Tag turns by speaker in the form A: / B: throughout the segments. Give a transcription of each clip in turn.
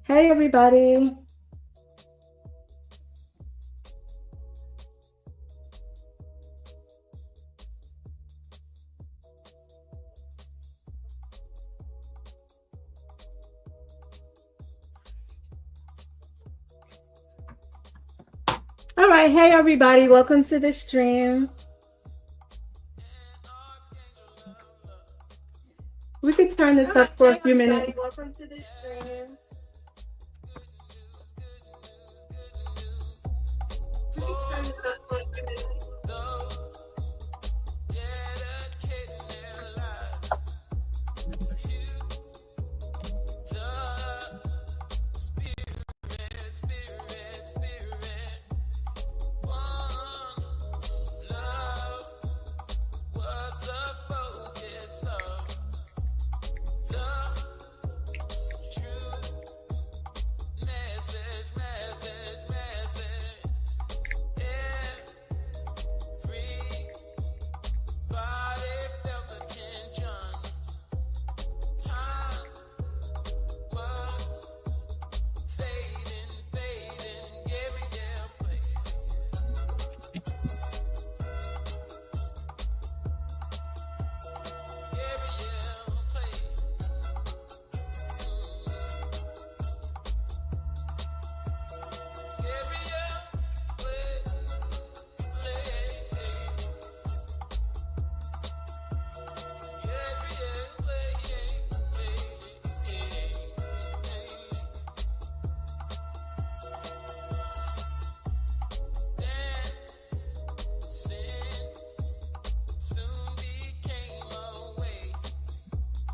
A: Hey, everybody. All right. Hey, everybody. Welcome to the stream. We could turn this up for a few minutes. Welcome to the stream. We could turn this up for a few minutes.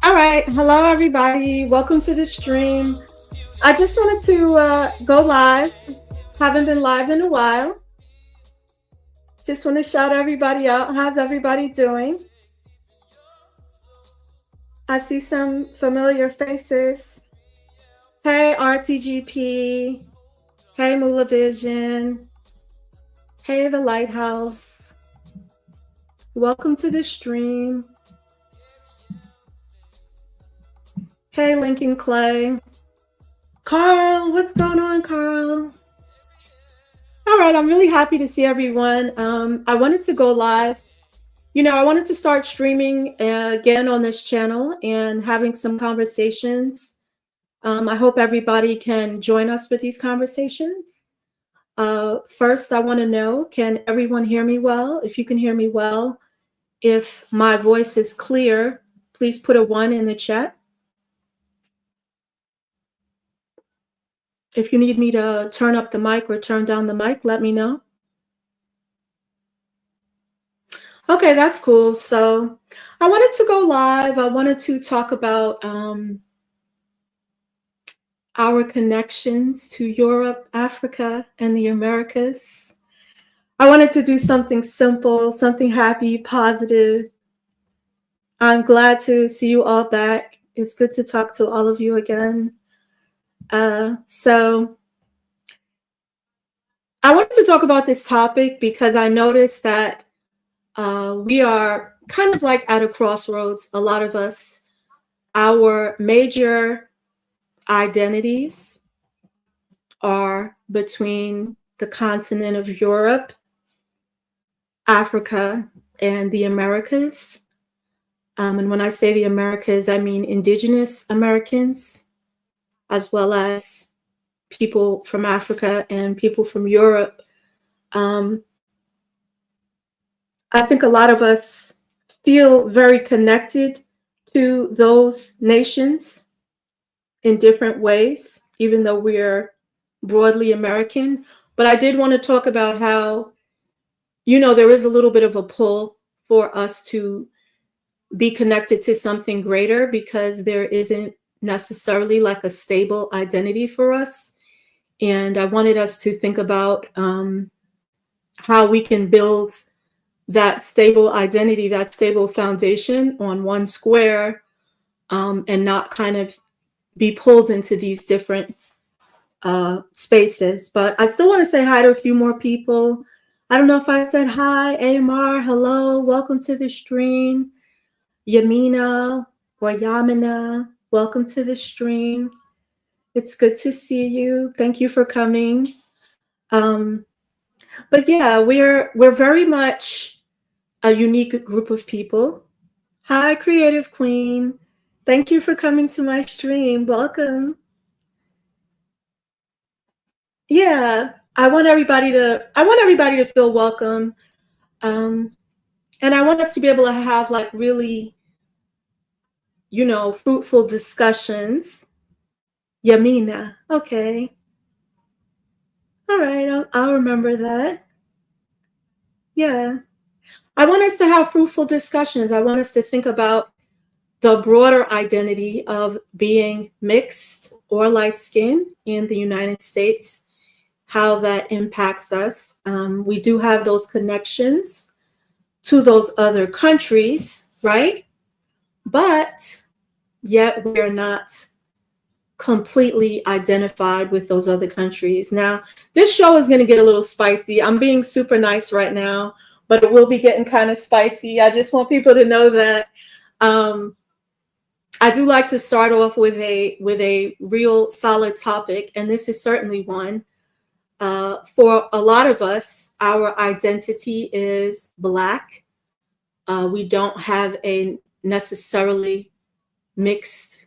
A: All right. Hello, everybody. Welcome to the stream. I just wanted to go live. Haven't been live in a while. Just want to shout everybody out. How's everybody doing? I see some familiar faces. Hey, RTGP. Hey, Mula Vision. Hey, The Lighthouse. Welcome to the stream. Hey, Lincoln Clay. Carl, what's going on, Carl? All right, I'm really happy to see everyone. I wanted to go live. I wanted to start streaming again on this channel and having some conversations. I hope everybody can join us for these conversations. First, I want to know, can everyone hear me well? If you can hear me well, if my voice is clear, please put a 1 in the chat. If you need me to turn up the mic or turn down the mic, let me know. Okay, that's cool. So I wanted to go live. I wanted to talk about our connections to Europe, Africa, and the Americas. I wanted to do something simple, something happy, positive. I'm glad to see you all back. It's good to talk to all of you again. So I wanted to talk about this topic because I noticed that we are kind of like at a crossroads. A lot of us, our major identities are between the continent of Europe, Africa, and the Americas. And when I say the Americas, I mean indigenous Americans, as well as people from Africa and people from Europe. I think a lot of us feel very connected to those nations in different ways, even though we're broadly American. But I did want to talk about how, there is a little bit of a pull for us to be connected to something greater because there isn't necessarily like a stable identity for us. And I wanted us to think about how we can build that stable identity, that stable foundation on one square, and not kind of be pulled into these different spaces. But I still want to say hi to a few more people. I don't know if I said hi. Amar, hello, welcome to the stream. Yamina or Yamina, welcome to the stream. It's good to see you. Thank you for coming. Um, but yeah, we're very much a unique group of people. Hi, Creative Queen. Thank you for coming to my stream. Welcome. Yeah, I want everybody to feel welcome. Um, and I want us to be able to have like really, fruitful discussions. Yamina. Okay. All right. I'll remember that. Yeah. I want us to have fruitful discussions. I want us to think about the broader identity of being mixed or light skinned in the United States, how that impacts us. We do have those connections to those other countries, right? But yet we are not completely identified with those other countries. Now, this show is going to get a little spicy. I'm being super nice right now, but it will be getting kind of spicy. I just want people to know that um, I do like to start off with a real solid topic, and this is certainly one. For a lot of us, our identity is Black. We don't have a necessarily mixed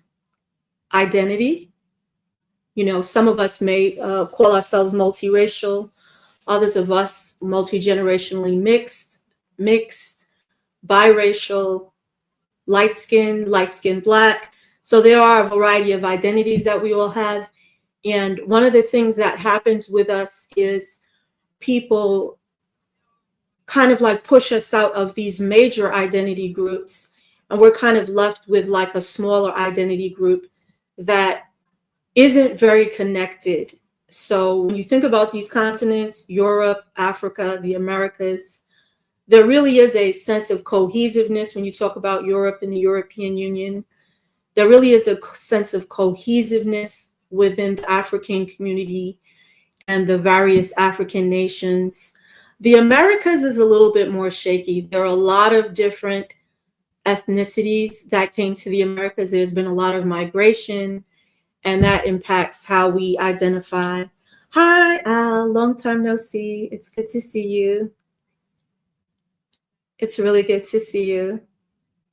A: identity. Some of us may call ourselves multiracial, others of us multi-generationally mixed, biracial, light skinned Black. So there are a variety of identities that we all have. And one of the things that happens with us is people kind of like push us out of these major identity groups. And we're kind of left with like a smaller identity group that isn't very connected. So when you think about these continents, Europe, Africa, the Americas, there really is a sense of cohesiveness when you talk about Europe and the European Union. There really is a sense of cohesiveness within the African community and the various African nations. The Americas is a little bit more shaky. There are a lot of different ethnicities that came to the Americas. There's been a lot of migration, and that impacts how we identify. Hi, Al, long time no see. It's good to see you. It's really good to see you.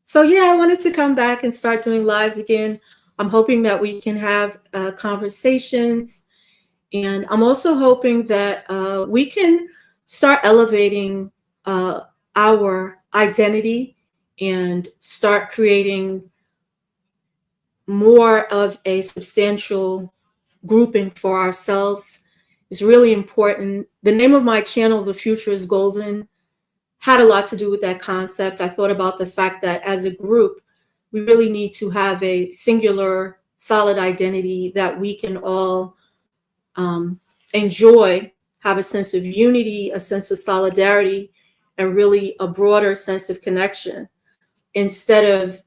A: So yeah, I wanted to come back and start doing lives again. I'm hoping that we can have conversations, and I'm also hoping that we can start elevating our identity and start creating more of a substantial grouping for ourselves. Is really important. The name of my channel, The Future is Golden, had a lot to do with that concept. I thought about the fact that as a group, we really need to have a singular, solid identity that we can all enjoy, have a sense of unity, a sense of solidarity, and really a broader sense of connection instead of,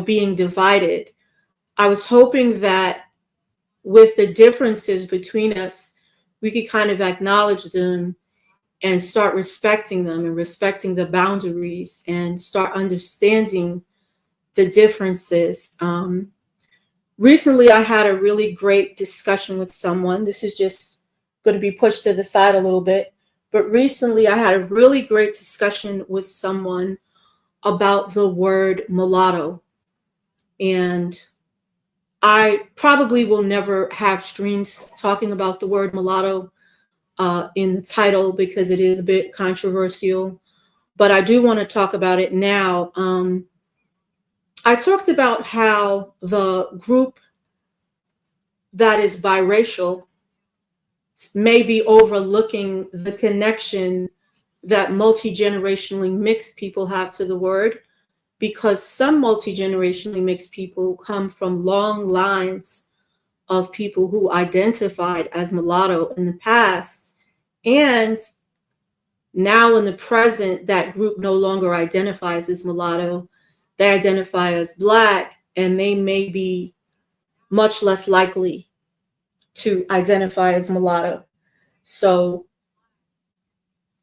A: being divided. I was hoping that with the differences between us, we could kind of acknowledge them and start respecting them and respecting the boundaries and start understanding the differences. Recently, I had a really great discussion with someone. This is just going to be pushed to the side a little bit. But recently, I had a really great discussion with someone about the word mulatto. And I probably will never have streams talking about the word mulatto in the title because it is a bit controversial. But I do want to talk about it now. I talked about how the group that is biracial may be overlooking the connection that multi-generationally mixed people have to the word, because some multi-generationally mixed people come from long lines of people who identified as mulatto in the past, and now in the present that group no longer identifies as mulatto. They identify as Black, and they may be much less likely to identify as mulatto. So,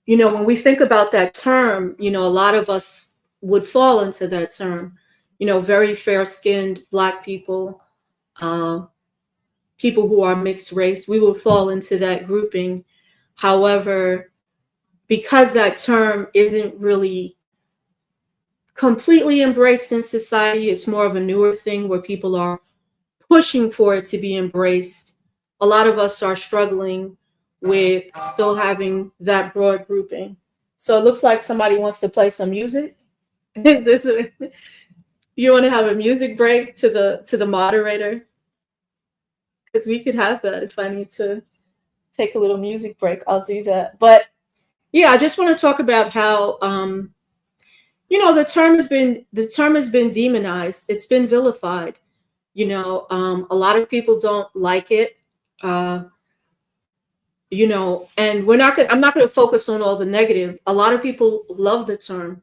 A: when we think about that term, a lot of us would fall into that term. Very fair skinned Black people, uh, people who are mixed race, we will fall into that grouping. However, because that term isn't really completely embraced in society, it's more of a newer thing where people are pushing for it to be embraced. A lot of us are struggling with still having that broad grouping. So it looks like somebody wants to play some music. This, you want to have a music break to the moderator? Because we could have that if I need to take a little music break. I'll do that. But yeah, I just want to talk about how the term has been demonized. It's been vilified. A lot of people don't like it. Uh, and I'm not gonna focus on all the negative. A lot of people love the term.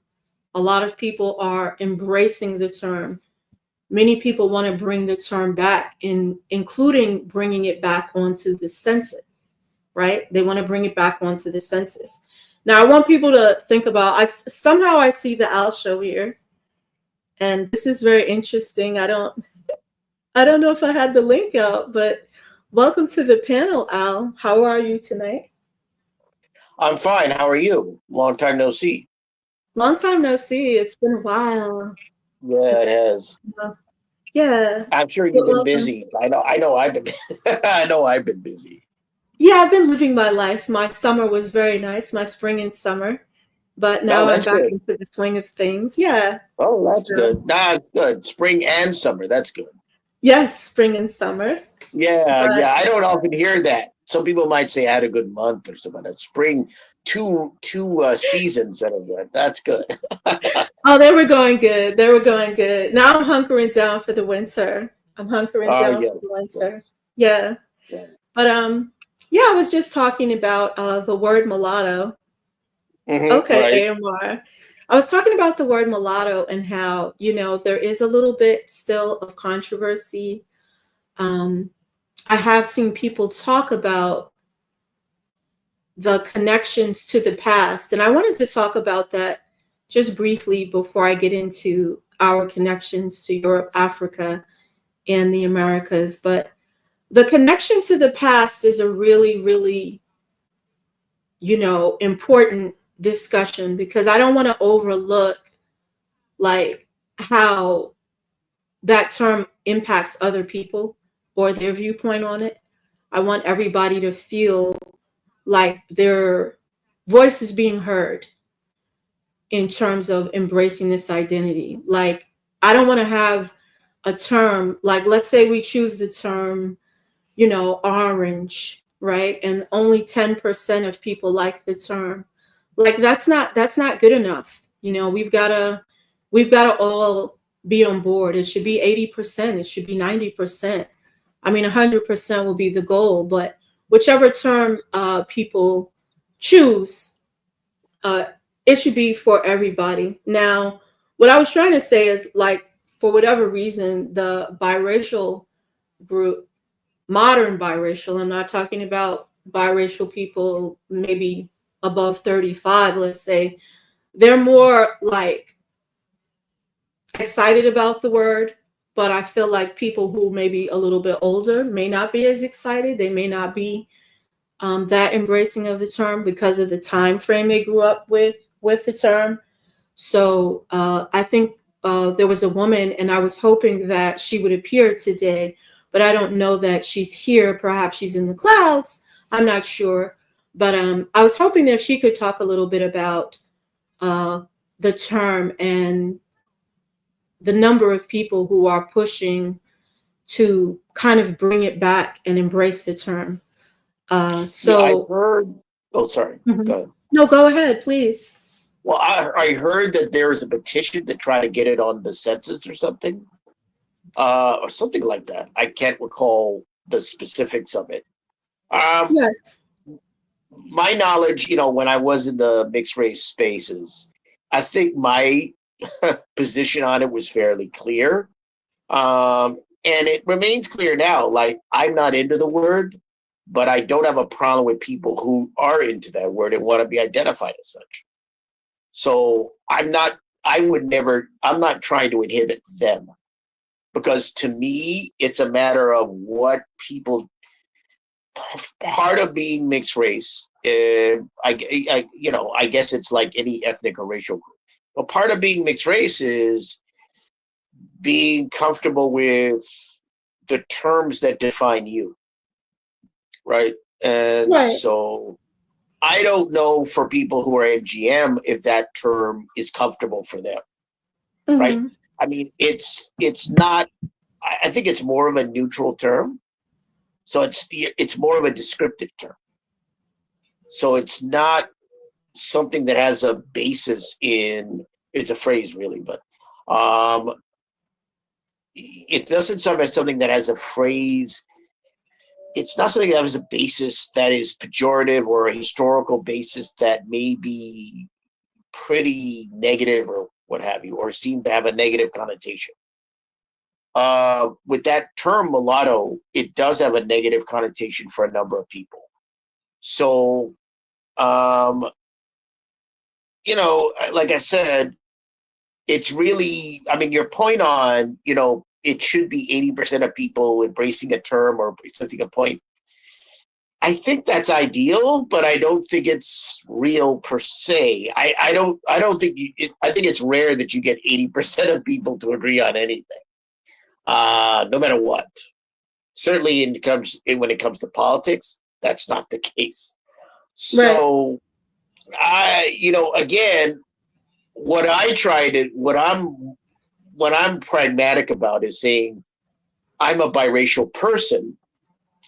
A: A lot of people are embracing the term. Many people want to bring the term back, including bringing it back onto the census, right? They want to bring it back onto the census. Now, I want people to think about, I see the Al show here, and this is very interesting. I don't know if I had the link out, but welcome to the panel, Al. How are you tonight?
B: I'm fine. How are you? Long time no see.
A: Long time no see. It's been a while.
B: Yeah,
A: It's
B: it has.
A: yeah.
B: I'm sure you've
A: But
B: been
A: welcome.
B: busy. I know I've been I know I've been busy.
A: Yeah, I've been living my life. My summer was very nice, my spring and summer, but
B: Oh,
A: now I'm
B: that's
A: back
B: good.
A: into the swing of things. Yeah.
B: Oh, that's
A: So
B: good. Nah, it's good. Spring and summer. That's good.
A: yes, spring and summer.
B: Yeah,
A: But
B: yeah. I don't often hear that. Some people might say I had a good month or something like that. Spring, two seasons that are good. That's good.
A: oh, they were going good. They were going good. Now I'm hunkering down for the winter. I'm hunkering
B: Oh
A: down
B: yes,
A: for the winter.
B: yes.
A: Yeah.
B: Yeah.
A: But yeah, I was just talking about the word mulatto. Okay,
B: Right.
A: AMR. I was talking about the word mulatto and how, there is a little bit still of controversy. Um, I have seen people talk about the connections to the past, and I wanted to talk about that just briefly before I get into our connections to Europe, Africa, and the Americas. But the connection to the past is a really, really, important discussion because I don't want to overlook like how that term impacts other people or their viewpoint on it. I want everybody to feel like their voice is being heard in terms of embracing this identity. Like, I don't want to have a term, like, let's say we choose the term, orange, right? And only 10% of people like the term. Like, that's not good enough. We've got to all be on board. It should be 80%, it should be 90%. I mean, 100% will be the goal, but whichever term people choose, uh, it should be for everybody. Now, what I was trying to say is like, for whatever reason, the biracial group, modern biracial, I'm not talking about biracial people maybe above 35, let's say, they're more like excited about the word, but I feel like people who may be a little bit older may not be as excited. They may not be that embracing of the term because of the time frame they grew up with the term. So I think there was a woman, and I was hoping that she would appear today, but I don't know that she's here. Perhaps she's in the clouds. I'm not sure. But I was hoping that she could talk a little bit about uh, the term and the number of people who are pushing to kind of bring it back and embrace the term.
B: Yeah, I
A: So,
B: heard. Oh, sorry. Go
A: mhm.
B: ahead.
A: No, go ahead, please.
B: Well, I heard that there was a petition to try to get it on the census or something like that. I can't recall the specifics of it. Um,
A: Yes.
B: my knowledge, when I was in the mixed race spaces, I think my position on it was fairly clear. And it remains clear now. Like, I'm not into the word, but I don't have a problem with people who are into that word and want to be identified as such. So I'm not trying to inhibit them, because to me, it's a matter of what people. Part of being mixed race, I guess it's like any ethnic or racial group. But part of being mixed race is being comfortable with the terms that define you, right? And
A: Right.
B: so I don't know for people who are MGM if that term is comfortable for them, right?
A: Hmm.
B: I mean, it's not. I think it's more of a neutral term, so it's more of a descriptive term. So it's not something that has a basis in. It's a phrase, really, but um, it doesn't sound like something that has a phrase. It's not something that has a basis that is pejorative or a historical basis that may be pretty negative or what have you, or seem to have a negative connotation. With that term mulatto, it does have a negative connotation for a number of people. So, um, like I said, it's really, I mean, your point on, it should be 80% of people embracing a term or something a point. I think that's ideal, but I don't think it's real per se. I don't think I think it's rare that you get 80% of people to agree on anything, no matter what. Certainly when it comes to politics, that's not the case.
A: Right.
B: So again, what I'm pragmatic about is saying I'm a biracial person,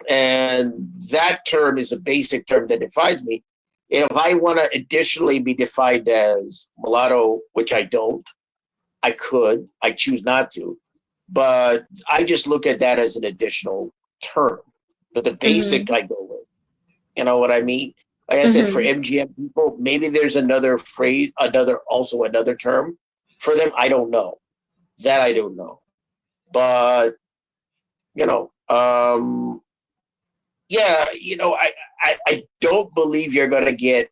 B: and that term is a basic term that defines me. And if I want to additionally be defined as mulatto, which I don't, I could, I choose not to, but I just look at that as an additional term. But the basic
A: Hmm.
B: I go with, you know what I mean? Like I said, for
A: Hmm.
B: MGM people, maybe there's another phrase, another term for them. I don't know. That I don't know. But you know, um, yeah, I don't believe you're going to get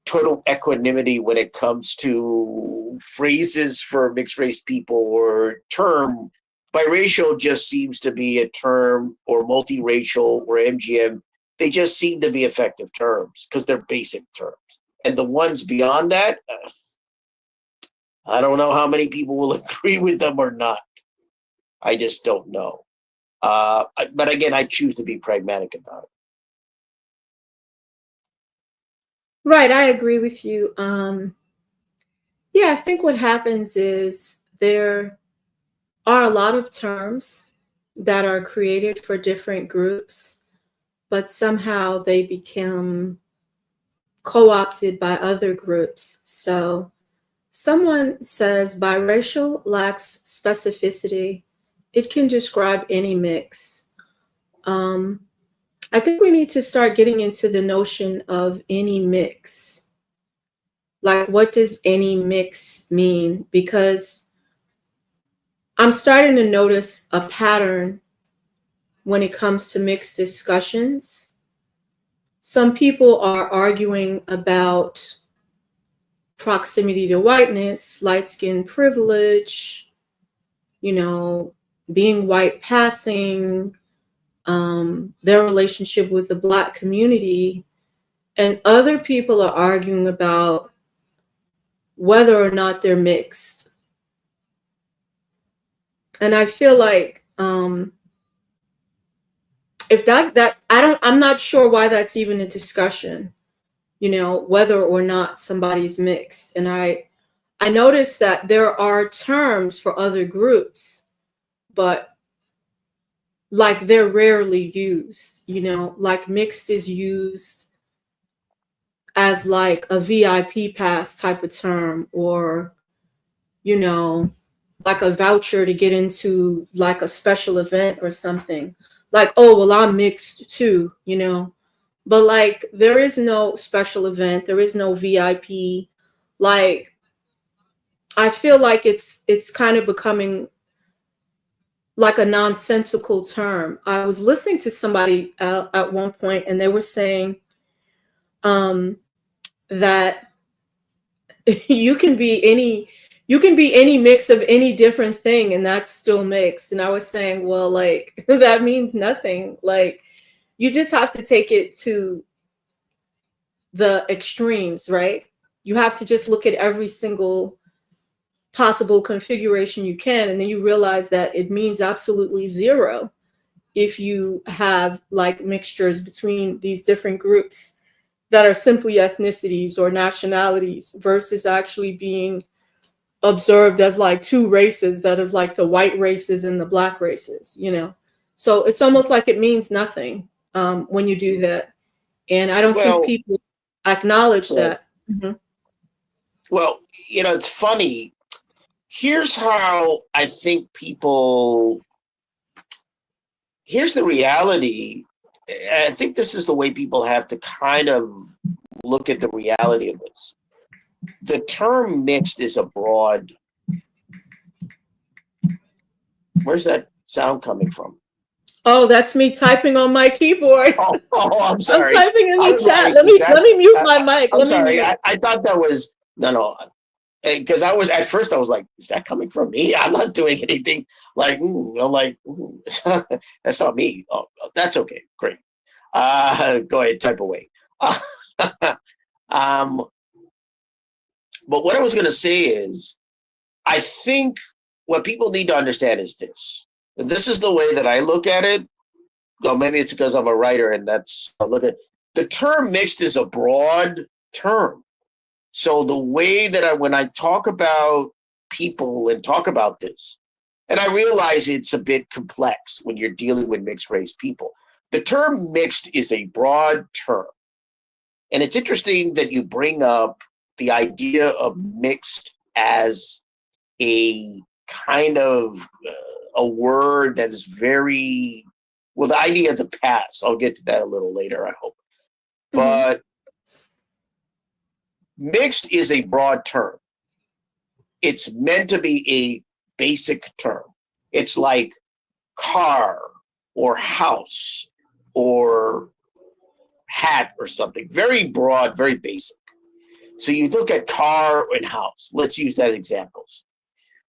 B: total equanimity when it comes to phrases for mixed race people or term. Biracial just seems to be a term, or multiracial or MGM. They just seem to be effective terms because they're basic terms. And the ones beyond that, I don't know how many people will agree with them or not. I just don't know. But again, I choose to be pragmatic about it.
A: Right. I agree with you. Yeah, I think what happens is there are a lot of terms that are created for different groups, but somehow they become co-opted by other groups. So someone says biracial lacks specificity. It can describe any mix. Um, I think we need to start getting into the notion of any mix. Like, what does any mix mean? Because I'm starting to notice a pattern when it comes to mixed discussions. Some people are arguing about proximity to whiteness, light skin privilege, you know, being white passing, their relationship with the Black community. And other people are arguing about whether or not they're mixed. And I feel like if I'm not sure why that's even a discussion, whether or not somebody's mixed. And I noticed that there are terms for other groups, but like they're rarely used, like mixed is used as like a VIP pass type of term, or, you know, like a voucher to get into like a special event or something. Like, oh, well, I'm mixed too. But like there is no special event, there is no VIP. Like I feel like it's kind of becoming like a nonsensical term. I was listening to somebody at one point, and they were saying that you can be you can be any mix of any different thing and that's still mixed. And I was saying, well, like that means nothing. Like you just have to take it to the extremes, right? You have to just look at every single possible configuration you can, and then you realize that it means absolutely zero if you have like mixtures between these different groups that are simply ethnicities or nationalities versus actually being observed as like two races, that is like the white races and the black races, you know. So it's almost like it means nothing when you do that, and I don't think
B: Well,
A: people acknowledge
B: right.
A: that. Mhm.
B: Well, it's funny. Here's how I think people. Here's the reality. I think this is the way people have to kind of look at the reality of this. The term mixed is a broad. Where's that sound coming from?
A: Oh, that's me typing on my keyboard.
B: I'm
A: I'm
B: sorry.
A: typing in
B: I
A: the
B: was
A: chat.
B: like,
A: Let
B: is
A: me
B: that?
A: let me mute my mic.
B: I'm
A: Let me
B: sorry.
A: mute.
B: I thought that was no, because I was at first I was like, is that coming from me? I'm not doing anything. Like, I'm like, that's not me. Oh, that's okay. Great. Go ahead, type away. um, but what I was going to say is, I think what people need to understand is this. And this is the way that I look at it. Well, maybe it's because I'm a writer, and that's I look at the term mixed is a broad term. So the way that when I talk about people and talk about this, and I realize it's a bit complex when you're dealing with mixed race people. The term mixed is a broad term. And it's interesting that you bring up the idea of mixed as a kind of a word that is very, well, the idea of the past. I'll get to that a little later, I hope.
A: Mhm.
B: But mixed is a broad term. It's meant to be a basic term. It's like car or house or hat or something. Very broad, very basic. So you look at car and house. Let's use that examples.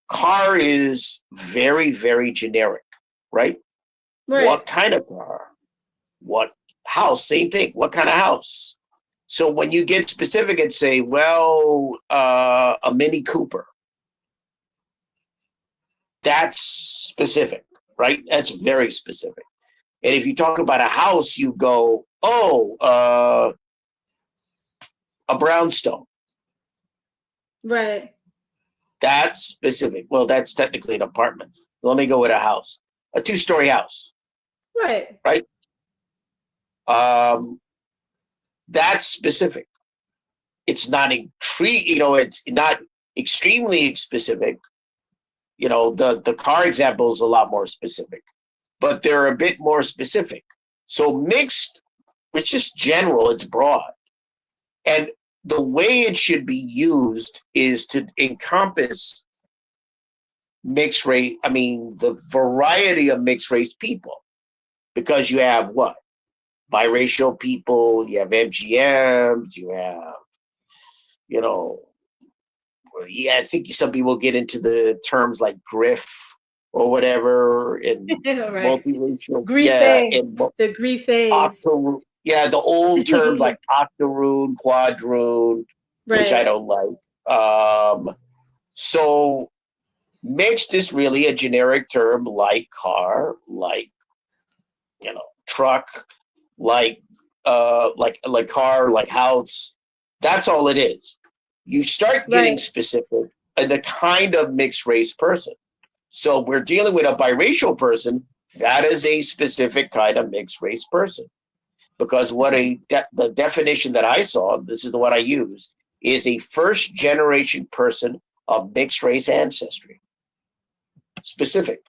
B: Car is very, very generic, right?
A: Right.
B: What kind of car? What house? Same thing. What kind of house? So when you get specific and say, well, a Mini Cooper, that's specific, right? That's very specific. And if you talk about a house, you go, oh, a brownstone.
A: Right.
B: That's specific. Well, that's technically an apartment. Let me go with a house, a 2-story house,
A: Right.
B: right? Um, that's specific. It's not it's not extremely specific. The car example is a lot more specific, but they're a bit more specific. So mixed, it's just general, it's broad. And the way it should be used is to encompass the variety of mixed race people, because you have what? Biracial people, you have MGMs, you have, you know, yeah, I think some people get into the terms like griff or whatever, and
A: Right.
B: multiracial, yeah,
A: Grife.
B: and
A: The grife.
B: octoroon, yeah, the old terms like octoroon, quadroon, which I
A: Right.
B: don't like. So mixed is really a generic term, like car, like truck, like car, like house. That's all it is. You start getting
A: Right.
B: specific in the kind of mixed race person. So we're dealing with a biracial person. That is a specific kind of mixed race person, because the definition that I saw, this is the one I use, is a first generation person of mixed race ancestry. Specific.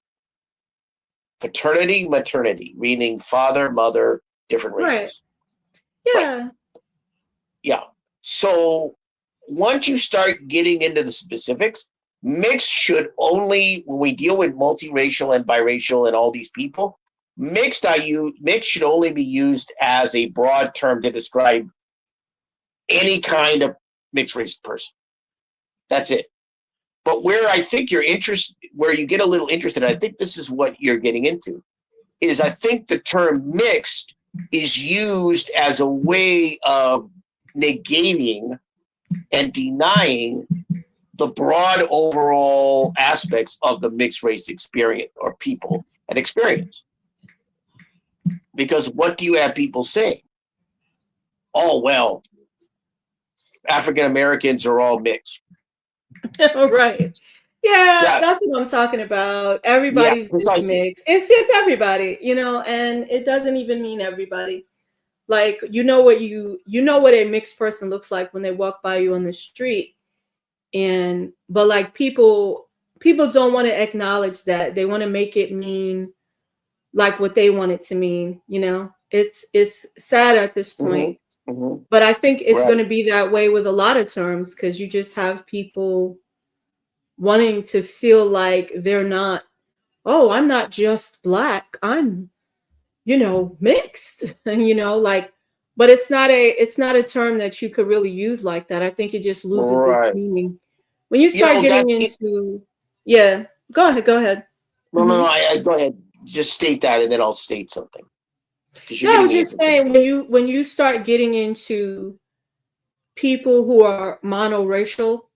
B: Paternity, maternity, meaning father, mother, different
A: Right.
B: races. Right.
A: Yeah.
B: Yeah. So once you start getting into the specifics, mixed should only, when we deal with multiracial and biracial and all these people, mixed should only be used as a broad term to describe any kind of mixed race person. That's it. But where I think where you get a little interested, I think this is what you're getting into, is I think the term mixed is used as a way of negating and denying the broad overall aspects of the mixed race experience or people and experience. Because what do you have people say? Oh, well, African Americans are all mixed.
A: Right. Yeah,
B: Yeah,
A: that's what I'm talking about.
B: yeah,
A: Everybody's just
B: precisely.
A: mixed. It's just everybody, and it doesn't even mean everybody. Like, you know what a mixed person looks like when they walk by you on the street. But like people don't want to acknowledge that. They want to make it mean like what they want it to mean. It's sad at this point.
B: Mm-hmm, mm-hmm.
A: But I think it's
B: Right.
A: going to be that way with a lot of terms, because you just have people wanting to feel like they're not, oh, I'm not just black, I'm, mixed. And like, but it's not a term that you could really use like that. I think it just loses its
B: Right.
A: meaning when you start getting
B: That's it.
A: into. Yeah, go ahead.
B: No, no,
A: Hmm.
B: no. I go ahead. Just state that, and then I'll state something because you're
A: No, I
B: getting
A: was
B: me
A: just
B: interested.
A: saying, when you start getting into people who are monoracial,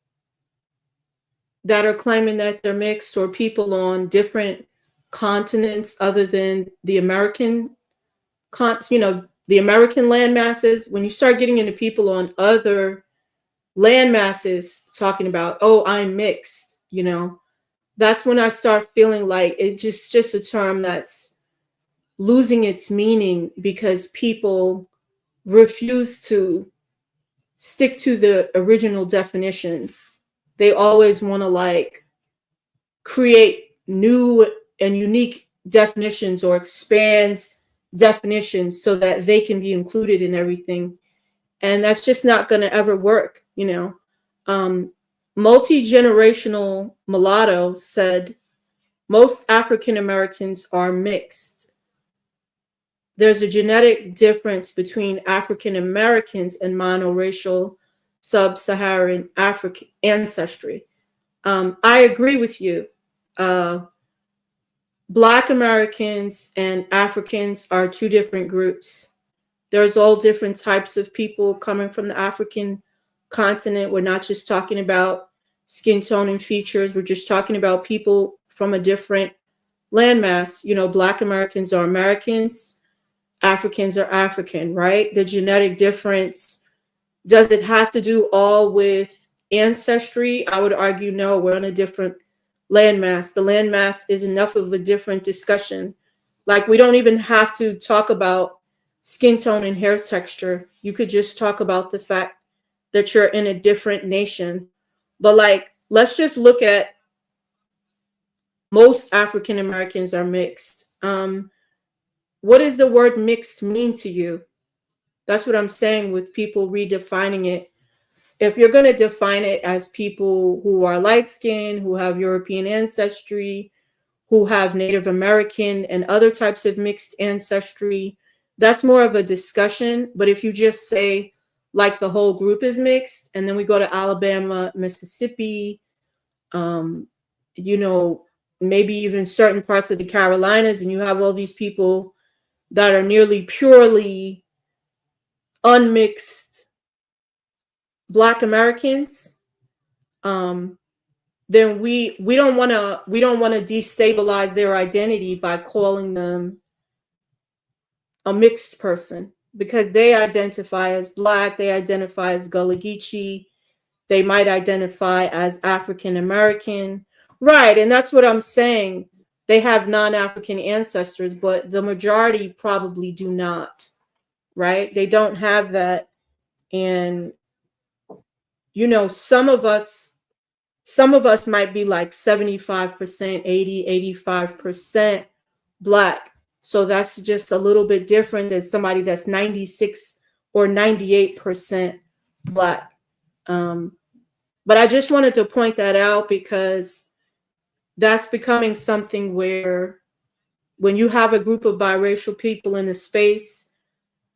A: that are claiming that they're mixed, or people on different continents other than the American the American land masses. When you start getting into people on other land masses talking about, oh, I'm mixed, that's when I start feeling like it's just a term that's losing its meaning, because people refuse to stick to the original definitions. They always want to like create new and unique definitions, or expand definitions so that they can be included in everything. And that's just not going to ever work. Multi-generational mulatto said most African Americans are mixed. There's a genetic difference between African Americans and monoracial sub-Saharan African ancestry. I agree with you. Uh, Black Americans and Africans are two different groups. There's all different types of people coming from the African continent. We're not just talking about skin tone and features. We're just talking about people from a different landmass. Black Americans are Americans, Africans are African, right? The genetic difference, does it have to do all with ancestry? I would argue no, we're on a different landmass. The landmass is enough of a different discussion. Like, we don't even have to talk about skin tone and hair texture. You could just talk about the fact that you're in a different nation. But like, let's just look at most African Americans are mixed. What does the word mixed mean to you? That's what I'm saying with people redefining it. If you're going to define it as people who are light skinned, who have European ancestry, who have Native American and other types of mixed ancestry, that's more of a discussion. But if you just say like the whole group is mixed, and then we go to Alabama, Mississippi, um, you know, maybe even certain parts of the Carolinas, and you have all these people that are nearly purely unmixed Black Americans, um, then we don't want to destabilize their identity by calling them a mixed person, because they identify as Black, they identify as Gullah Geechee, they might identify as African American, right? And that's what I'm saying. They have non-African ancestors, but the majority probably do not, right? They don't have that. And some of us might be like 75%, 80, 85% Black. So that's just a little bit different than somebody that's 96 or 98% Black. Um, but I just wanted to point that out, because that's becoming something where when you have a group of biracial people in a space,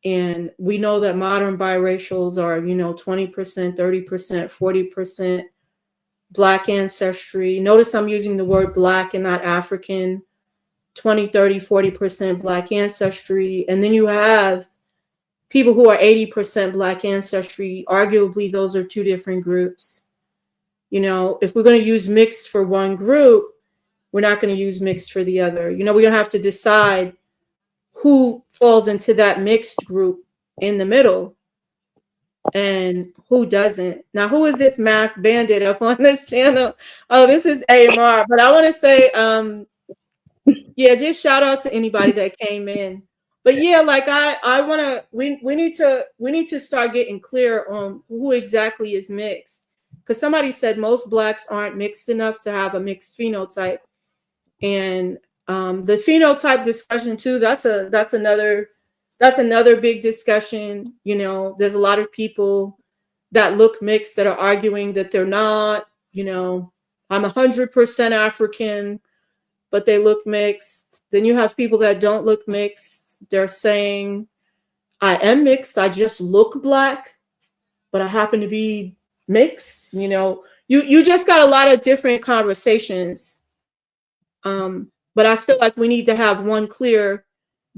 A: and we know that modern biracials are, 20%, 30%, 40% Black ancestry. Notice I'm using the word Black and not African. 20, 30, 40% Black ancestry. And then you have people who are 80% Black ancestry. Arguably, those are two different groups. You know, if we're going to use mixed for one group, we're not going to use mixed for the other. You know, we're going to have to decide who falls into that mixed group in the middle and who doesn't. Now, who is this masked bandit up on this channel? Oh, this is AMR. But I want to say, yeah, just shout out to anybody that came in. But yeah, like I want to, we need to start getting clear on who exactly is mixed. Because somebody said most Blacks aren't mixed enough to have a mixed phenotype. And the phenotype discussion too, that's another big discussion. You know, there's a lot of people that look mixed that are arguing that they're not. You know, I'm 100% African, but they look mixed. Then you have people that don't look mixed. They're saying, I am mixed, I just look Black, but I happen to be mixed. You know, you just got a lot of different conversations. But I feel like we need to have one clear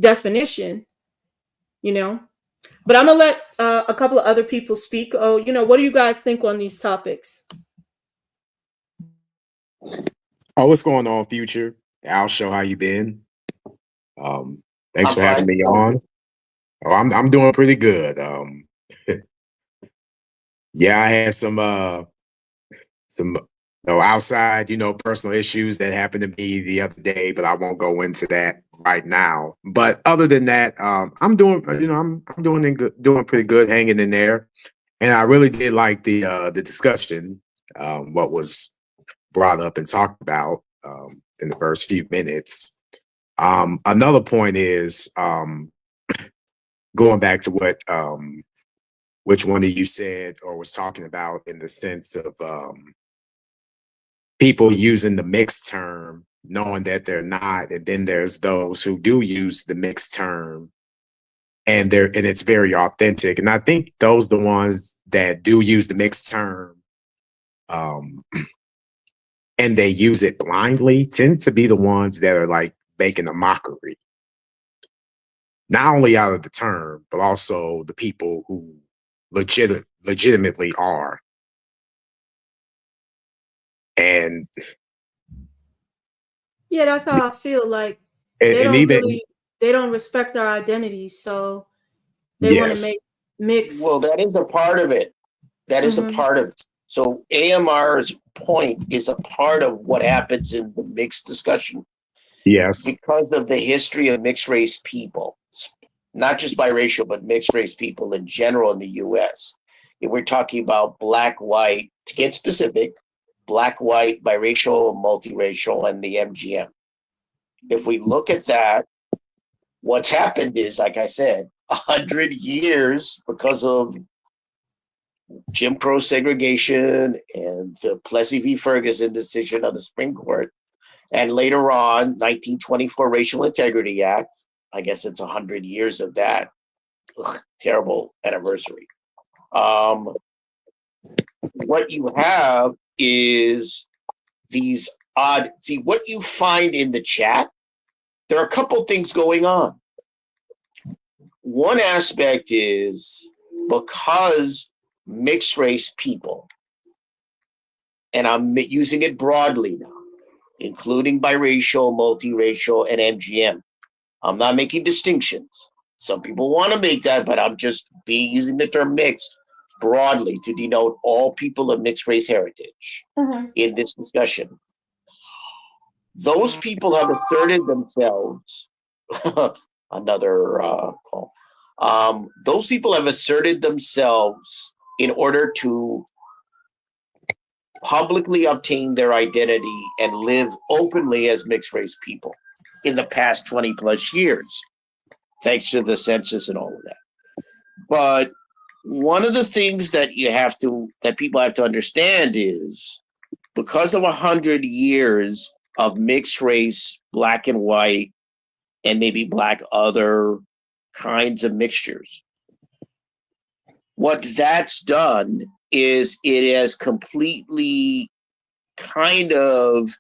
A: definition, you know. But I'm gonna let a couple of other people speak. Oh, you know, what do you guys think on these topics?
C: Oh, what's going on, Future? I'll show how you been. Thanks
B: I'm
C: for having
B: fine.
C: me on. Oh, I'm doing pretty good. Yeah, I had some outside, personal issues that happened to me the other day, but I won't go into that right now. But other than that, I'm doing, I'm doing pretty good, hanging in there. And I really did like the discussion, what was brought up and talked about in the first few minutes. Another point is going back to what which one of you said or was talking about in the sense of people using the mixed term, knowing that they're not, and then there's those who do use the mixed term, and it's very authentic. And I think those are the ones that do use the mixed term, and they use it blindly, tend to be the ones that are like making a mockery, not only out of the term, but also the people who legitimately are. And
A: Yeah, that's how I feel. Like
C: and, and even
A: they don't respect our identities, so they want to
C: yes,
A: make mixed.
B: Well, that is a part of it. That is a
A: Mhm.
B: part of it. So AMR's point is a part of what happens in the mixed discussion
C: yes,
B: because of the history of mixed race people, not just biracial, but mixed race people in general in the US. If we're talking about Black, white, to get specific, Black, white, biracial, multiracial, and the MGM. If we look at that, what's happened is, like I said, 100 years because of Jim Crow segregation and the Plessy v. Ferguson decision of the Supreme Court, and later on, 1924 Racial Integrity Act. I guess it's 100 years of that. Ugh, terrible anniversary. What you have is these odd. See, what you find in the chat, there are a couple things going on. One aspect is because mixed race people, and I'm using it broadly now, including biracial, multiracial, and MGM. I'm not making distinctions. Some people want to make that, but I'm just using the term mixed broadly to denote all people of mixed race heritage in this discussion. Those people have asserted themselves. Another call. Those people have asserted themselves in order to publicly obtain their identity and live openly as mixed race people in the past 20 plus years, thanks to the census and all of that. But one of the things that people have to understand is because of 100 years of mixed race, Black and white, and maybe Black other kinds of mixtures, what that's done is it has completely kind of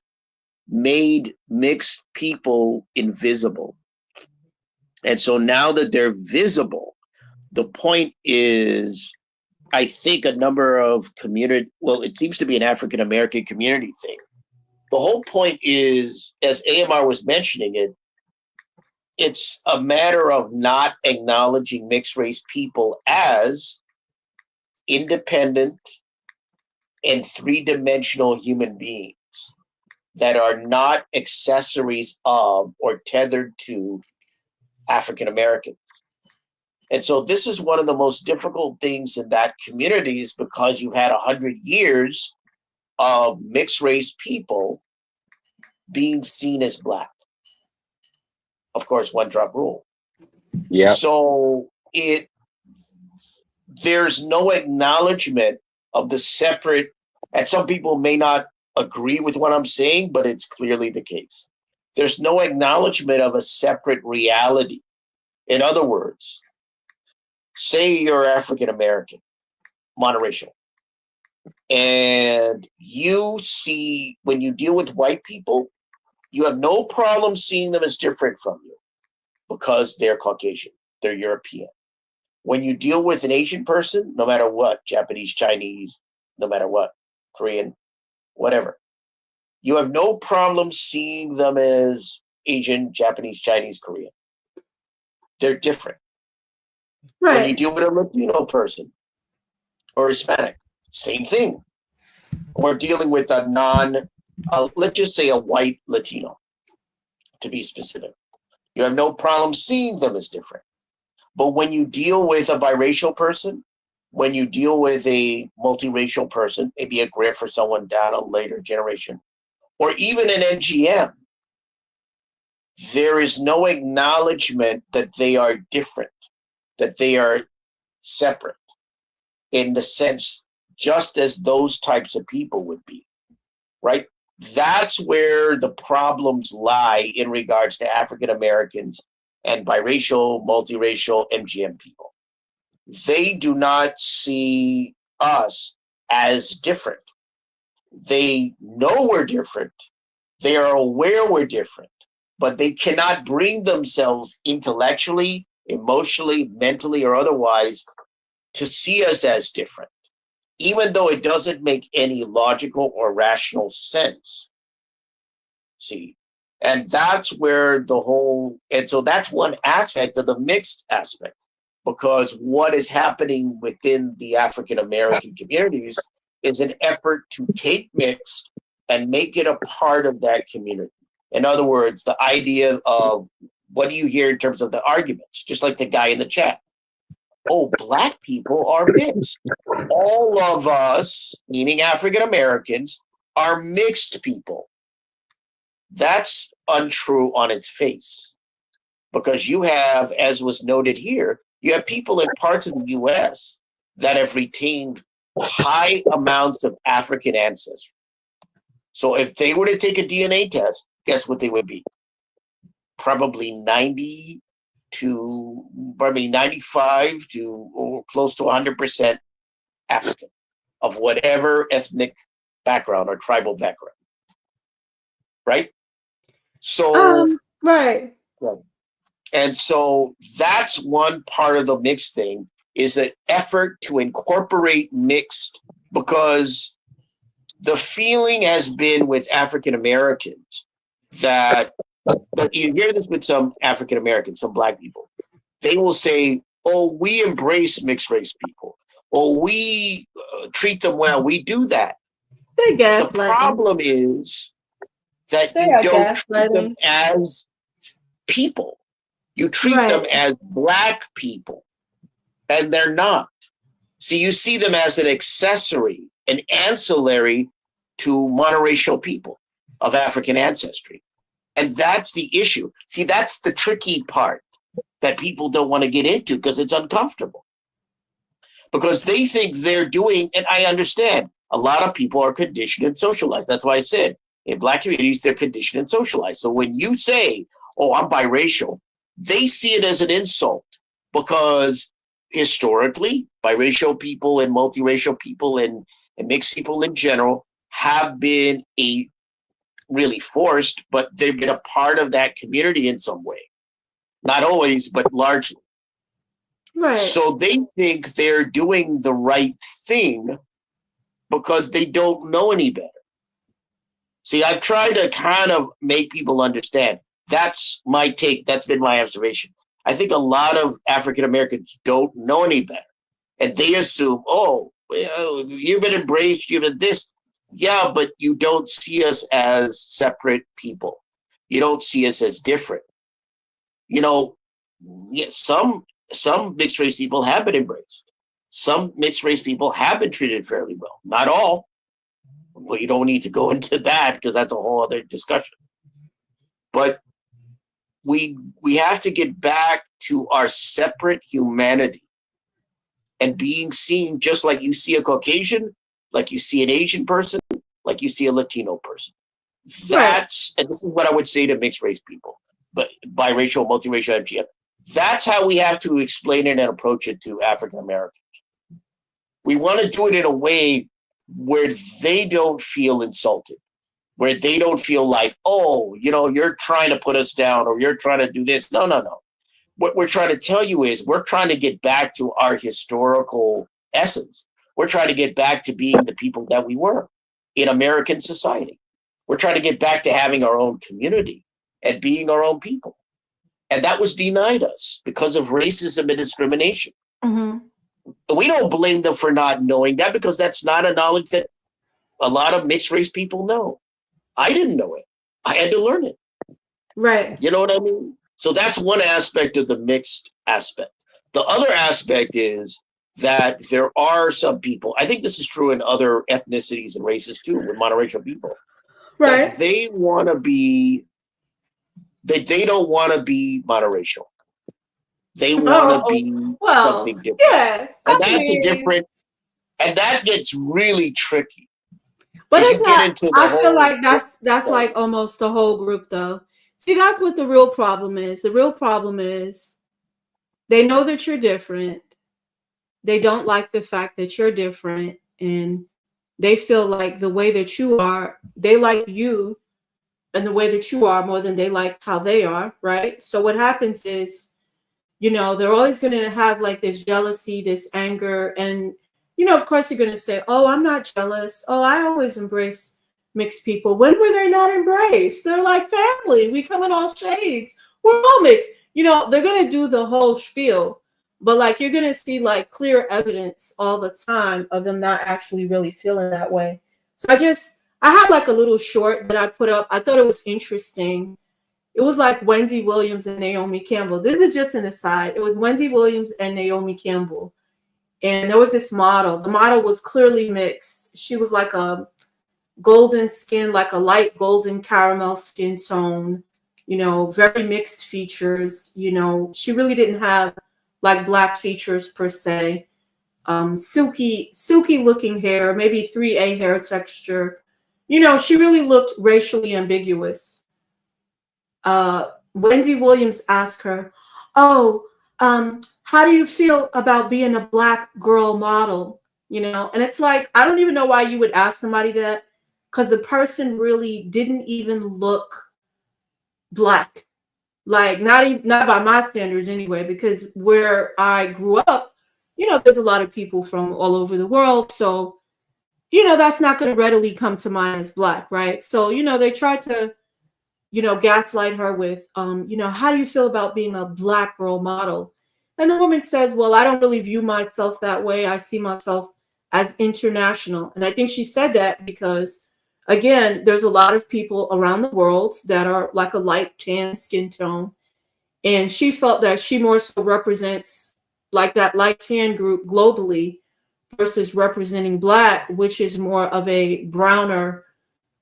B: made mixed people invisible. And so now that they're visible, the point is, I think a number of well, it seems to be an African American community thing. The whole point is, as AMR was mentioning it, it's a matter of not acknowledging mixed race people as independent and three-dimensional human beings that are not accessories of or tethered to African Americans. And so this is one of the most difficult things in that community, is because you've had 100 years of mixed race people being seen as Black. Of course, one drop rule.
C: Yeah.
B: So there's no acknowledgement of the separate, and some people may not agree with what I'm saying, but it's clearly the case. There's no acknowledgement of a separate reality. In other words, say you're African American, monoracial, and you see, when you deal with white people, you have no problem seeing them as different from you because they're Caucasian, they're European. When you deal with an Asian person, no matter what, Japanese, Chinese, no matter what, Korean, whatever, you have no problem seeing them as Asian, Japanese, Chinese, Korean. They're different.
A: Right.
B: When you deal with a Latino person or Hispanic, same thing. We're dealing with a let's just say a white Latino, to be specific. You have no problem seeing them as different. But when you deal with a biracial person, when you deal with a multiracial person, maybe a grant for someone down a later generation, or even an NGM, there is no acknowledgement that they are different, that they are separate, in the sense just as those types of people would be, right? That's where the problems lie in regards to African Americans and biracial, multiracial MGM people. They do not see us as different. They know we're different. They are aware we're different, but they cannot bring themselves intellectually, emotionally, mentally, or otherwise to see us as different, even though it doesn't make any logical or rational sense. See, and that's where and so that's one aspect of the mixed aspect, because what is happening within the African American communities is an effort to take mixed and make it a part of that community. In other words, the idea of, what do you hear in terms of the arguments? Just like the guy in the chat. Oh, Black people are mixed. All of us, meaning African Americans, are mixed people. That's untrue on its face, because you have, as was noted here, you have people in parts of the US that have retained high amounts of African ancestry. So if they were to take a DNA test, guess what they would be? Probably 95 to or close to 100% African, of whatever ethnic background or tribal background. Right? So,
A: right.
B: And so that's one part of the mixed thing, is an effort to incorporate mixed, because the feeling has been with African Americans that you hear this with some African Americans, some Black people. They will say, oh, we embrace mixed race people. Oh, we treat them well. We do that. The problem is that you don't treat them as people. You treat them as Black people, and they're not. See, you see them as an accessory, an ancillary to monoracial people of African ancestry. And that's the issue. See, that's the tricky part that people don't want to get into, because it's uncomfortable. Because they think they're doing, and I understand, a lot of people are conditioned and socialized. That's why I said, in Black communities, they're conditioned and socialized. So when you say, oh, I'm biracial, they see it as an insult, because historically, biracial people and multiracial people and mixed people in general have been really forced, but they've been a part of that community in some way. Not always, but largely.
A: Right.
B: So they think they're doing the right thing because they don't know any better. See, I've tried to kind of make people understand. That's my take. That's been my observation. I think a lot of African Americans don't know any better. And they assume, oh, well, you've been embraced, you've been this. Yeah, but you don't see us as separate people. You don't see us as different. You know, yeah, some mixed race people have been embraced. Some mixed race people have been treated fairly well. Not all. Well, you don't need to go into that because that's a whole other discussion. But we have to get back to our separate humanity and being seen just like you see a Caucasian, like you see an Asian person, like you see a Latino person. That's, and this is what I would say to mixed race people, but biracial, multiracial, MGM. That's how we have to explain it and approach it to African Americans. We want to do it in a way where they don't feel insulted, where they don't feel like, oh, you know, you're trying to put us down or you're trying to do this. No, no, no. What we're trying to tell you is we're trying to get back to our historical essence. We're trying to get back to being the people that we were in American society. We're trying to get back to having our own community and being our own people. And that was denied us because of racism and discrimination.
A: Mm-hmm.
B: We don't blame them for not knowing that because that's not a knowledge that a lot of mixed race people know. I didn't know it. I had to learn it.
A: Right.
B: You know what I mean? So that's one aspect of the mixed aspect. The other aspect is that there are some people, I think this is true in other ethnicities and races too, with monoracial people,
A: Right.
B: that they want to be, that they don't want to be monoracial. They want to be something different.
A: Yeah.
B: And that's a different, and that gets really tricky.
A: But
B: As
A: it's
B: you get
A: not,
B: into the
A: I feel
B: whole-
A: like that's like almost the whole group though. See, that's what the real problem is. The real problem is they know that you're different. They don't like the fact that you're different. And they feel like the way that you are, they like you and the way that you are more than they like how they are, right? So what happens is, you know, they're always going to have like this jealousy, this anger. And, you know, of course, they're going to say, oh, I'm not jealous. Oh, I always embrace mixed people. When were they not embraced? They're like family. We come in all shades. We're all mixed. You know, they're going to do the whole spiel. But like you're going to see like clear evidence all the time of them not actually really feeling that way. So I had like a little short that I put up. I thought it was interesting. It was like Wendy Williams and Naomi Campbell. This is just an aside. It was Wendy Williams and Naomi Campbell. And there was this model. The model was clearly mixed. She was like a golden skin, like a light golden caramel skin tone, you know, very mixed features. You know, she really didn't have like black features per se. Silky looking hair, maybe 3A hair texture. You know, she really looked racially ambiguous. Wendy Williams asked her, oh, how do you feel about being a black girl model? You know, and it's like, I don't even know why you would ask somebody that, because the person really didn't even look black. Like not by my standards anyway, because where I grew up, you know, there's a lot of people from all over the world. So, you know, that's not going to readily come to mind as black, right? So, you know, they try to, you know, gaslight her with, you know, how do you feel about being a black girl model? And the woman says, well, I don't really view myself that way. I see myself as international. And I think she said that because, again, there's a lot of people around the world that are like a light tan skin tone. And she felt that she more so represents like that light tan group globally versus representing black, which is more of a browner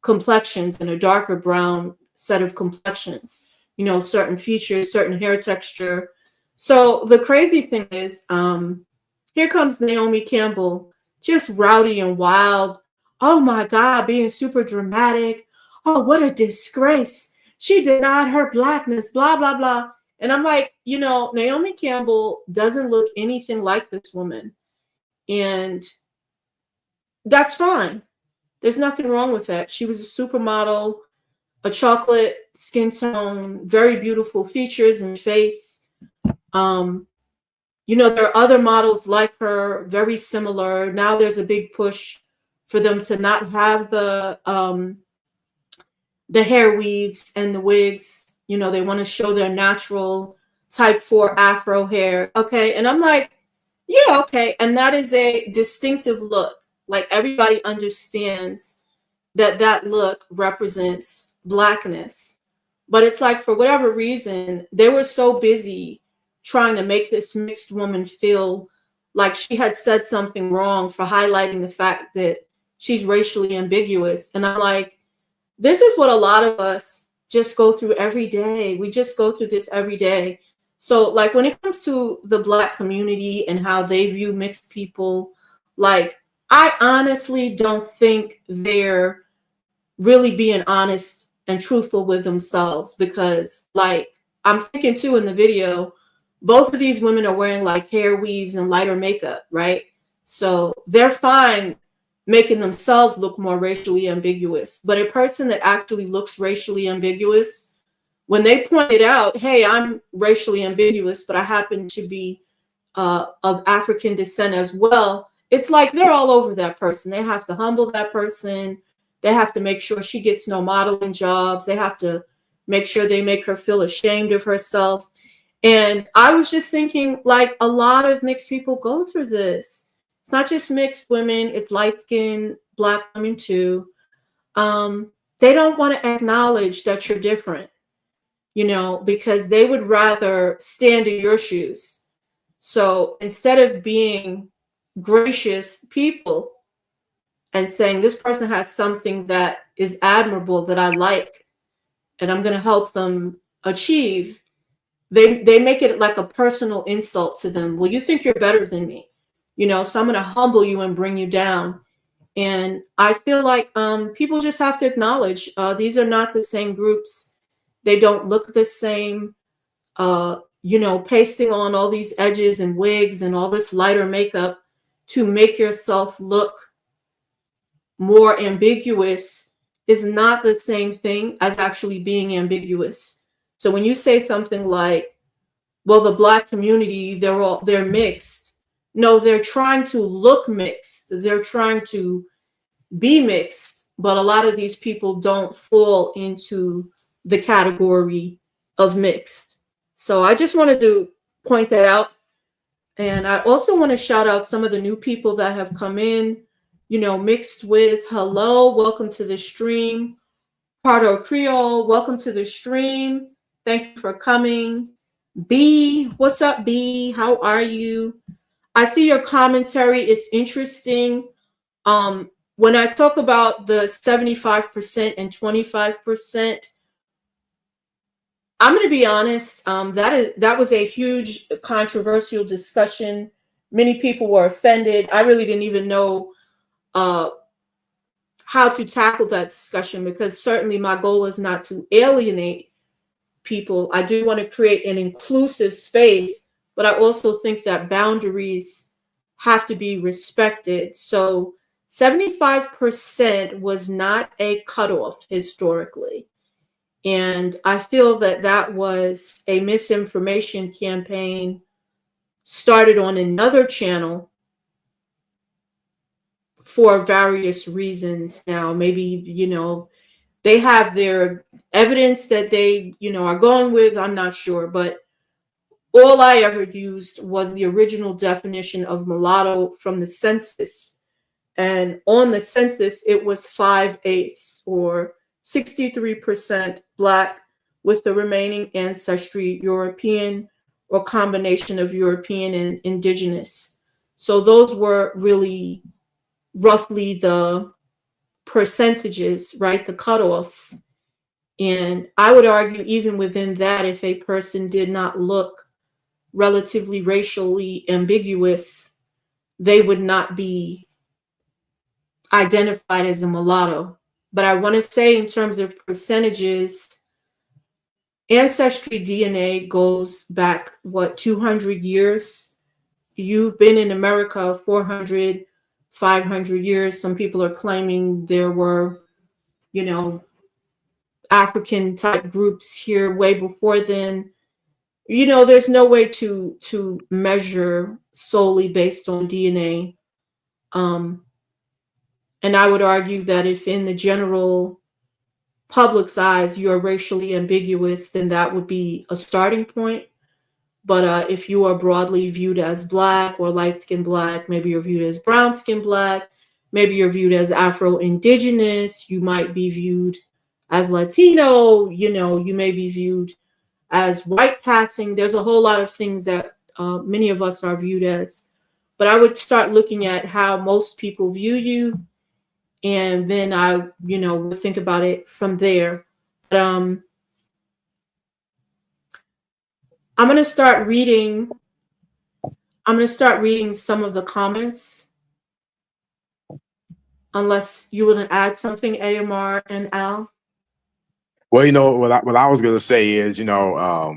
A: complexions and a darker brown set of complexions, you know, certain features, certain hair texture. So the crazy thing is, here comes Naomi Campbell, just rowdy and wild. Oh my God, being super dramatic. Oh, what a disgrace. She denied her blackness, blah, blah, blah. And I'm like, you know, Naomi Campbell doesn't look anything like this woman. And that's fine. There's nothing wrong with that. She was a supermodel, a chocolate skin tone, very beautiful features and face. You know, there are other models like her, very similar. Now there's a big push for them to not have the hair weaves and the wigs. You know, they want to show their natural type 4 afro hair. Okay. And I'm like, yeah, okay. And that is a distinctive look. Like everybody understands that that look represents blackness. But it's like, for whatever reason, they were so busy trying to make this mixed woman feel like she had said something wrong for highlighting the fact that she's racially ambiguous. And I'm like, this is what a lot of us just go through every day. We just go through this every day. So like when it comes to the Black community and how they view mixed people, like I honestly don't think they're really being honest and truthful with themselves, because like I'm thinking too in the video, both of these women are wearing like hair weaves and lighter makeup, right? So they're fine making themselves look more racially ambiguous. But a person that actually looks racially ambiguous, when they pointed out, hey, I'm racially ambiguous, but I happen to be of African descent as well, it's like they're all over that person. They have to humble that person. They have to make sure she gets no modeling jobs. They have to make sure they make her feel ashamed of herself. And I was just thinking, like, a lot of mixed people go through this. It's not just mixed women, it's light-skinned Black women too. They don't want to acknowledge that you're different, you know, because they would rather stand in your shoes. So instead of being gracious people and saying, this person has something that is admirable that I like, and I'm going to help them achieve, they make it like a personal insult to them. Well, you think you're better than me, you know, so I'm going to humble you and bring you down. And I feel like people just have to acknowledge these are not the same groups. They don't look the same. You know, pasting on all these edges and wigs and all this lighter makeup to make yourself look more ambiguous is not the same thing as actually being ambiguous. So when you say something like, well, the Black community, they're mixed. No, they're trying to look mixed. They're trying to be mixed, but a lot of these people don't fall into the category of mixed. So I just wanted to point that out. And I also want to shout out some of the new people that have come in. You know, Mixed Wiz, hello, welcome to the stream. Pardo Creole, welcome to the stream. Thank you for coming. B, what's up, B? How are you? I see your commentary is interesting. When I talk about the 75% and 25%, I'm going to be honest. That was a huge controversial discussion. Many people were offended. I really didn't even know how to tackle that discussion, because certainly my goal is not to alienate people. I do want to create an inclusive space, but I also think that boundaries have to be respected. So 75% was not a cutoff historically. And I feel that that was a misinformation campaign started on another channel for various reasons. Now, maybe, you know, they have their evidence that they, you know, are going with, I'm not sure, but all I ever used was the original definition of mulatto from the census. And on the census, it was 5/8 or 63% Black, with the remaining ancestry European or combination of European and indigenous. So those were really roughly the percentages, right? The cutoffs. And I would argue even within that, if a person did not look relatively racially ambiguous, they would not be identified as a mulatto. But I want to say, in terms of percentages, ancestry DNA goes back, what, 200 years? You've been in America 400, 500 years. Some people are claiming there were, you know, African type groups here way before then. You know, there's no way to measure solely based on DNA. Um, and I would argue that if in the general public's eyes you're racially ambiguous, then that would be a starting point. But if you are broadly viewed as black or light skinned black, maybe you're viewed as brown skinned black, maybe you're viewed as Afro indigenous, you might be viewed as Latino, you know, you may be viewed as white passing. There's a whole lot of things that many of us are viewed as. But I would start looking at how most people view you, and then I, you know, would think about it from there. But, I'm gonna start reading. I'm gonna start reading some of the comments, unless you want to add something, AMR and Al.
C: Well, you know what I was gonna say is, you know,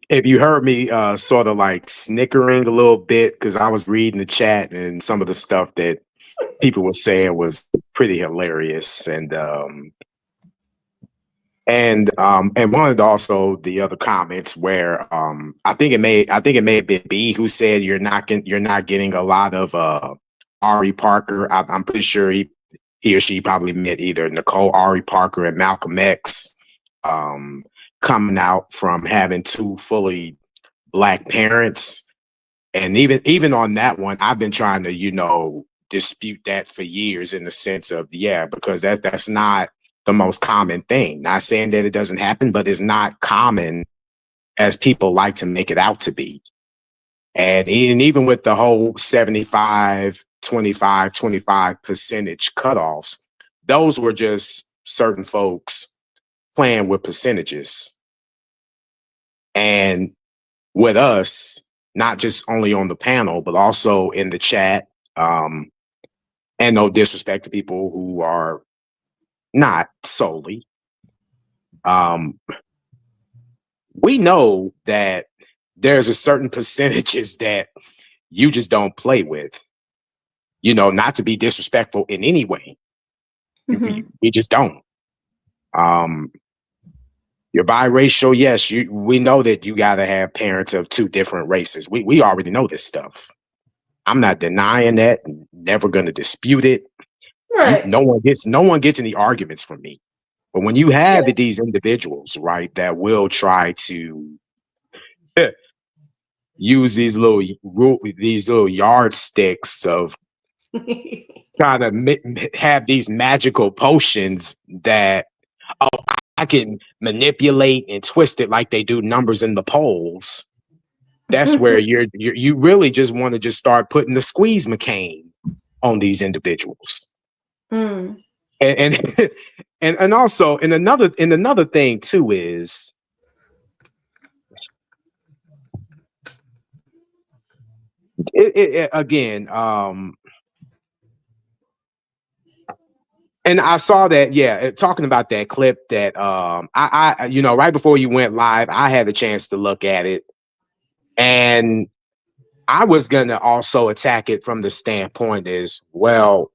C: if you heard me sort of like snickering a little bit because I was reading the chat and some of the stuff that people were saying was pretty hilarious, and one of the other comments where I think it may have been B who said you're not getting a lot of Ari Parker. I'm pretty sure he or she probably meant either Nicole Ari Parker and Malcolm X coming out from having two fully black parents. And even on that one, I've been trying to, you know, dispute that for years in the sense of, yeah, because that's not the most common thing. Not saying that it doesn't happen, but it's not common as people like to make it out to be. And even with the whole 75, 25, 25% cutoffs, those were just certain folks playing with percentages. And with us, not just only on the panel, but also in the chat, and no disrespect to people who are not solely, we know that there's a certain percentages that you just don't play with, you know, not to be disrespectful in any way.
A: Mm-hmm.
C: You just don't. You're biracial, yes, we know that you got to have parents of two different races. We already know this stuff. I'm not denying that, never going to dispute it.
A: Right.
C: No one gets any arguments from me. But when you have these individuals, right, that will try to use these little yardsticks of trying to have these magical potions that, oh, I can manipulate and twist it like they do numbers in the polls. That's where you really just want to just start putting the squeeze McCain on these individuals.
A: Mm.
C: And and also in another thing too is it again, and I saw that, yeah, talking about that clip that I you know, right before you went live, I had a chance to look at it, and I was gonna also attack it from the standpoint is, well,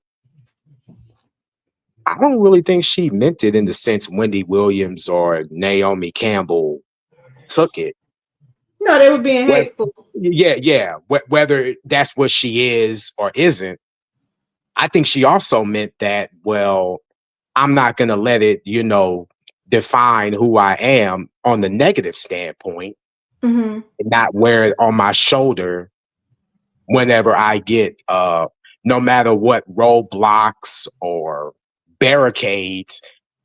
C: I don't really think she meant it in the sense Wendy Williams or Naomi Campbell took it.
A: No, they were being hateful.
C: Yeah. Whether that's what she is or isn't, I think she also meant that, well, I'm not going to let it, you know, define who I am on the negative standpoint,
A: Mm-hmm.
C: and not wear it on my shoulder whenever I get, no matter what roadblocks or barricades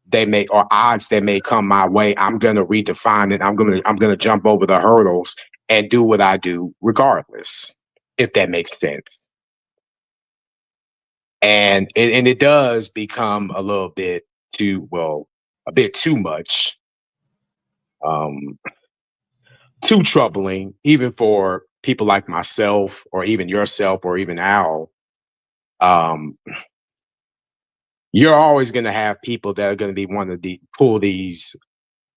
C: they may or odds that may come my way, I'm going to redefine it. I'm going to jump over the hurdles and do what I do regardless, if that makes sense. And it does become a little bit a bit too much, too troubling, even for people like myself or even yourself or even Al. You're always going to have people that are going to be wanting to pull these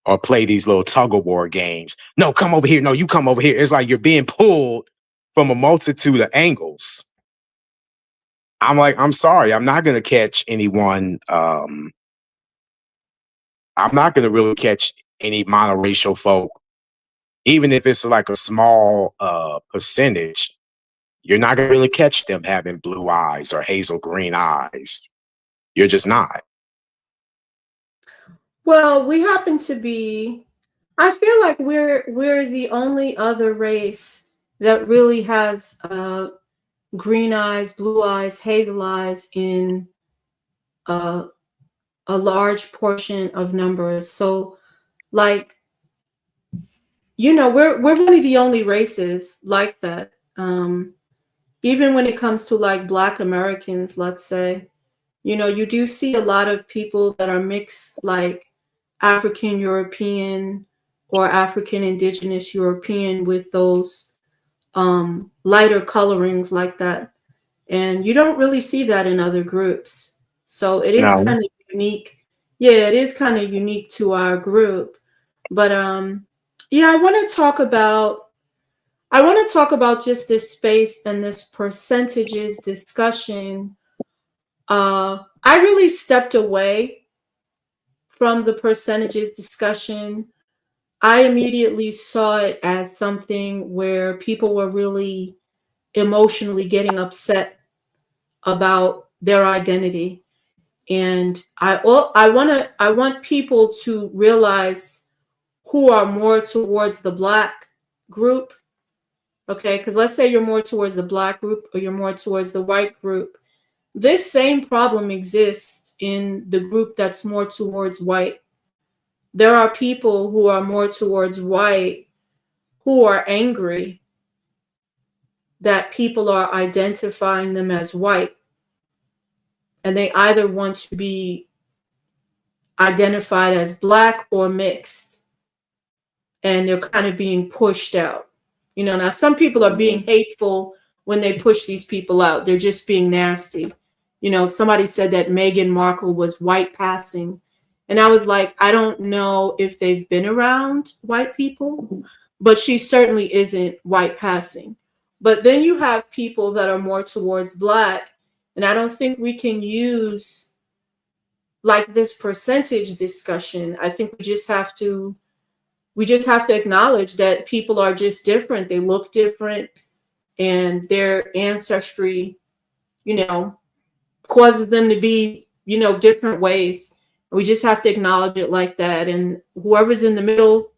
C: or play these little tug of war games. No, come over here. No, you come over here. It's like you're being pulled from a multitude of angles. I'm like, I'm sorry, I'm not gonna catch anyone. I'm not gonna really catch any monoracial folk, even if it's like a small percentage. You're not gonna really catch them having blue eyes or hazel green eyes. You're just not.
A: Well, we happen to be, I feel like we're the only other race that really has green eyes, blue eyes, hazel eyes in uh, a large portion of numbers. So, like, we're really the only races like that. Even when it comes to like Black Americans, let's say, you do see a lot of people that are mixed, like African European or African Indigenous European with those lighter colorings like that. And you don't really see that in other groups. So it is
C: No.
A: kind of unique. Yeah, it is kind of unique to our group. But yeah, I want to talk about just this space and this percentages discussion. I really stepped away from the percentages discussion. I immediately saw it as something where people were really emotionally getting upset about their identity. And I want people to realize who are more towards the Black group. Okay, because let's say you're more towards the Black group or you're more towards the white group. This same problem exists in the group that's more towards white. There are people who are more towards white who are angry that people are identifying them as white, and they either want to be identified as Black or mixed, and they're kind of being pushed out. Now some people are being hateful when they push these people out. They're just being nasty. Somebody said that Meghan Markle was white passing. And I was like, I don't know if they've been around white people, but she certainly isn't white passing. But then you have people that are more towards Black. And I don't think we can use like this percentage discussion. I think we just have to acknowledge that people are just different. They look different, and their ancestry, causes them to be, different ways. We just have to acknowledge it like that. And whoever's in the middle,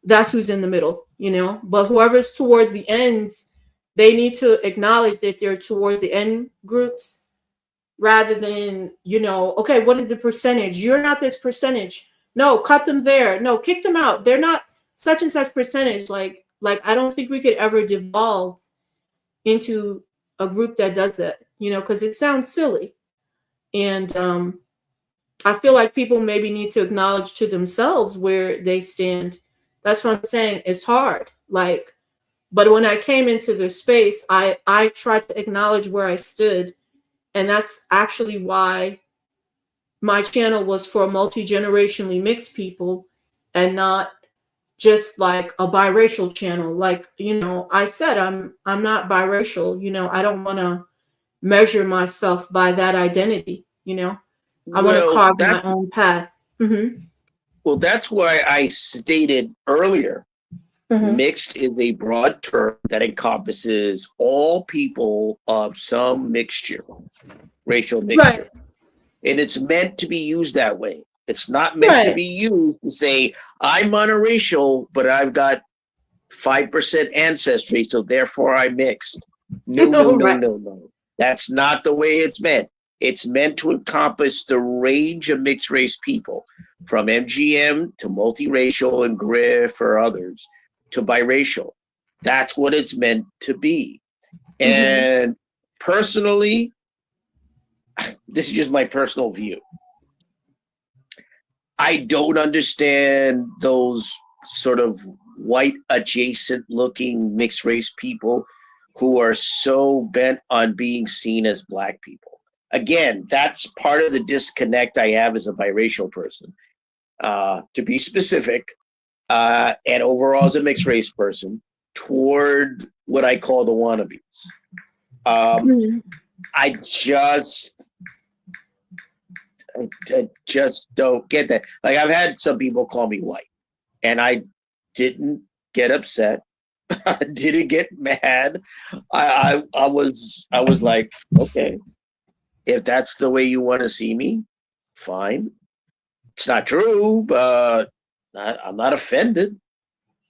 A: that's who's in the middle, But whoever's towards the ends, they need to acknowledge that they're towards the end groups rather than, okay, what is the percentage? You're not this percentage. No, cut them there. No, kick them out. They're not such and such percentage. Like I don't think we could ever devolve into a group that does that, because it sounds silly. And I feel like people maybe need to acknowledge to themselves where they stand. That's what I'm saying. It's hard. But when I came into the space, I tried to acknowledge where I stood. And that's actually why my channel was for multi-generationally mixed people and not just like a biracial channel. Like, I said, I'm not biracial. I don't want to measure myself by that identity. I want to carve my own path. Mm-hmm.
B: Well, that's why I stated earlier,
A: Mm-hmm.
B: mixed is a broad term that encompasses all people of some mixture, racial mixture.
A: Right.
B: And it's meant to be used that way. It's not meant to be used to say, I'm monoracial, but I've got 5% ancestry, so therefore I'm mixed. No. That's not the way it's meant. It's meant to encompass the range of mixed race people, from MGM to multiracial and Griff or others to biracial. That's what it's meant to be. And personally, this is just my personal view. I don't understand those sort of white adjacent looking mixed race people who are so bent on being seen as Black people. Again, that's part of the disconnect I have as a biracial person. To be specific, and overall as a mixed race person, toward what I call the wannabes. I just I just don't get that. Like I've had some people call me white, and I didn't get upset. I didn't get mad. I was like, okay, if that's the way you want to see me, fine. It's not true, but I'm not offended.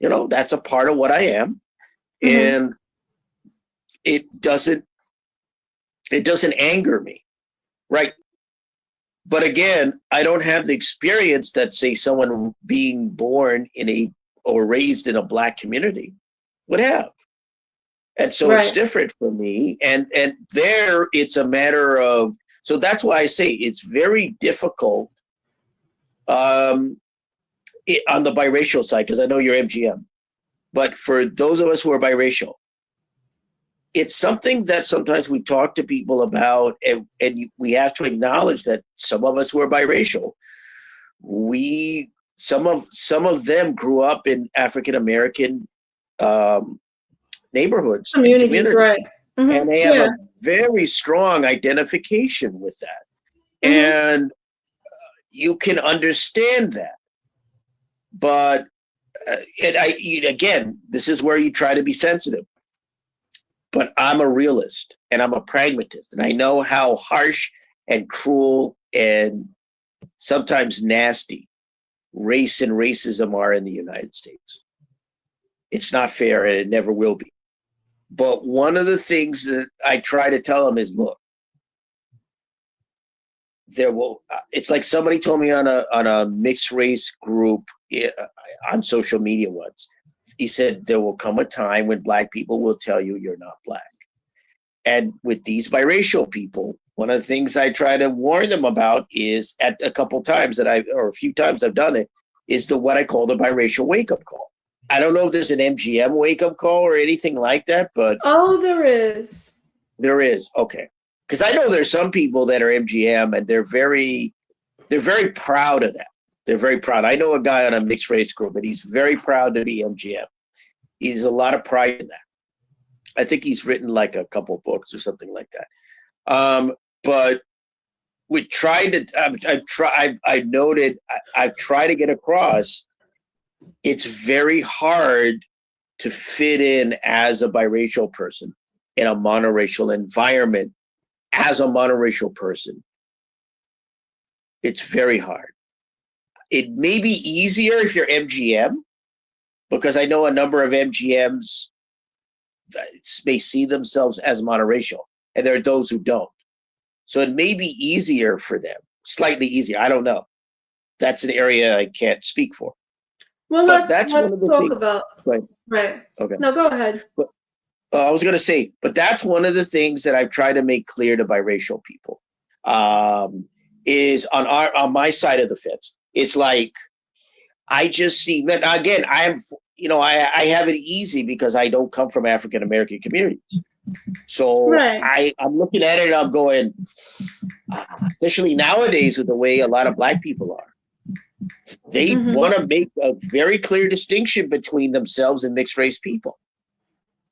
B: You know, that's a part of what I am, and it doesn't anger me, right? But again, I don't have the experience that, say, someone being born in a or raised in a Black community would have. And so it's
A: Right.
B: different for me. And there it's a matter of, so that's why I say it's very difficult on the biracial side, because I know you're MGM. But for those of us who are biracial, it's something that sometimes we talk to people about, and we have to acknowledge that some of us who are biracial, some of them grew up in African American neighborhoods and
A: Communities,
B: communities,
A: right.
B: and they have
A: Yeah.
B: a very strong identification with that,
A: Mhm.
B: and you can understand that. But again, this is where you try to be sensitive. But I'm a realist and I'm a pragmatist, and I know how harsh and cruel and sometimes nasty race and racism are in the United States. It's not fair, and it never will be. But one of the things that I try to tell them is, look, it's like somebody told me on a mixed race group on social media once. He said, there will come a time when Black people will tell you you're not Black. And with these biracial people, one of the things I try to warn them about is, at a couple times or a few times I've done it, is what I call the biracial wake-up call. I don't know if there's an MGM wake-up call or anything like that, but
A: Oh, there is.
B: there is. Okay. Because I know there's some people that are MGM and they're very proud of that. They're very proud. I know a guy on a mixed race group, and he's very proud to be MGM. He's a lot of pride in that. I think he's written like a couple books or something like that. But we tried to. I've tried to get across. It's very hard to fit in as a biracial person in a monoracial environment. As a monoracial person, it's very hard. It may be easier if you're MGM, because I know a number of MGMs that may see themselves as monoracial, and there are those who don't. So it may be easier for them, slightly easier. I don't know. That's an area I can't speak for.
A: Well,
B: But
A: let's
B: one of the
A: talk
B: things.
A: about. Right.
B: Okay.
A: No, go ahead.
B: I was going to say, but that's one of the things that I've tried to make clear to biracial people. Is on my side of the fence. It's like, I just see, again, I have it easy because I don't come from African American communities. So
A: Right.
B: I'm looking at it and I'm going, especially nowadays with the way a lot of Black people are, they want to make a very clear distinction between themselves and mixed race people.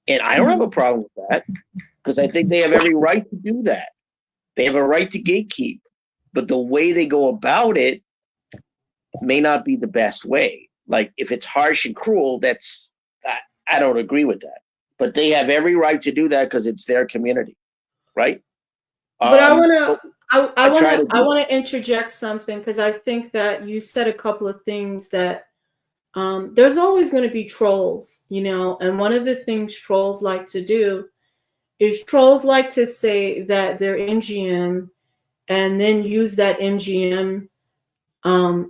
B: And I don't have a problem with that, because I think they have every right to do that. They have a right to gatekeep, but the way they go about it may not be the best way. Like, if it's harsh and cruel, I don't agree with that. But they have every right to do that because it's their community, right?
A: But I
B: try to do
A: want to interject something, because I think that you said a couple of things that there's always going to be trolls, and one of the things trolls like to do is trolls like to say that they're MGM and then use that MGM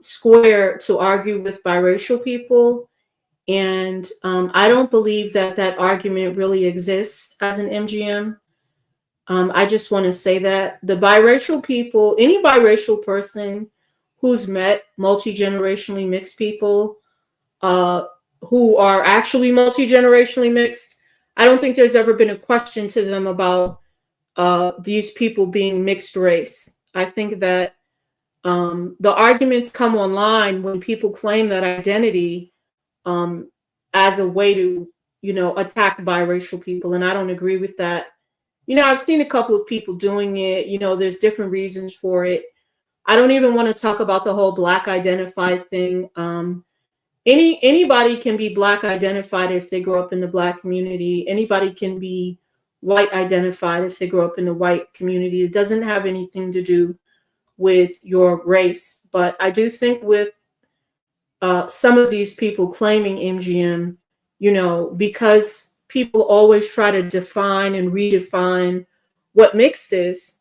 A: square to argue with biracial people. And I don't believe that argument really exists as an MGM. I just want to say that the biracial people, any biracial person who's met multi-generationally mixed people, who are actually multi-generationally mixed, I don't think there's ever been a question to them about these people being mixed race. I think that the arguments come online when people claim that identity as a way to, attack biracial people, and I don't agree with that. I've seen a couple of people doing it. There's different reasons for it. I don't even want to talk about the whole Black identified thing. Anybody can be Black identified if they grow up in the Black community. Anybody can be white identified if they grow up in the white community. It doesn't have anything to do with your race. But I do think with some of these people claiming MGM, because people always try to define and redefine what mixed is.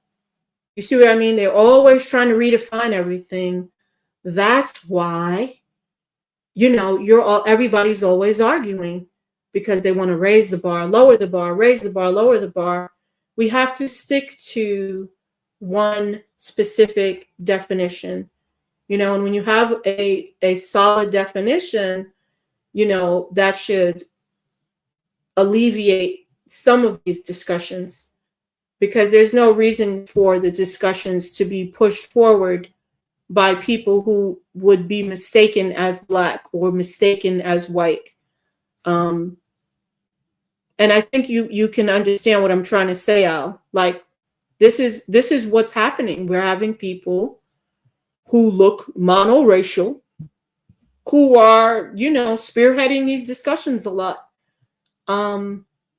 A: You see what I mean? They're always trying to redefine everything. That's why, everybody's always arguing, because they want to raise the bar, lower the bar, raise the bar, lower the bar. We have to stick to one specific definition, and when you have a solid definition, that should alleviate some of these discussions, because there's no reason for the discussions to be pushed forward by people who would be mistaken as Black or mistaken as white. And I think you can understand what I'm trying to say, Al. Like, this is what's happening. We're having people who look monoracial, who are, spearheading these discussions a lot.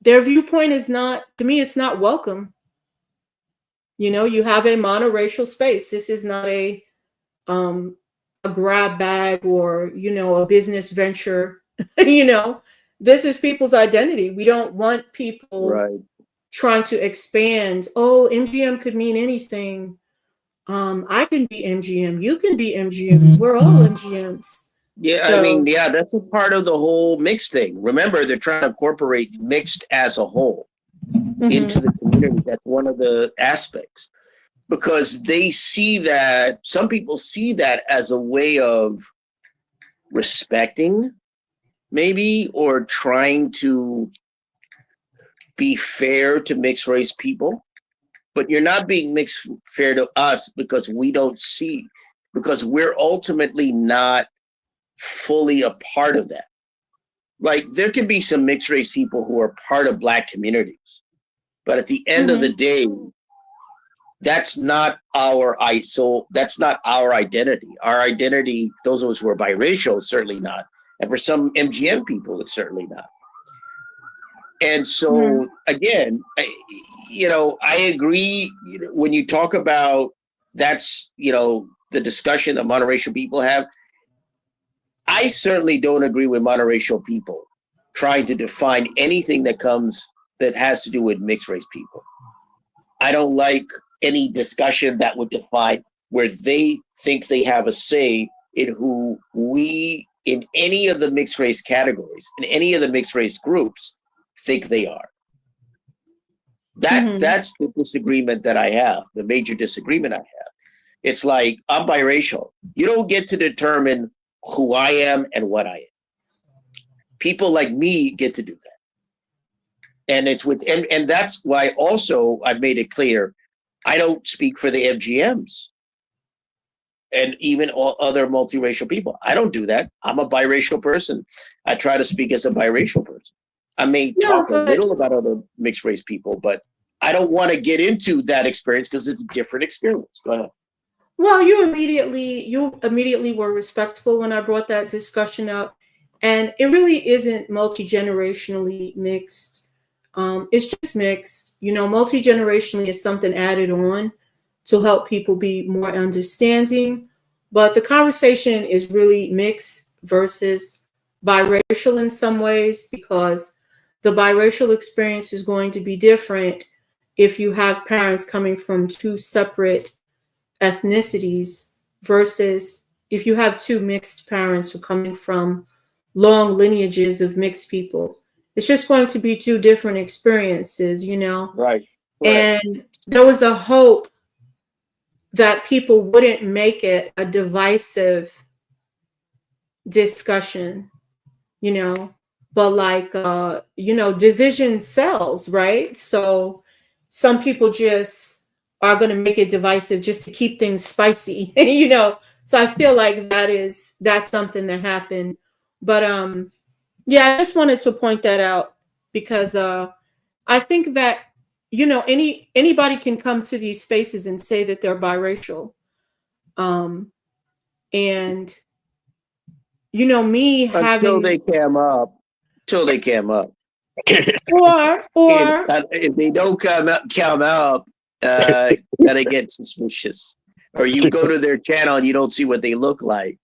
A: Their viewpoint is not, to me, it's not welcome. You have a monoracial space. This is not a grab bag or, a business venture. This is people's identity. We don't want people trying to expand. Oh, MGM could mean anything. I can be MGM. You can be MGM. We're all MGMs.
B: Yeah,
A: So,
B: that's a part of the whole mixed thing. Remember, they're trying to incorporate mixed as a whole into the community. That's one of the aspects, because they see that, some people see that as a way of respecting, maybe, or trying to be fair to mixed race people. But you're not being fair to us, because we don't see, because we're ultimately not fully a part of that. Like, there can be some mixed race people who are part of Black communities, but at the end of the day, that's not that's not our identity. Our identity, those of us who are biracial, certainly not. And for some MGM people, it's certainly not. And so, again, I agree. When you talk about that's, the discussion that monoracial people have, I certainly don't agree with monoracial people trying to define anything that has to do with mixed race people. I don't like any discussion that would define where they think they have a say in who we, in any of the mixed race categories, in any of the mixed race groups, think they are. That's the disagreement that I have, the major disagreement I have. It's like, I'm biracial. You don't get to determine who I am and what I am. People like me get to do that. And it's and that's why also I've made it clear, I don't speak for the MGMs and even all other multiracial people. I don't do that. I'm a biracial person. I try to speak as a biracial person. I may talk a little about other mixed race people, but I don't want to get into that experience because it's a different experience. Go ahead.
A: Well, you immediately were respectful when I brought that discussion up, and it really isn't multi-generationally mixed. It's just mixed. Multi-generationally is something added on to help people be more understanding, but the conversation is really mixed versus biracial in some ways, because the biracial experience is going to be different if you have parents coming from two separate ethnicities versus if you have two mixed parents who are coming from long lineages of mixed people. It's just going to be two different experiences,
B: Right.
A: And there was a hope that people wouldn't make it a divisive discussion, but like, division sells, right? So some people just are going to make it divisive just to keep things spicy, So I feel like that's something that happened. But yeah, I just wanted to point that out because I think that anybody can come to these spaces and say that they're biracial. And me
B: Until
A: having
B: they cam up. Till they cam up.
A: or
B: If they don't come up, gotta get suspicious. Or you go to their channel and you don't see what they look like,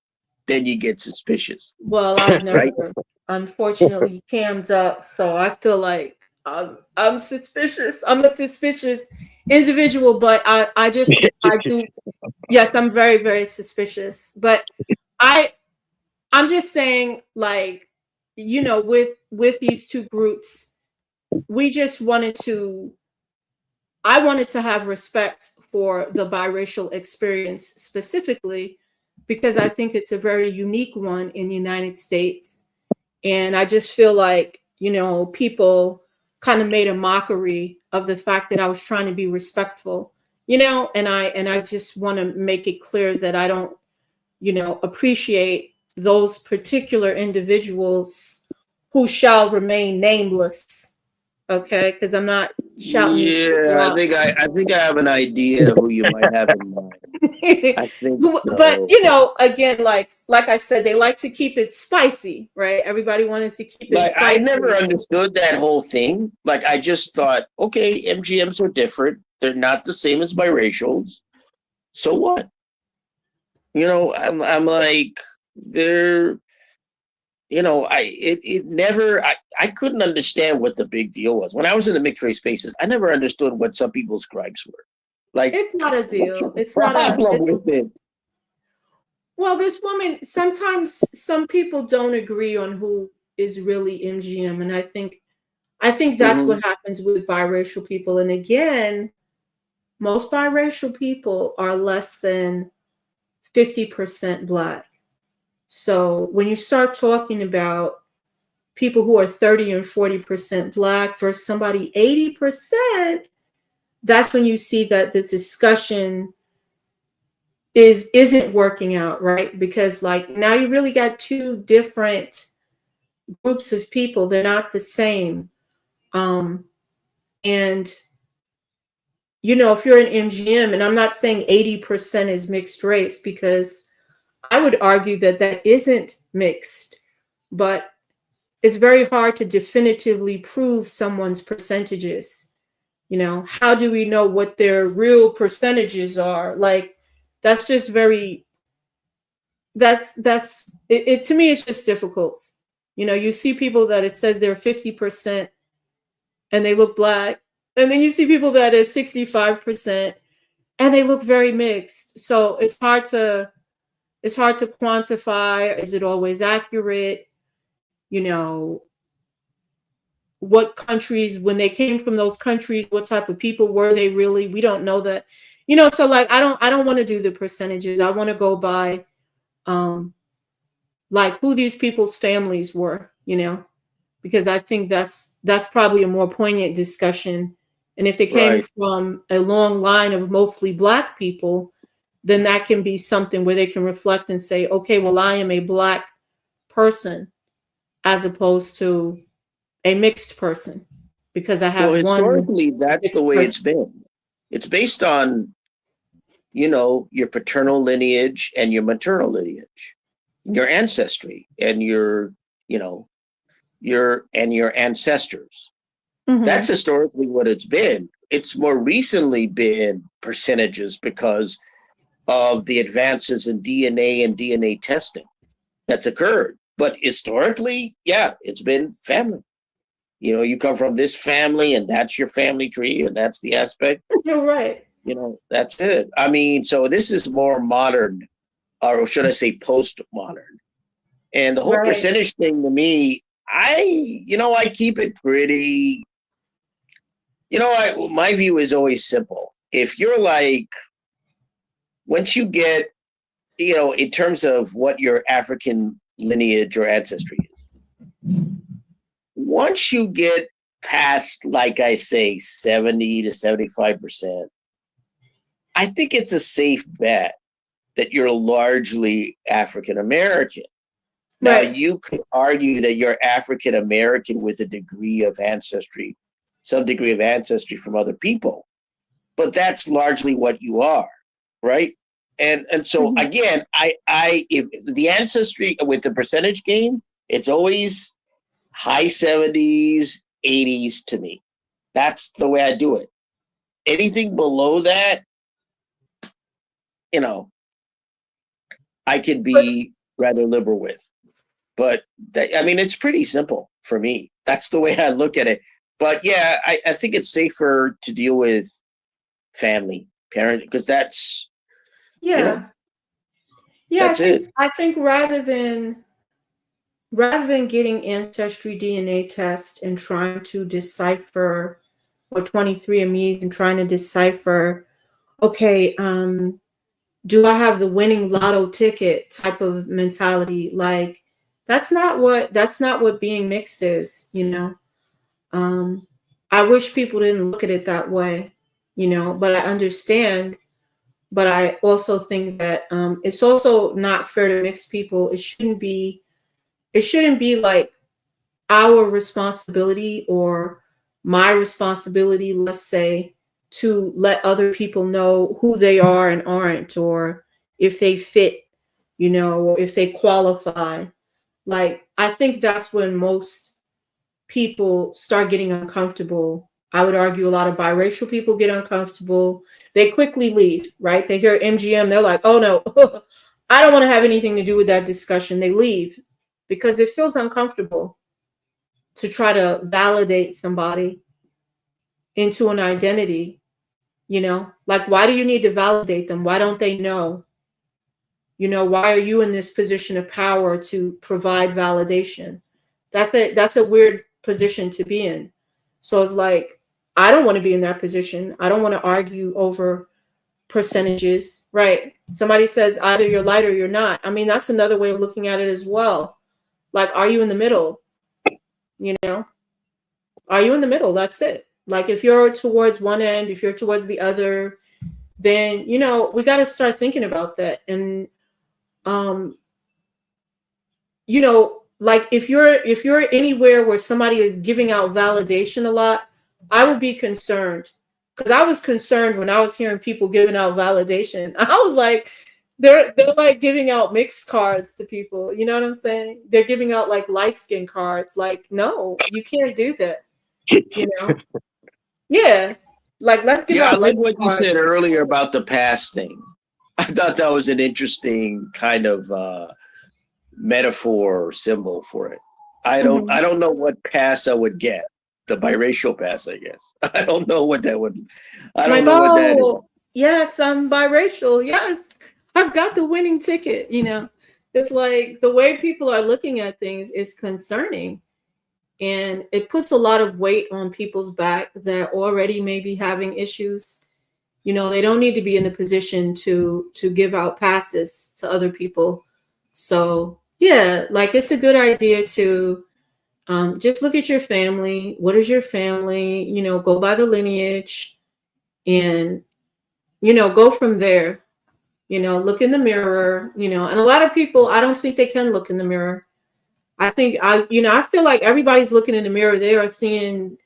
B: then you get suspicious.
A: well, I've never
B: Right.
A: unfortunately cammed up, so I feel like I'm suspicious. I'm a suspicious individual, but I do. Yes, I'm very, very suspicious. But I'm just saying, like, with these two groups, we just I wanted to have respect for the biracial experience specifically because I think it's a very unique one in the United States. And I just feel like, people kind of made a mockery of the fact that I was trying to be respectful, and I just want to make it clear that I don't, appreciate those particular individuals who shall remain nameless. Okay, because I'm not shouting these people
B: Yeah,
A: out.
B: I think I have an idea who you might have in mind. I think
A: But
B: so.
A: again, like I said, they like to keep it spicy, right? Everybody wanted to keep it
B: Like I
A: spicy.
B: never understood that whole thing. Like I just thought, okay, MGMs are different. They're not the same as biracials. So what? I'm like they're it never I couldn't understand what the big deal was. When I was in the mixed race spaces, I never understood what some people's gripes were. Like
A: It's not a
B: what's your
A: deal. It's not a.
B: problem with it?
A: Well, this woman. Sometimes some people don't agree on who is really MGM, and I think that's
B: Mhm.
A: what happens with biracial people. And again, most biracial people are less than 50% Black. So when you start talking about people who are 30 and 40% Black versus somebody 80%, that's when you see that this discussion isn't working out, right? Because like now you really got two different groups of people. They're not the same. And if you're an MGM, and I'm not saying 80% is mixed race, because I would argue that that isn't mixed, but it's very hard to definitively prove someone's percentages. How do we know what their real percentages are? Like, that's just very, that's it to me, it's just difficult. You see people that it says they're 50% and they look Black, and then you see people that is 65% and they look very mixed. So it's hard to quantify. Is it always accurate? You know, what countries, when they came from those countries, what type of people were they really? We don't know that. So like I don't want to do the percentages. I want to go by um like who these people's families were, because I think that's probably a more poignant discussion. And if it came
B: Right.
A: from a long line of mostly Black people, then that can be something where they can reflect and say, okay, well, I am a Black person as opposed to a mixed person because I
B: Well,
A: have one
B: historically, that's the
A: mixed
B: way it's
A: person.
B: been. It's based on, your paternal lineage and your maternal lineage, your ancestry and you know, your ancestors. That's
A: Mm-hmm.
B: historically what it's been. It's more recently been percentages because of the advances in DNA and DNA testing that's occurred. But historically, yeah, it's been family. You come from this family and that's your family tree and that's the aspect,
A: You're right.
B: that's it. I mean, so this is more modern, or should I say post-modern. And the whole
A: Right.
B: percentage thing to me, I keep it pretty, my view is always simple. If you're like, once you get, in terms of what your African lineage or ancestry is, once you get past, like I say, 70 to 75%, I think it's a safe bet that you're largely African American. Now,
A: Right.
B: you could argue that you're African American with a degree of ancestry some degree of ancestry from other people, but that's largely what you are, right? And so
A: Mhm.
B: again, I if the ancestry with the percentage game, it's always high 70s, 80s to me. That's the way I do it. Anything below that, you know, I can
A: But
B: be rather liberal with. But I mean, it's pretty simple for me. That's the way I look at it. But yeah, I think it's safer to deal with family, parent, because that's, you know,
A: yeah, yeah,
B: that's it.
A: I think rather than getting ancestry DNA tests and trying to decipher or 23andMe's and trying to decipher, okay, do I have the winning lotto ticket type of mentality? Like that's not what being mixed is, you know. Um, I wish people didn't look at it that way, you know, but I understand. But I also think that it's also not fair to mix people. It shouldn't be like our responsibility or my responsibility, let's say, to let other people know who they are and aren't, or if they fit, you know, or if they qualify. Like, I think that's when most people start getting uncomfortable. I would argue a lot of biracial people get uncomfortable. They quickly leave, right? They hear MGM, they're like, oh no, I don't want to have anything to do with that discussion. They leave because it feels uncomfortable to try to validate somebody into an identity, you know? Like, why do you need to validate them? Why don't they know? You know, why are you in this position of power to provide validation? That's a weird position to be in. So it's like, I don't want to be in that position. I don't want to argue over percentages, right? Somebody says either you're light or you're not. I mean, that's another way of looking at it as well. Like, are you in the middle? You know, are you in the middle? That's it. Like, if you're towards one end, if you're towards the other, then, you know, we got to start thinking about that. And um you know, like, if you're anywhere where somebody is giving out validation a lot, I would be concerned, because I was concerned when I was hearing people giving out validation. I was like, they're like giving out mixed cards to people. You know what I'm saying? They're giving out like light skin cards. Like, no, you can't do that. You know? Yeah. Like, let's give
B: Yeah, I
A: out
B: like
A: mixed
B: what you said
A: cards.
B: earlier about the past thing. I thought that was an interesting kind of metaphor or symbol for it.
A: Mhm.
B: I don't know what pass I would get. The biracial pass, I guess. I don't know what that would. I don't
A: Like,
B: know what that is.
A: oh, yes, I'm biracial. Yes, I've got the winning ticket. You know, it's like the way people are looking at things is concerning. And it puts a lot of weight on people's back that already may be having issues. You know, they don't need to be in a position to give out passes to other people. So yeah, like, it's a good idea to just look at your family. What is your family? You know, go by the lineage and, you know, go from there. You know, look in the mirror, you know. And a lot of people, I don't think they can look in the mirror. I think I feel like everybody's looking in the mirror. They are seeing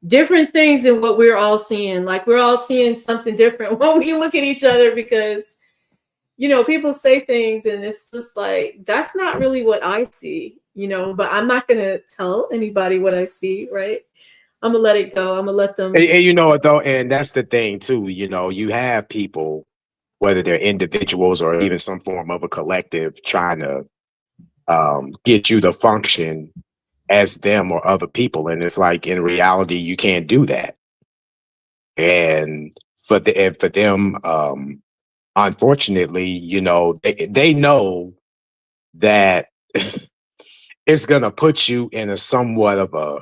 A: different things than what we're all seeing. Like, we're all seeing something different when we look at each other, because, you know, people say things and it's just like, that's not really what I see, you know, but I'm not going to tell anybody what I see, right? I'm going to let it go. I'm going to let them.
C: And you know what though, and that's the thing too. You know, you have people, whether they're individuals or even some form of a collective, trying to get you to function as them or other people, and it's like in reality you can't do that. And for them, unfortunately, you know, they know that it's gonna put you in a somewhat of a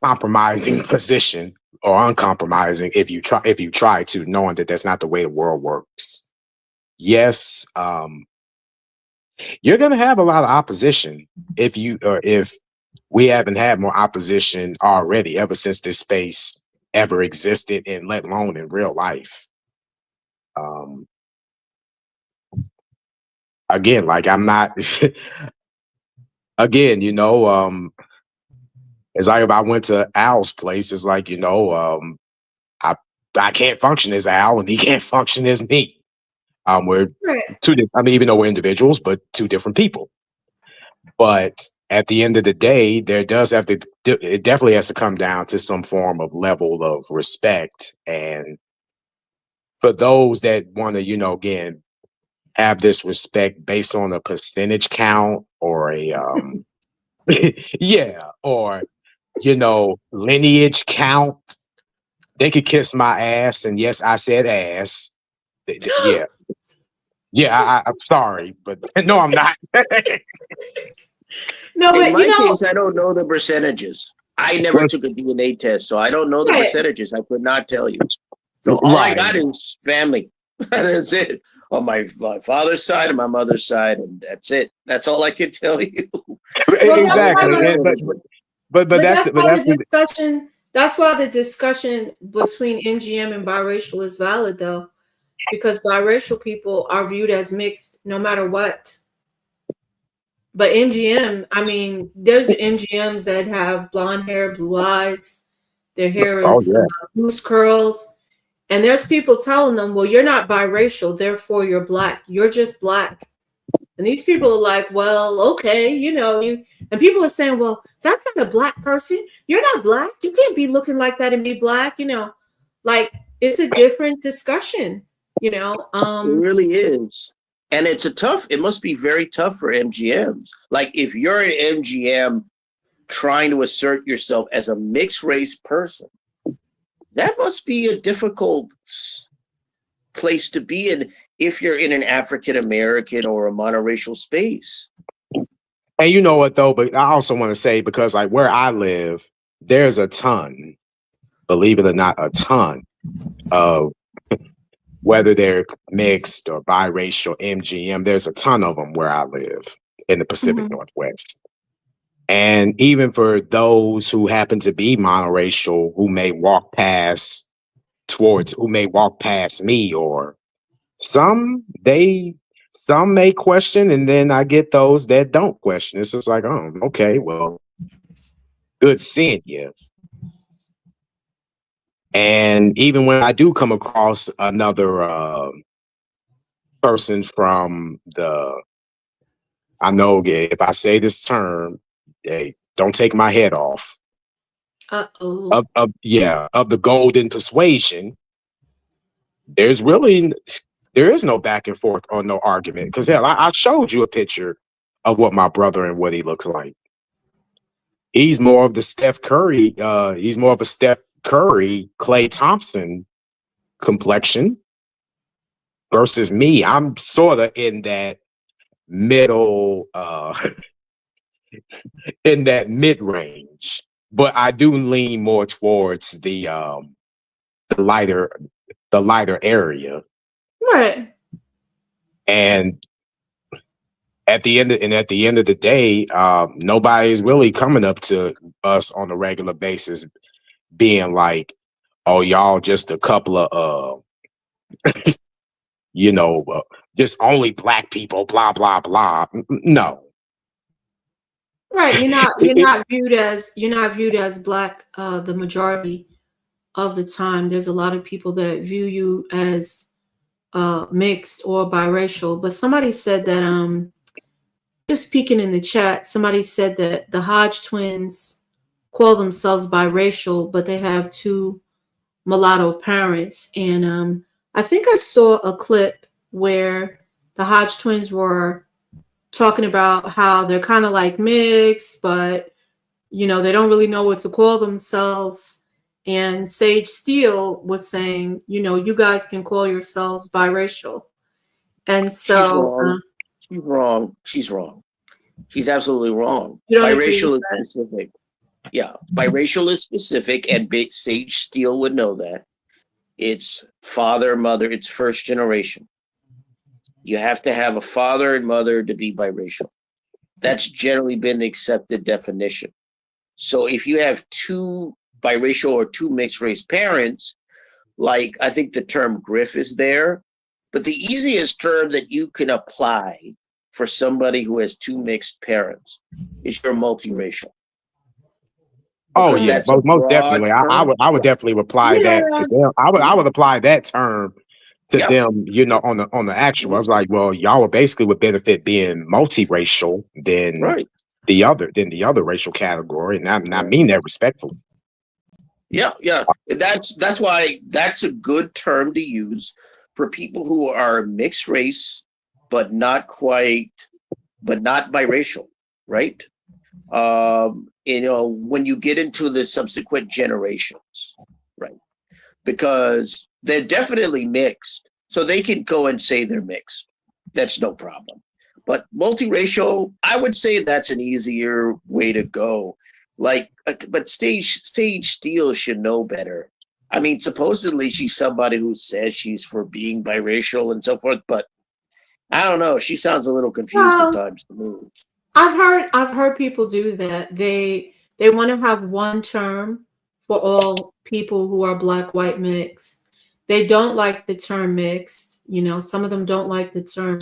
C: compromising position or uncompromising if you try to, knowing that that's not the way the world works. Yes, you're gonna have a lot of opposition if we haven't had more opposition already ever since this space ever existed, and let alone in real life. Um, again, like I'm not again, you know, It's like if I went to Al's place, it's like, I can't function as Al and he can't function as me. We're
A: Right.
C: I mean, even though we're individuals, but two different people. But at the end of the day, it definitely has to come down to some form of level of respect. And for those that want to, again, have this respect based on a percentage count or yeah, or, lineage count, they could kiss my ass. And yes, I said ass. Yeah. Yeah, I'm sorry, but no, I'm not.
A: No,
B: In
A: but
B: my case, I don't know the percentages. I never took a DNA test, so I don't know the
A: right.
B: percentages. I could not tell you. So all I
C: Right.
B: got is family. That's it. On my father's side and my mother's side, and that's it. That's all I can tell you.
A: Well, that's why
C: Exactly. But
A: but
C: that's
A: that's why the discussion between MGM and biracial is valid though, because biracial people are viewed as mixed no matter what. But MGM, I mean, there's MGMs that have blonde hair, blue eyes, their hair
C: oh
A: is
C: yeah.
A: loose curls, and there's people telling them, well, you're not biracial, therefore you're black. You're just black. And these people are like, well, okay, and people are saying, well, that's not a black person. You're not black. You can't be looking like that and be black, like it's a different discussion,
B: It really is. And it must be very tough for MGMs. Like if you're an MGM trying to assert yourself as a mixed race person, that must be a difficult place to be in if you're in an African American or a monoracial space.
C: And you know what though, but I also want to say, because like where I live, there's a ton, believe it or not, a ton of, whether they're mixed or biracial, MGM, there's a ton of them where I live in the Pacific Northwest. And even for those who happen to be monoracial, who may walk past me, or some may question, and then I get those that don't question. It's just like, oh, okay, well, good seeing you. And even when I do come across another person from I know if I say this term, hey, don't take my head off.
A: Uh-oh.
C: Of the golden persuasion, there is no back and forth or no argument. Because hell, I showed you a picture of what my brother and what he looks like. He's more of the Steph Curry. He's more of a Steph Curry, Klay Thompson complexion versus me. I'm sort of in that middle, in that mid range, but I do lean more towards the lighter area.
A: Right.
C: And at the end of the day, nobody's really coming up to us on a regular basis, being like, "Oh, y'all just a couple of just only black people, blah blah blah." No,
A: Right. You're not viewed as black the majority of the time. There's a lot of people that view you as mixed or biracial. But somebody said that just peeking in the chat, somebody said that the Hodge twins call themselves biracial, but they have two mulatto parents. And I think I saw a clip where the Hodge twins were talking about how they're kind of like mixed, but they don't really know what to call themselves. And Sage Steele was saying, you guys can call yourselves biracial. And
B: She's
A: so
B: wrong. She's wrong. She's wrong. She's absolutely wrong.
A: you don't agree
B: Biracial
A: with
B: is specific. Yeah, biracial is specific, and Sage Steele would know that. It's father, mother, it's first generation. You have to have a father and mother to be biracial. That's generally been the accepted definition. So if you have two biracial or two mixed race parents, like I think the term griff is there, but the easiest term that you can apply for somebody who has two mixed parents is you're multiracial.
C: Oh
B: because
C: yeah,
B: that's a
C: most
B: broad
C: definitely.
B: term.
C: I would
B: Yeah.
C: definitely apply that to
A: Yeah.
C: them. I would apply that term to
B: Yep.
C: them, you know, on the actual. I was like, well, y'all would basically would benefit being multiracial
B: Right.
C: than the other racial category. And I
B: Yeah.
C: mean that respectfully.
B: Yeah. Yeah. That's why that's a good term to use for people who are mixed race, but not quite, but not biracial, right? You know, when you get into the subsequent generations, right? Because they're definitely mixed. So they can go and say they're mixed. That's no problem. But multiracial, I would say that's an easier way to go. Like, but Sage Steele should know better. I mean, supposedly she's somebody who says she's for being biracial and so forth, but I don't know. She sounds a little confused at
A: Well,
B: times to me.
A: I've heard people do that. They want to have one term for all people who are black, white, mixed. They don't like the term mixed. You know, some of them don't like the term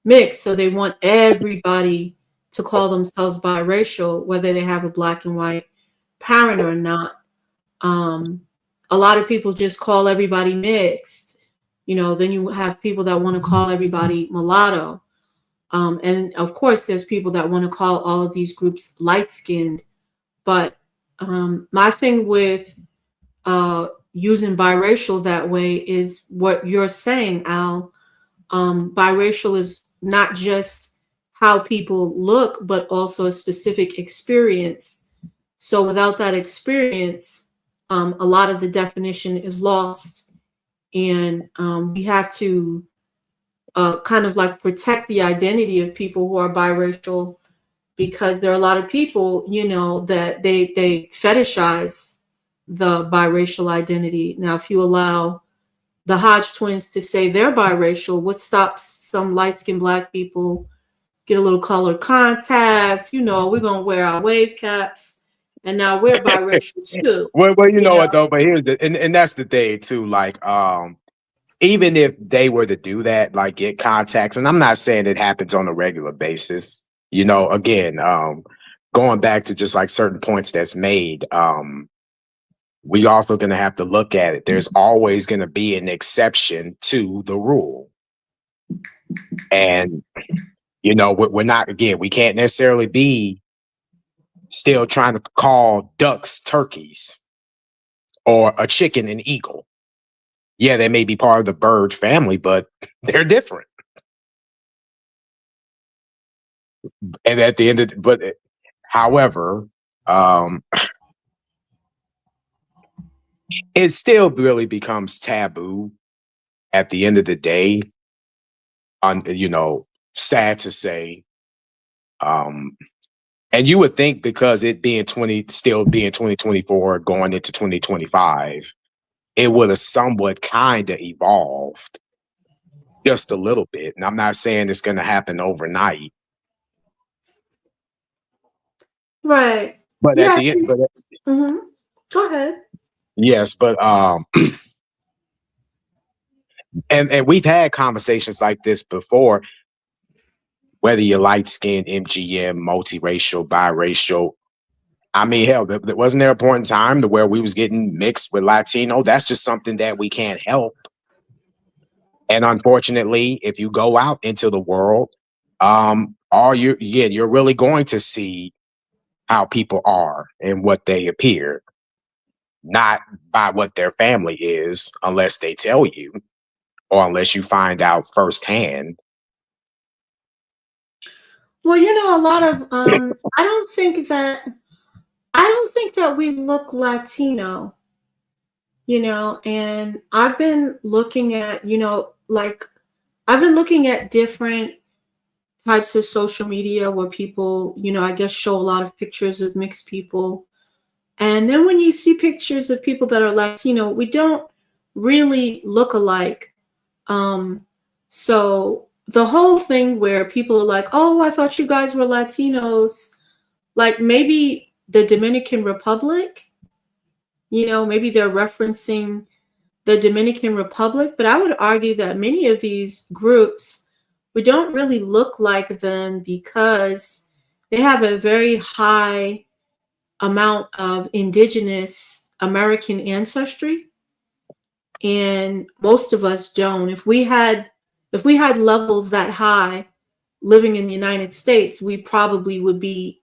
A: mixed, so they want everybody to call themselves biracial, whether they have a black and white parent or not. Um, a lot of people just call everybody mixed. You know, then you have people that want to call everybody mulatto. And of course, there's people that want to call all of these groups light skinned. But my thing with using biracial that way is what you're saying, Al. Biracial is not just how people look, but also a specific experience. So without that experience, a lot of the definition is lost. And we have to kind of like protect the identity of people who are biracial, because there are a lot of people, you know, that they fetishize the biracial identity. Now, if you allow the Hodge twins to say they're biracial, what stops some light-skinned black people get a little colored contacts? You know, we're gonna wear our wave caps, and now we're biracial too.
C: Well, you
A: You
C: know
A: know,
C: what though, but here's the and that's the thing too. Like, even if they were to do that, like get contacts, and I'm not saying it happens on a regular basis. You know, again, going back to just like certain points that's made, we also going to have to look at it. There's always going to be an exception to the rule, and you know, we're not again. We can't necessarily be still trying to call ducks turkeys or a chicken an eagle. Yeah, they may be part of the bird family, but they're different. And at the end of, but however, um, it still really becomes taboo at the end of the day. On you know, sad to say, um, and you would think because it being still being 2024, going into 2025, it would have somewhat kind of evolved just a little bit. And I'm not saying it's going to happen overnight,
A: right?
C: but at
A: Yeah.
C: the end, but
A: Mm-hmm. Go ahead.
C: yes, but and we've had conversations like this before, whether you're light skinned, MGM, multiracial, biracial. I mean, hell, there wasn't there a point in time to where we was getting mixed with Latino. That's just something that we can't help. And unfortunately, if you go out into the world, all you're really going to see how people are and what they appear, not by what their family is, unless they tell you or unless you find out firsthand.
A: Well, you know, a lot of I don't think that we look Latino, you know, and I've been looking at, you know, like I've been looking at different types of social media where people, you know, I guess show a lot of pictures of mixed people. And then when you see pictures of people that are Latino, we don't really look alike. Um, so the whole thing where people are like, "Oh, I thought you guys were Latinos," like maybe the Dominican Republic, you know, maybe they're referencing the Dominican Republic, but I would argue that many of these groups, we don't really look like them because they have a very high amount of indigenous American ancestry, and most of us don't. If we had levels that high living in the United States, we probably would be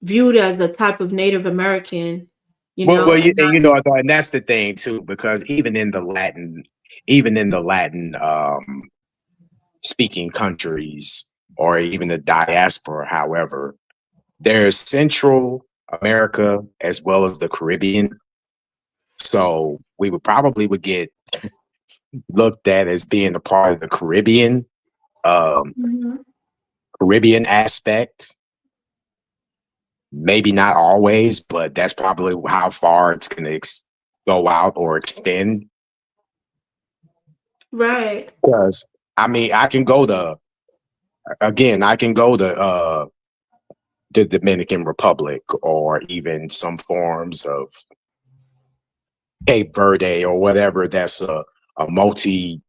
A: viewed as a type of Native American,
C: You,
A: and
C: and
A: not.
C: and that's the thing too, because even in the Latin speaking countries, or even the diaspora, however, there's Central America as well as the Caribbean. So we would get looked at as being a part of the um,
A: Mhm.
C: Caribbean aspect. Maybe not always, but that's probably how far it's going to go out or extend.
A: Right.
C: Because I mean, I can go to the Dominican Republic, or even some forms of Cape Verde or whatever. That's a multi-ethnic,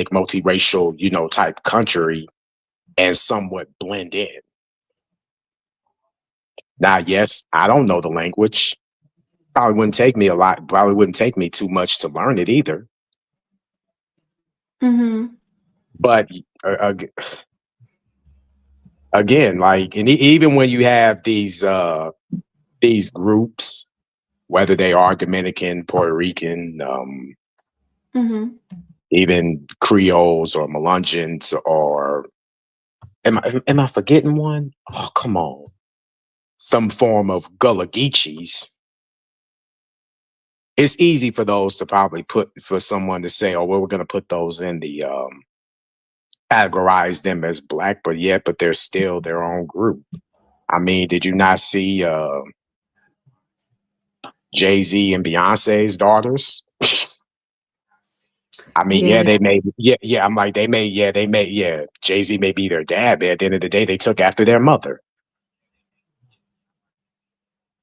C: multiracial, type country, and somewhat blend in. Now, yes, I don't know the language. Probably wouldn't take me a lot. Probably wouldn't take me too much to learn it either.
A: Hmm.
C: But again, like, and even when you have these groups, whether they are Dominican, Puerto Rican,
A: Hmm.
C: even Creoles or Melungeons, or am I forgetting one? Oh, come on, some form of Gullah Geechees. It's easy for those to probably for someone to say, "Oh, well, we're going to put those in the categorize them as black," but they're still their own group. I mean, did you not see Jay-Z and Beyonce's daughters? I mean,
A: Yeah.
C: yeah, they may, yeah. I'm like, yeah. Jay-Z may be their dad, but at the end of the day, they took after their mother.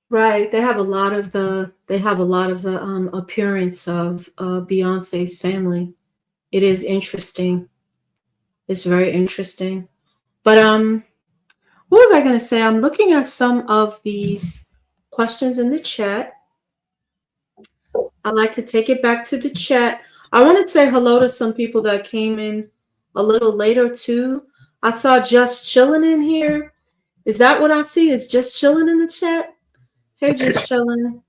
A: Right. They have a lot of the appearance of Beyonce's family. It is interesting. It's very interesting. But what was I going to say? I'm looking at some of these questions in the chat. I like to take it back to the chat. I want to say hello to some people that came in a little later too. I saw Just Chilling in here. Is that what I see? Is Just Chilling in the chat? Hey, Just Chilling.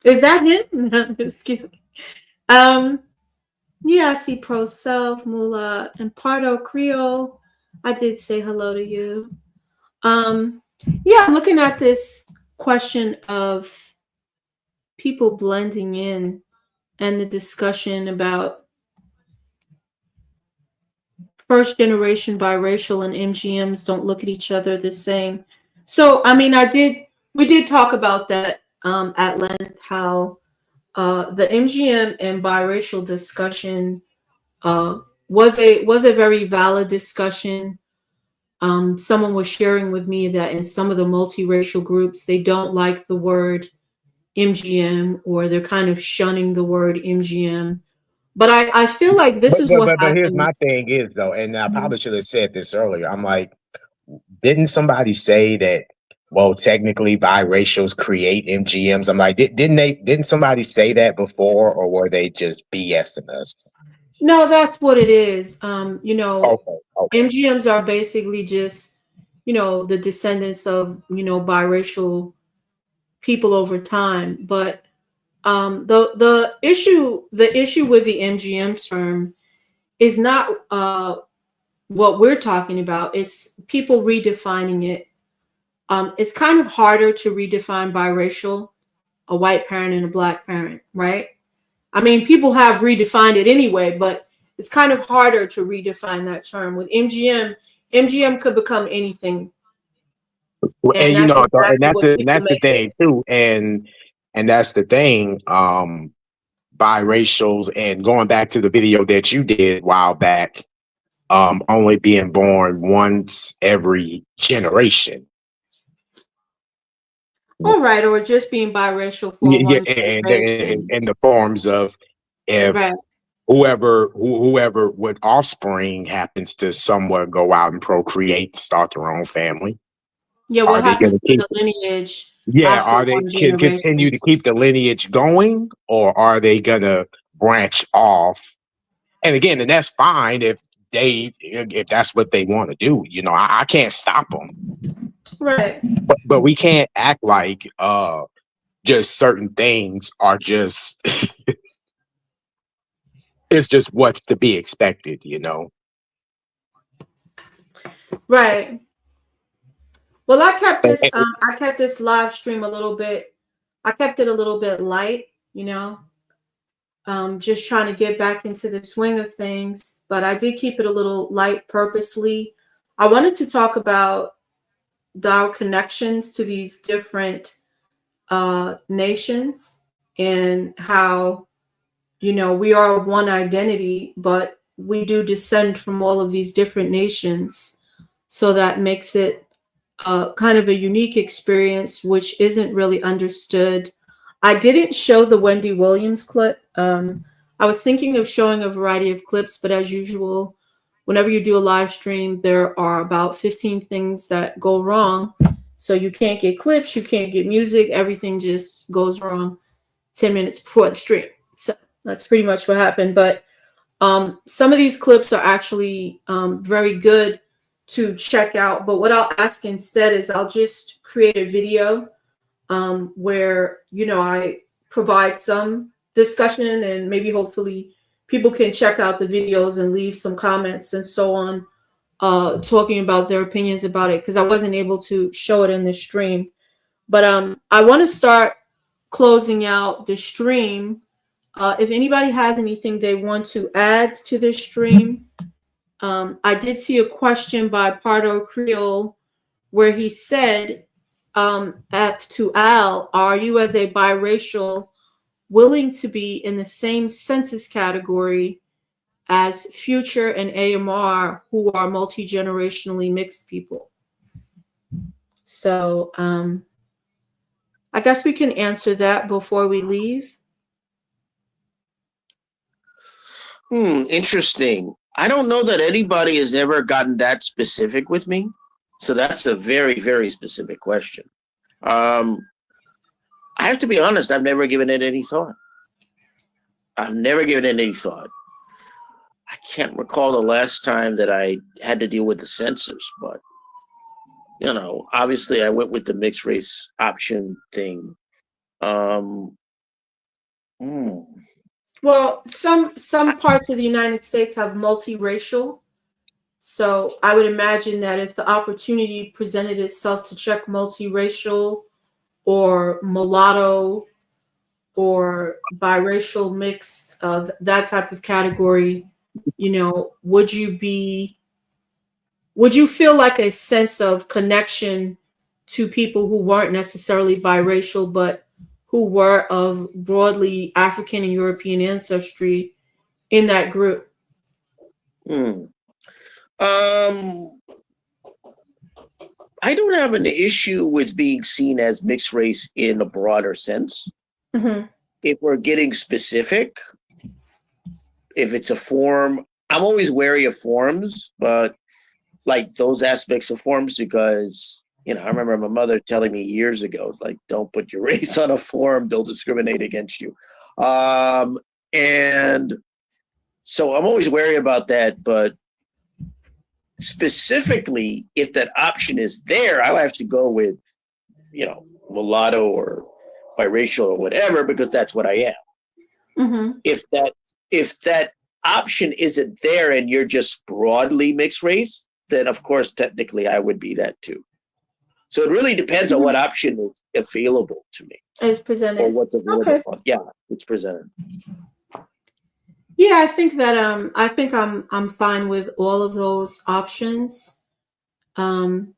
A: Is that him? No, just kidding. Um, yeah, I see Pro Self, Mula, and Pardo Creole. I did say hello to you. Um, yeah, I'm looking at this question of people blending in and the discussion about first generation biracial and MGMs don't look at each other the same. So, I mean, we did talk about that at length, how the MGM and biracial discussion uh, was a very valid discussion. Someone was sharing with me that in some of the multiracial groups, they don't like the word MGM, or they're kind of shunning the word MGM. But I feel like this is what
C: But here's my
A: happens.
C: thing is though, and I
A: Mhm.
C: probably should have said this earlier. I'm like, didn't somebody say that? Well, technically, biracials create MGMs. I'm like, Didn't somebody say that before, or were they just BSing us?
A: No, that's what it is.
C: Okay, okay.
A: MGMs are basically just, the descendants of, biracial people over time. But the issue with the MGM term is not what we're talking about. It's people redefining it. It's kind of harder to redefine biracial, a white parent and a black parent, right? I mean, people have redefined it anyway, but it's kind of harder to redefine that term. With MGM, MGM could become anything,
C: Well,
A: and
C: and
A: that's
C: and
A: exactly what people
C: that's the
A: make it.
C: thing too, and that's the thing. Biracials, and going back to the video that you did a while back, only being born once every generation.
A: All right, or just being biracial for
C: Yeah,
A: one generation.
C: and the forms of, if
A: Right.
C: whoever with offspring happens to somewhat go out and procreate, start their own family.
A: Yeah,
C: Are
A: what
C: they
A: happens
C: going to
A: to
C: keep?
A: the lineage
C: Yeah,
A: after
C: are they
A: one
C: can continue
A: generation?
C: to keep the lineage going, or are they going to branch off? And again, and that's fine if that's what they want to do. You know, I can't stop them,
A: Right.
C: but we can't act like just certain things are just it's just what's to be expected. You know.
A: Right. Well,
C: And- and-
A: I kept this live stream a little bit. I kept it a little bit light, you know. Just trying to get back into the swing of things, but I did keep it a little light purposely. I wanted to talk about our connections to these different nations and how, you know, we are one identity, but we do descend from all of these different nations. So that makes it kind of a unique experience, which isn't really understood. I didn't show the Wendy Williams clip. I was thinking of showing a variety of clips, but as usual, whenever you do a live stream, there are about 15 things that go wrong. So you can't get clips, you can't get music, everything just goes wrong 10 minutes before the stream. So that's pretty much what happened. But some of these clips are actually very good to check out. But what I'll ask instead is I'll just create a video where, you know, I provide some discussion and maybe hopefully people can check out the videos and leave some comments and so on, talking about their opinions about it, because I wasn't able to show it in the stream. But I want to start closing out the stream. If anybody has anything they want to add to this stream, I did see a question by Pardo Creole where he said, to Al, are you as a biracial willing to be in the same census category as Future and AMR, who are multi-generationally mixed people? So I guess we can answer that before we leave.
B: Interesting. I don't know that anybody has ever gotten that specific with me. So that's a very, very specific question. I have to be honest, I've never given it any thought. I've never given it any thought. I can't recall the last time that I had to deal with the censors, but you know, obviously I went with the mixed race option thing. Um, hmm.
A: Well, some parts of the United States have multiracial. So I would imagine that if the opportunity presented itself to check multiracial or mulatto or biracial mixed, that type of category, you know, would you feel like a sense of connection to people who weren't necessarily biracial, but who were of broadly African and European ancestry in that group?
B: Hmm. Um, I don't have an issue with being seen as mixed race in a broader sense.
A: Mm-hmm.
B: If we're getting specific, if it's a form, I'm always wary of forms, but like those aspects of forms because you know, I remember my mother telling me years ago, it's like, don't put your race on a form, they'll discriminate against you. And so I'm always wary about that, but specifically, if that option is there, I have to go with, you know, mulatto or biracial or whatever, because that's what I am.
A: Mm-hmm.
B: If that option isn't there and you're just broadly mixed race, then of course technically I would be that too. So it really depends on what option is available to me
A: It's
B: or
A: presented.
B: what's available.
A: Okay.
B: Yeah, it's presented.
A: Yeah, I think that I'm fine with all of those options. Um,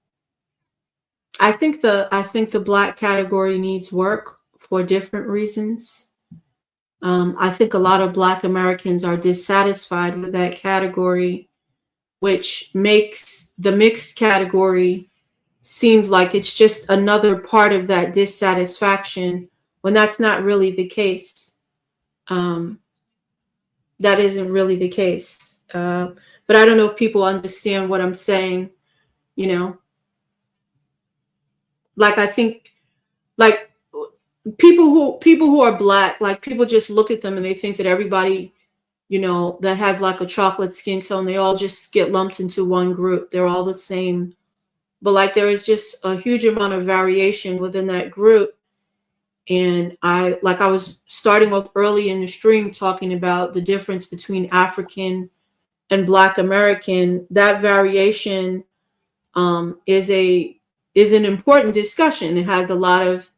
A: I think the black category needs work for different reasons. I think a lot of Black Americans are dissatisfied with that category, which makes the mixed category seems like it's just another part of that dissatisfaction when that's not really the case. Um, that isn't really the case. But I don't know if people understand what I'm saying, you know. like I think like people who are black, like people just look at them and they think that everybody, that has like a chocolate skin tone, they all just get lumped into one group. They're all the same. But like there is just a huge amount of variation within that group. And I was starting off early in the stream talking about the difference between African and Black American. That variation is an important discussion. It has a lot of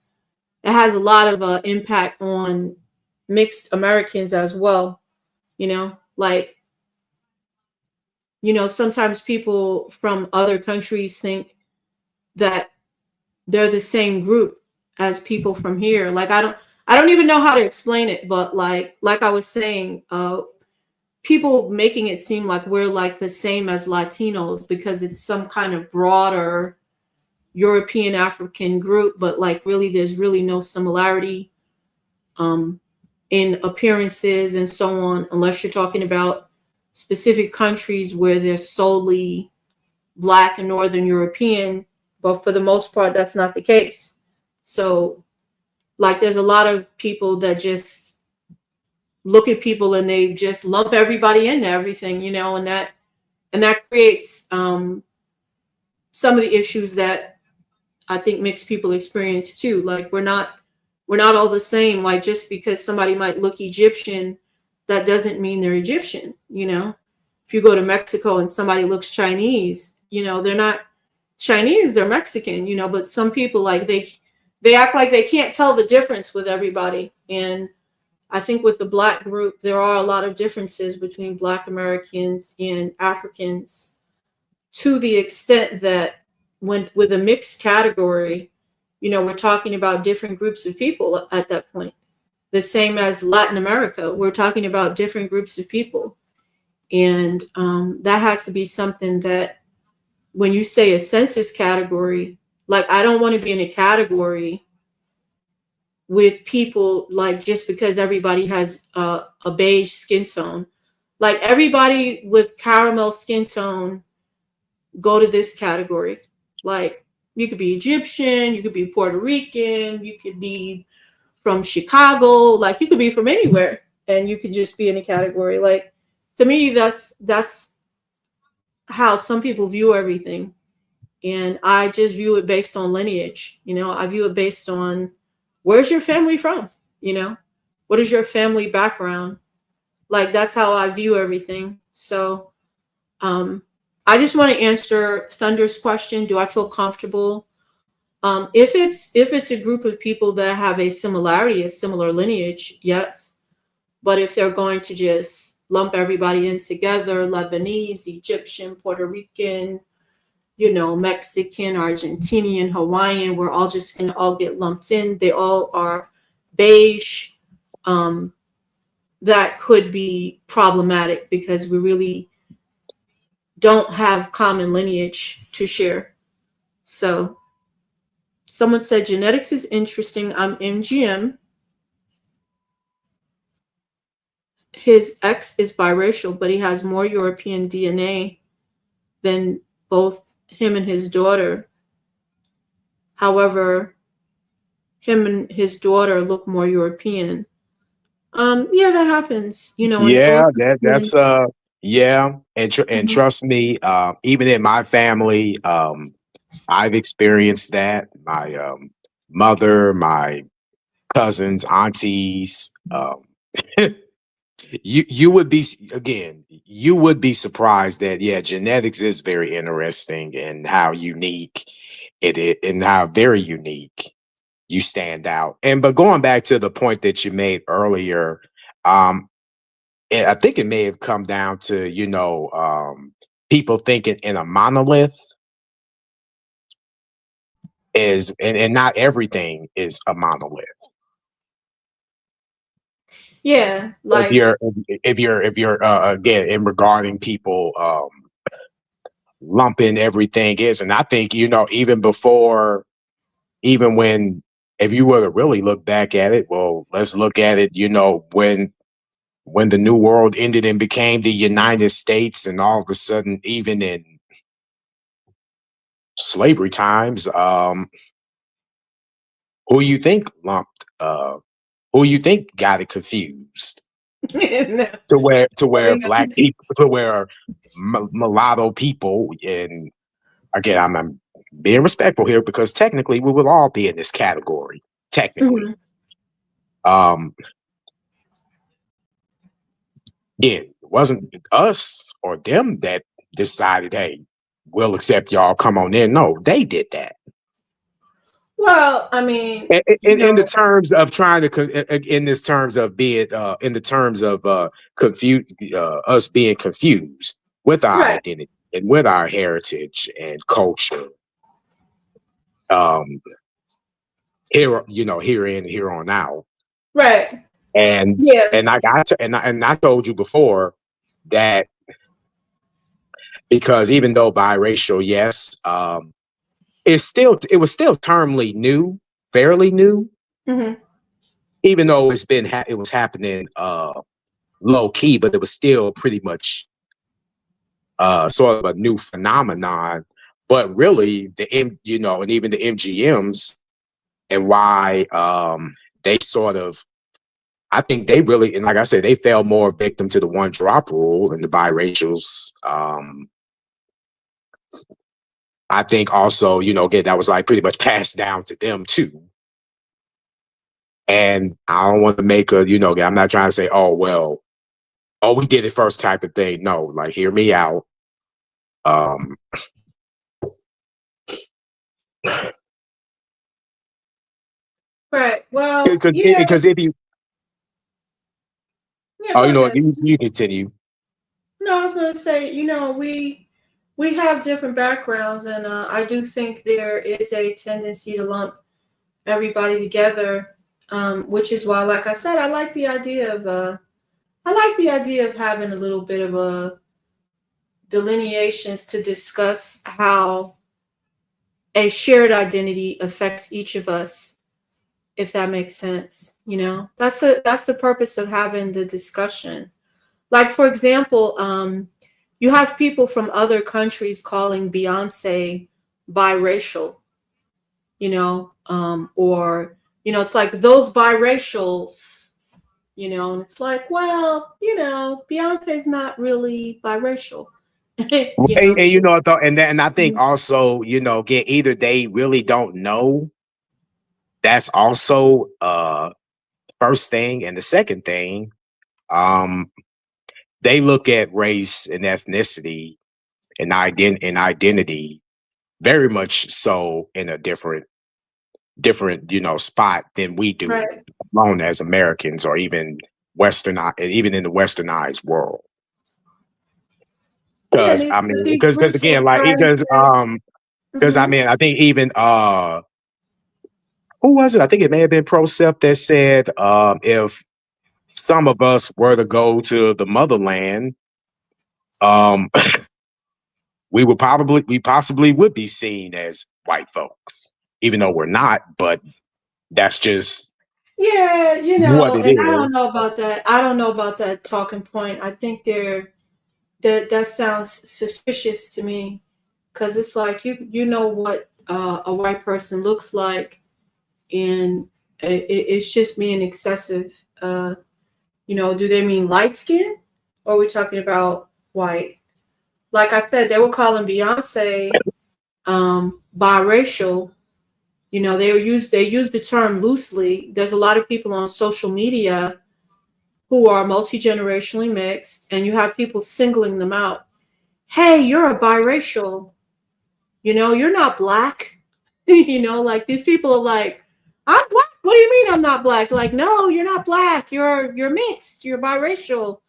A: impact on mixed Americans as well. Like sometimes people from other countries think that they're the same group as people from here. Like I don't even know how to explain it, but like I was saying, people making it seem like we're like the same as Latinos because it's some kind of broader European African group, but like really there's really no similarity um, in appearances and so on, unless you're talking about specific countries where they're solely Black and Northern European. But for the most part, that's not the case. So, like, there's a lot of people that just look at people and they just lump everybody into everything, and that creates some of the issues that I think mixed people experience too. Like we're not all the same. Like just because somebody might look Egyptian, that doesn't mean they're Egyptian. If you go to Mexico and somebody looks Chinese, they're not Chinese, they're Mexican. But some people like they act like they can't tell the difference with everybody. And I think with the Black group, there are a lot of differences between Black Americans and Africans to the extent that when with a mixed category, we're talking about different groups of people at that point. The same as Latin America, we're talking about different groups of people. And that has to be something that when you say a census category, like I don't want to be in a category with people like just because everybody has a beige skin tone. Like everybody with caramel skin tone go to this category. Like you could be Egyptian, you could be Puerto Rican, you could be from Chicago, like you could be from anywhere and you could just be in a category. Like to me, that's how some people view everything. And I just view it based on lineage. I view it based on where's your family from? What is your family background? Like that's how I view everything. So I just want to answer Thunder's question. Do I feel comfortable? If it's a group of people that have a similar lineage, yes. But if they're going to just lump everybody in together, Lebanese, Egyptian, Puerto Rican, Mexican, Argentinian, Hawaiian, we're all just going to all get lumped in. They all are beige. That could be problematic because we really don't have common lineage to share. So someone said genetics is interesting. I'm MGM. His ex is biracial, but he has more European DNA than both him and his daughter. However, him and his daughter look more European. Yeah, that happens.
C: Yeah, that's yeah, and
A: Mhm.
C: trust me, even in my family, I've experienced that. My mother, my cousins, aunties, you would be again, you would be surprised that yeah, genetics is very interesting and how unique it is, and how very unique you stand out. And but going back to the point that you made earlier, um, I think it may have come down to people thinking in a monolith is, and not everything is a monolith.
A: Yeah,
C: If
A: like
C: you're if you're again in regarding people lumping everything is, and I think even before, even when, if you were to really look back at it, well, let's look at it, when the New World ended and became the United States, and all of a sudden, even in slavery times, who you think lumped, who you think got it confused
A: No.
C: to where
A: Well,
C: black people, to where mulatto people, and again, I'm being respectful here because technically we will all be in this category. Technically,
A: mhm.
C: um, it wasn't us or them that decided, hey, we'll accept y'all. Come on in. No, they did that.
A: Well, I mean,
C: In the terms of trying to, in this terms of being, in the terms of confused, us being confused with our
A: right,
C: identity and with our heritage and culture. Um, here, here on out,
A: right,
C: and
A: yeah,
C: and I got to, and I told you before that because even though biracial, yes, it was still termly new, fairly new,
A: hmm
C: even though it was happening low key, but it was still pretty much sort of a new phenomenon. But really, and even the MGMs and why they sort of, I think they really, and like I said, they fell more victim to the one drop rule and the biracials. I think also, again, that was like pretty much passed down to them too. And I don't want to make I'm not trying to say, oh, well, oh, we did it first type of thing. No, like, hear me out. Um,
A: right. Well,
C: because
A: yeah,
C: if you,
A: yeah.
C: oh,
A: Go ahead.
C: you continue.
A: No, I was going to say, we have different backgrounds, and I do think there is a tendency to lump everybody together, which is why, like I said, I like the idea of having a little bit of a delineations to discuss how a shared identity affects each of us, if that makes sense. That's the purpose of having the discussion. Like, for example, you have people from other countries calling Beyonce biracial, or it's like those biracials, and it's like, well, Beyonce's not really biracial.
C: And
A: She,
C: I thought, and I think also, again, either they really don't know. That's also first thing, and the second thing, um, they look at race and ethnicity and identity very much so in a different spot than we do,
A: right.
C: alone as Americans or even even in the westernized world.
A: Yeah,
C: Because I mean,
A: these
C: because
A: groups will
C: again, like
A: try to say,
C: because I
A: mhm.
C: mean, I think even who was it? I think it may have been Procep that said if some of us were to go to the motherland, um, we possibly would be seen as white folks, even though we're not. But that's just
A: Yeah,
C: what it
A: and I don't
C: is.
A: know about that. I don't know about that talking point. I think that sounds suspicious to me, because it's like you know what a white person looks like, and it's just being excessive. Do they mean light skin, or are we talking about white? Like I said, they were calling Beyonce biracial. They use the term loosely. There's a lot of people on social media who are multi-generationally mixed, and you have people singling them out. Hey, you're a biracial. You're not black. Like, these people are like, I'm black. What do you mean I'm not black? Like, no, you're not black. You're mixed. You're biracial.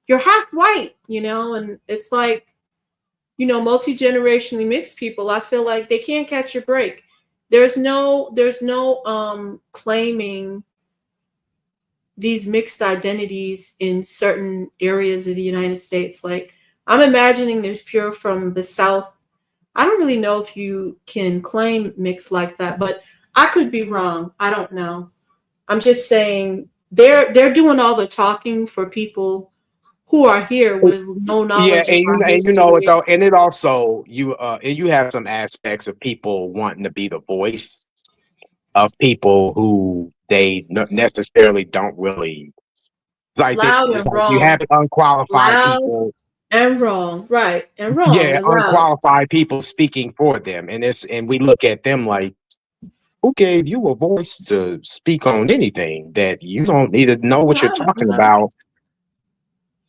A: You're half white. And it's like, multi-generationally mixed people, I feel like they can't catch a break. There's no claiming these mixed identities in certain areas of the United States. Like, I'm imagining that if you're from the South, I don't really know if you can claim mixed like that, but I could be wrong. I don't know. I'm just saying they're doing all the talking for people who are here with no
C: Yeah,
A: knowledge of
C: and
A: our
C: you know it
A: history.
C: though, and it also you have some aspects of people wanting to be the voice of people who they necessarily don't really like.
A: Loud
C: It's
A: and
C: like you
A: wrong.
C: have unqualified
A: Loud
C: people.
A: and wrong. Right. And wrong
C: Yeah,
A: and loud.
C: unqualified people speaking for them, and we look at them like, who gave you a voice to speak on anything that you don't need to know what you're
A: Loud and
C: talking
A: loud.
C: about,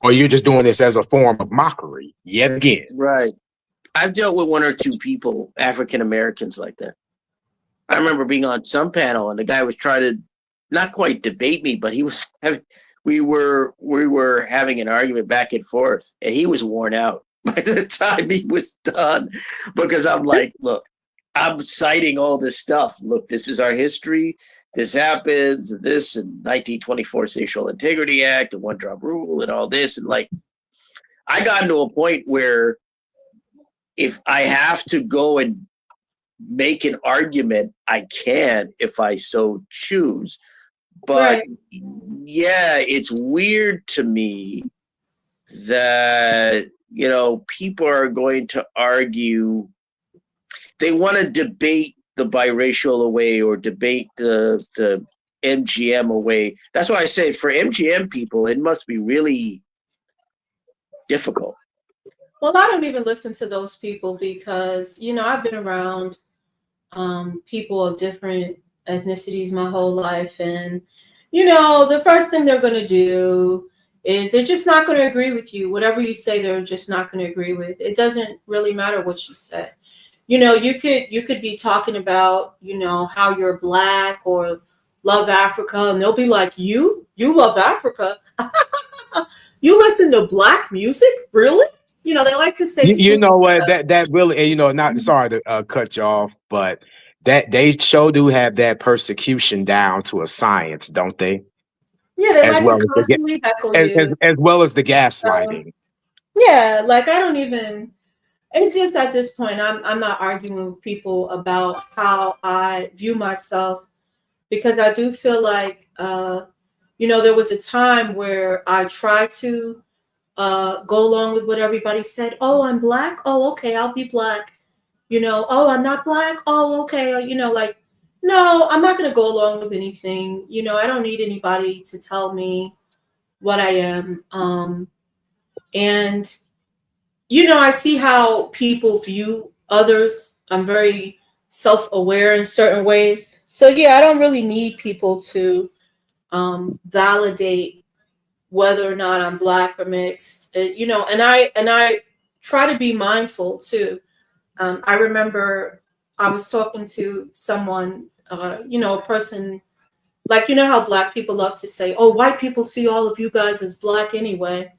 C: or you're just doing this as a form of mockery yet again.
B: Right. I've dealt with one or two people, African Americans, like that. I remember being on some panel and the guy was trying to not quite debate me, but he was we were having an argument back and forth, and he was worn out by the time he was done because I'm like, look, I'm citing all this stuff. Look, this is our history. This happens, this and 1924 Sexual Integrity Act, the one drop rule, and all this, and like, I got into a point where if I have to go and make an argument, I can if I so choose. But
A: Right.
B: yeah, it's weird to me that, people are going to argue, they want to debate the biracial away or debate the MGM away. That's why I say for MGM people, it must be really difficult.
A: Well, I don't even listen to those people because, I've been around people of different ethnicities my whole life. And, the first thing they're going to do is they're just not going to agree with you. Whatever you say, they're just not going to agree with. It doesn't really matter what you say. You could be talking about, how you're Black or love Africa, and they'll be like, you love Africa? You listen to Black music? Really? They like to say
C: You
A: stupid
C: know what?
A: stuff.
C: That really, not sorry to cut you off, but that they sure do have that persecution down to a science, don't they?
A: Yeah, they
C: As
A: like to
C: well as
A: constantly heckle you.
C: as well as the
A: So,
C: gaslighting.
A: yeah, like I don't even. It's just at this point, I'm not arguing with people about how I view myself because I do feel like, there was a time where I tried to go along with what everybody said. Oh, I'm Black. Oh, okay, I'll be Black. Oh, I'm not Black. Oh, okay. Like, no, I'm not going to go along with anything. I don't need anybody to tell me what I am. And, I see how people view others. I'm very self aware in certain ways. So, yeah, I don't really need people to validate whether or not I'm Black or mixed. And I try to be mindful too. I remember I was talking to someone, a person, like, how Black people love to say, oh, white people see all of you guys as Black anyway.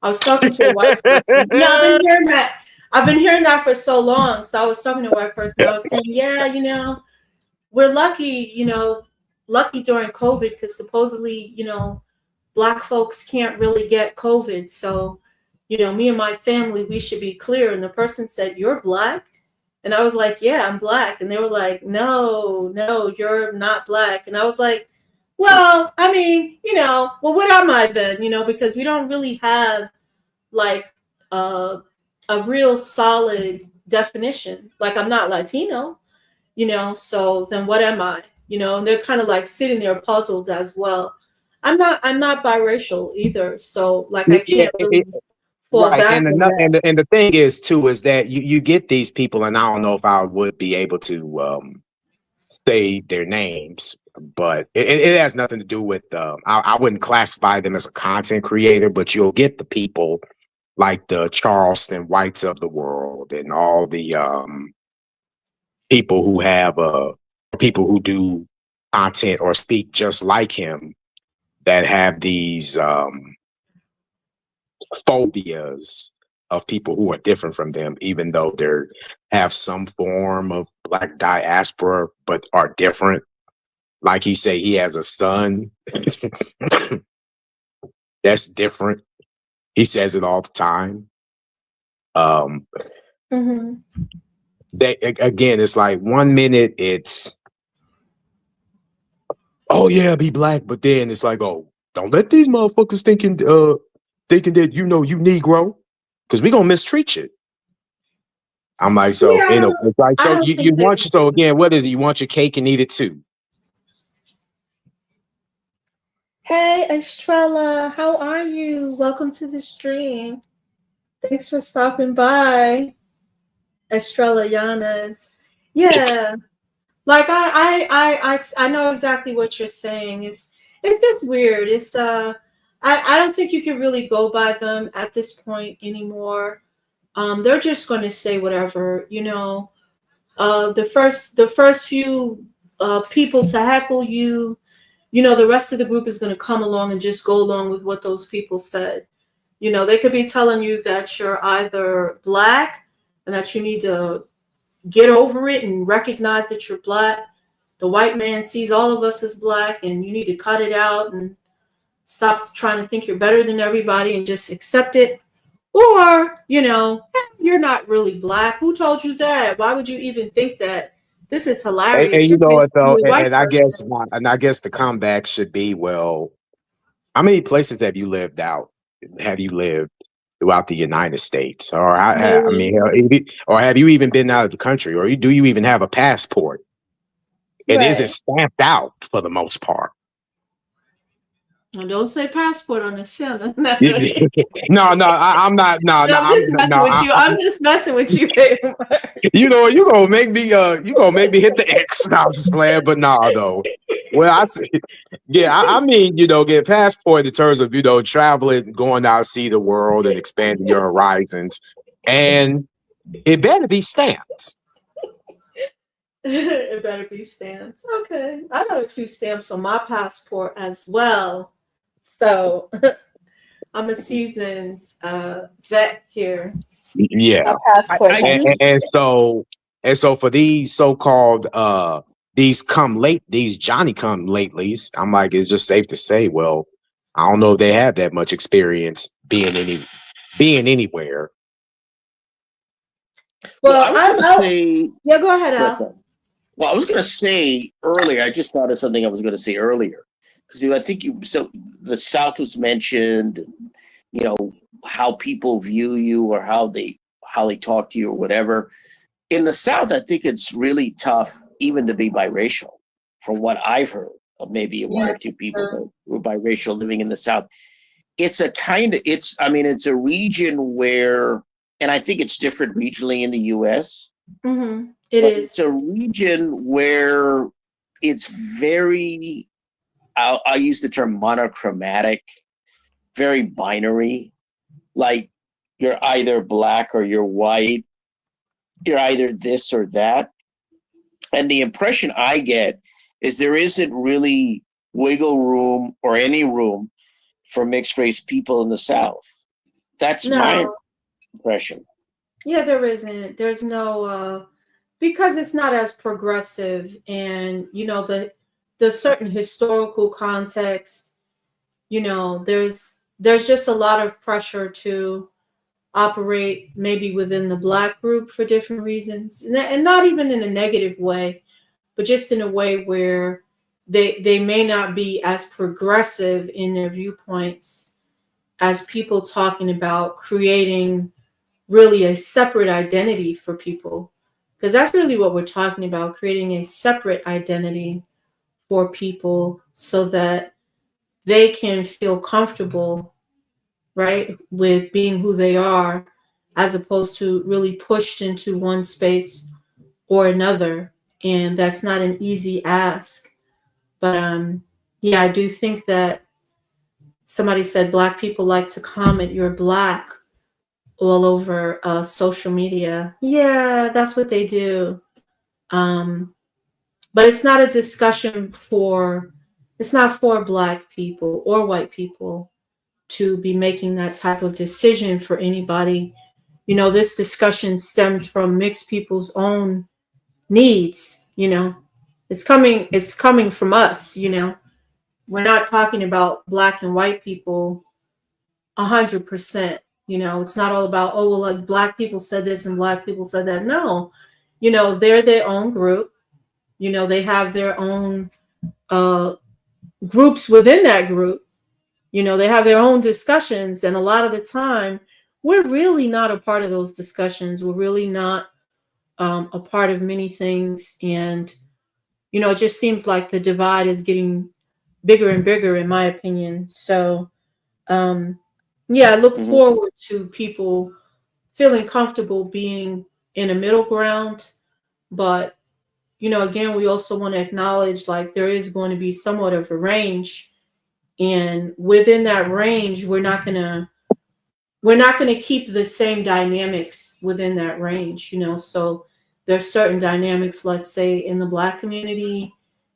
A: I was talking to a white person. I've been hearing that. I've been hearing that for so long. So I was talking to a white person. I was saying, yeah, we're lucky, lucky during COVID because supposedly, Black folks can't really get COVID. So, me and my family, we should be clear. And the person said, you're Black? And I was like, yeah, I'm Black. And they were like, no, you're not Black. And I was like, well, I mean, well, what am I then? Because we don't really have like a real solid definition. Like I'm not Latino, so then what am I? And they're kind of like sitting there puzzled as well. I'm not biracial either. So like I
C: Yeah,
A: can't really fall
C: right.
A: back
C: And
A: on that.
C: the thing is too is that you get these people, and I don't know if I would be able to say their names, but it has nothing to do with. I wouldn't classify them as a content creator, but you'll get the people like the Charleston Whites of the world and all the people who have people who do content or speak just like him that have these phobias of people who are different from them, even though they have some form of Black diaspora, but are different. Like he say, he has a son that's different. He says it all the time.
A: Mm-hmm.
C: They again, it's like 1 minute it's, oh yeah, be Black, but then it's like, oh, don't let these motherfuckers thinking that you Negro, because we gonna mistreat you. I'm like, so
A: Yeah,
C: it's like,
A: I
C: so
A: don't
C: you
A: think they
C: want
A: can
C: so
A: do
C: again, what is it? You want your cake and eat it too.
A: Hey, Estrella, how are you? Welcome to the stream. Thanks for stopping by, Estrella Llanas. Yeah, like I know exactly what you're saying. It's just weird. I don't think you can really go by them at this point anymore. They're just going to say whatever, you know. The first few people to heckle you, you know, the rest of the group is going to come along and just go along with what those people said. You know, they could be telling you that you're either black and that you need to get over it and recognize that you're black. The white man sees all of us as black and you need to cut it out and stop trying to think you're better than everybody and just accept it. Or, you know, you're not really black. Who told you that? Why would you even think that? This is
C: And
A: hilarious.
C: you
A: You're
C: know what though,
A: basically a white person.
C: and I guess the comeback should be, well, how many places have you lived out? Have you lived throughout the United States, or I mean,
A: Many.
C: or have you even been out of the country, or do you even have a passport? And is it
A: Right.
C: stamped out for the most part?
A: Well, don't say passport on the show. No,
C: No, no, I'm not. No, no,
A: I'm just messing
C: no.
A: with you. I'm just messing with you, baby.
C: You know, you gonna make me hit the X. No, I'm just playing, but nah, though. Well, I see. Yeah, I mean, you know, get passport in terms of, you know, traveling, going out, see the world, and expanding your horizons, and it better be stamped.
A: It better be stamps. Okay. I got a few stamps on my passport as well. So I'm a seasoned vet here. My
C: Yeah,
A: passport
B: I
C: and,
A: has
B: do.
C: and, and so and so for these so-called these Johnny come latelys, I'm like, it's just safe to say, well, I don't know if they have that much experience being anywhere.
B: Well,
A: well
B: I was going to
A: I
B: say.
A: yeah, go ahead,
B: Go ahead,
A: Al.
B: Tom. Well, I was going to say earlier. I just thought of something I was going to say earlier because I think the South was mentioned. You know how people view you or how they talk to you or whatever. In the South, I think it's really tough even to be biracial, from what I've heard of maybe one
A: Yeah.
B: or two people that were biracial living in the South. It's a kind of I mean, it's a region where, and I think it's different regionally in the U.S.,
A: It
B: but it's
A: is.
B: a region where it's very, I'll use the term monochromatic, very binary. Like you're either black or you're white, you're either this or that. And the impression I get is there isn't really wiggle room or any room for mixed race people in the South. That's my
A: No.
B: impression.
A: Yeah, there isn't. There's no because it's not as progressive and you know the certain historical context, you know, there's just a lot of pressure to operate maybe within the black group for different reasons. And not even in a negative way, but just in a way where they may not be as progressive in their viewpoints as people talking about creating really a separate identity for people, because that's really what we're talking about, creating a separate identity for people so that they can feel comfortable, right, with being who they are, as opposed to really pushed into one space or another. And that's not an easy ask. But yeah, I do think that somebody said black people like to comment you're black all over social media. Yeah, that's what they do. Um, but it's not a discussion for, it's not for black people or white people to be making that type of decision for anybody. You know, this discussion stems from mixed people's own needs, you know. It's coming from us, you know. We're not talking about black and white people 100%. You know, it's not all about, oh, well, like black people said this and black people said that. No, you know, they're their own group. You know, they have their own uh, groups within that group. You know, they have their own discussions. And a lot of the time, we're really not a part of those discussions. We're really not a part of many things. And, you know, it just seems like the divide is getting bigger and bigger, in my opinion. So, um, yeah, I look
B: Hmm.
A: forward to people feeling comfortable being in a middle ground. But, again, we also want to acknowledge like there is going to be somewhat of a range. And within that range, we're not going to keep the same dynamics within that range. So there's certain dynamics, let's say in the Black community,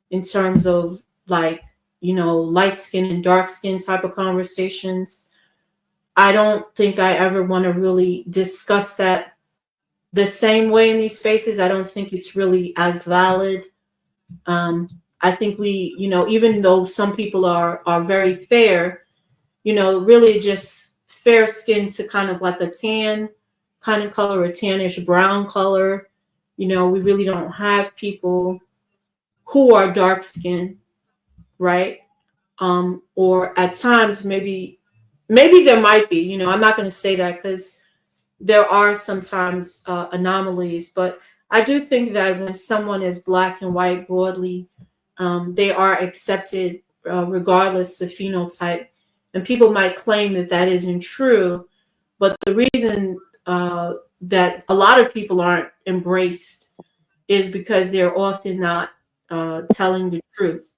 A: in terms of like, light skin and dark skin type of conversations. I don't think I ever want to really discuss that the same way in these spaces. I don't think it's really as valid. I think even though some people are very fair, really just fair skin to kind of like a tan kind of color, a tannish brown color. We really don't have people who are dark skinned, right? Or at times maybe there might be. I'm not going to say that because there are sometimes anomalies, but I do think that when someone is black and white broadly, they are accepted regardless of phenotype. And people might claim that that isn't true, but the reason that a lot of people aren't embraced is because they're often not telling the truth.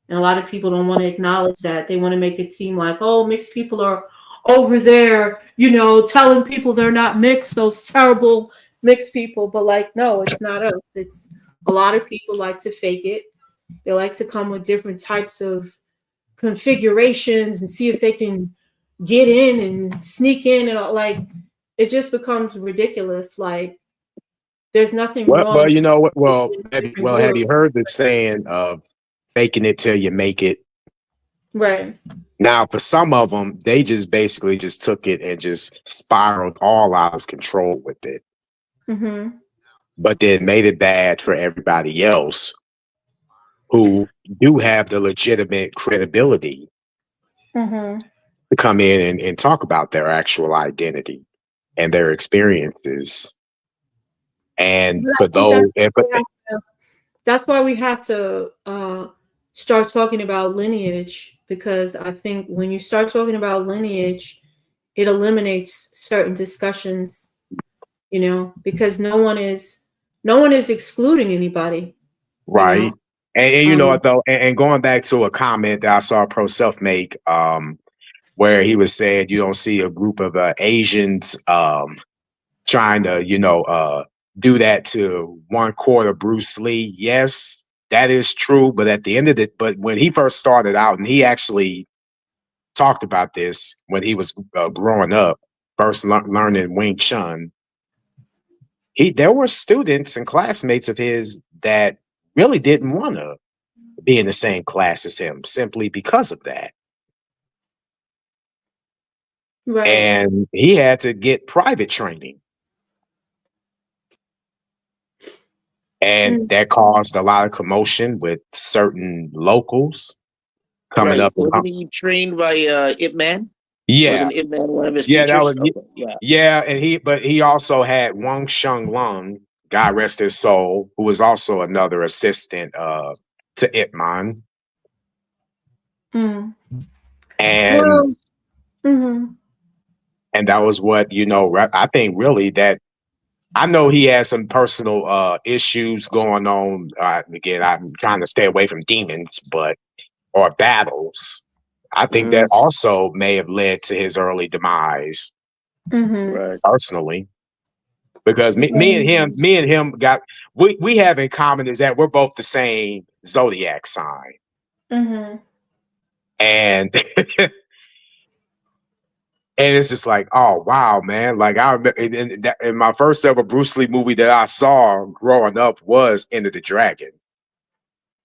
A: And a lot of people don't want to acknowledge that. They want to make it seem like, oh, mixed people are over there, telling people they're not mixed, those terrible mixed people. But like, no, it's not us. It's a lot of people like to fake it. They like to come with different types of configurations and see if they can get in and sneak in and like it just becomes ridiculous. Like there's nothing
C: Well,
A: wrong
C: you know what?
A: with
C: Well,
A: being in a
C: have you,
A: different
C: well, have
A: group.
C: you heard the saying of faking it till you make it?
A: Right.
C: Now, for some of them, they just basically just took it and just spiraled all out of control with it,
A: Mm-hmm.
C: but then made it bad for everybody else who do have the legitimate credibility
A: Mm-hmm.
C: to come in and talk about their actual identity and their experiences. And
A: But I
C: for
A: think
C: those, and for,
A: that's why we have to start talking about lineage, because I think when you start talking about lineage, it eliminates certain discussions, because no one is excluding anybody, you know.
C: right. And you know
A: Um,
C: what though, and going back to a comment that I saw Pro Self make, where he was saying you don't see a group of Asians trying to, do that to one quarter Bruce Lee. Yes, that is true. But at the end of it, but when he first started out, and he actually talked about this when he was growing up, first learning Wing Chun, there were students and classmates of his that really didn't want to be in the same class as him simply because of that.
A: right.
C: And he had to get private training. And
A: Mm,
C: that caused a lot of commotion with certain locals coming
B: Right.
C: up and
B: Wasn't he trained by Ip Man?
C: yeah,
B: Wasn't Ip Man one of his
C: yeah, that was
B: teachers? Okay. Yeah.
C: yeah, and he also had Wang Sheng Lung, God rest his soul, who was also another assistant to Ip Man.
A: mm.
C: And
A: Well, mhm.
C: and that was what, I think really that I know he has some personal issues going on. Again, I'm trying to stay away from demons, but or battles. I think that
B: Mm,
C: also may have led to his early demise,
A: Mhm.
B: right.
C: personally. Because
A: Yeah.
C: me and him got we have in common is that we're both the same zodiac sign.
A: Mhm.
C: And and it's just like, oh wow, man. Like I remember in my first ever Bruce Lee movie that I saw growing up was Enter the Dragon.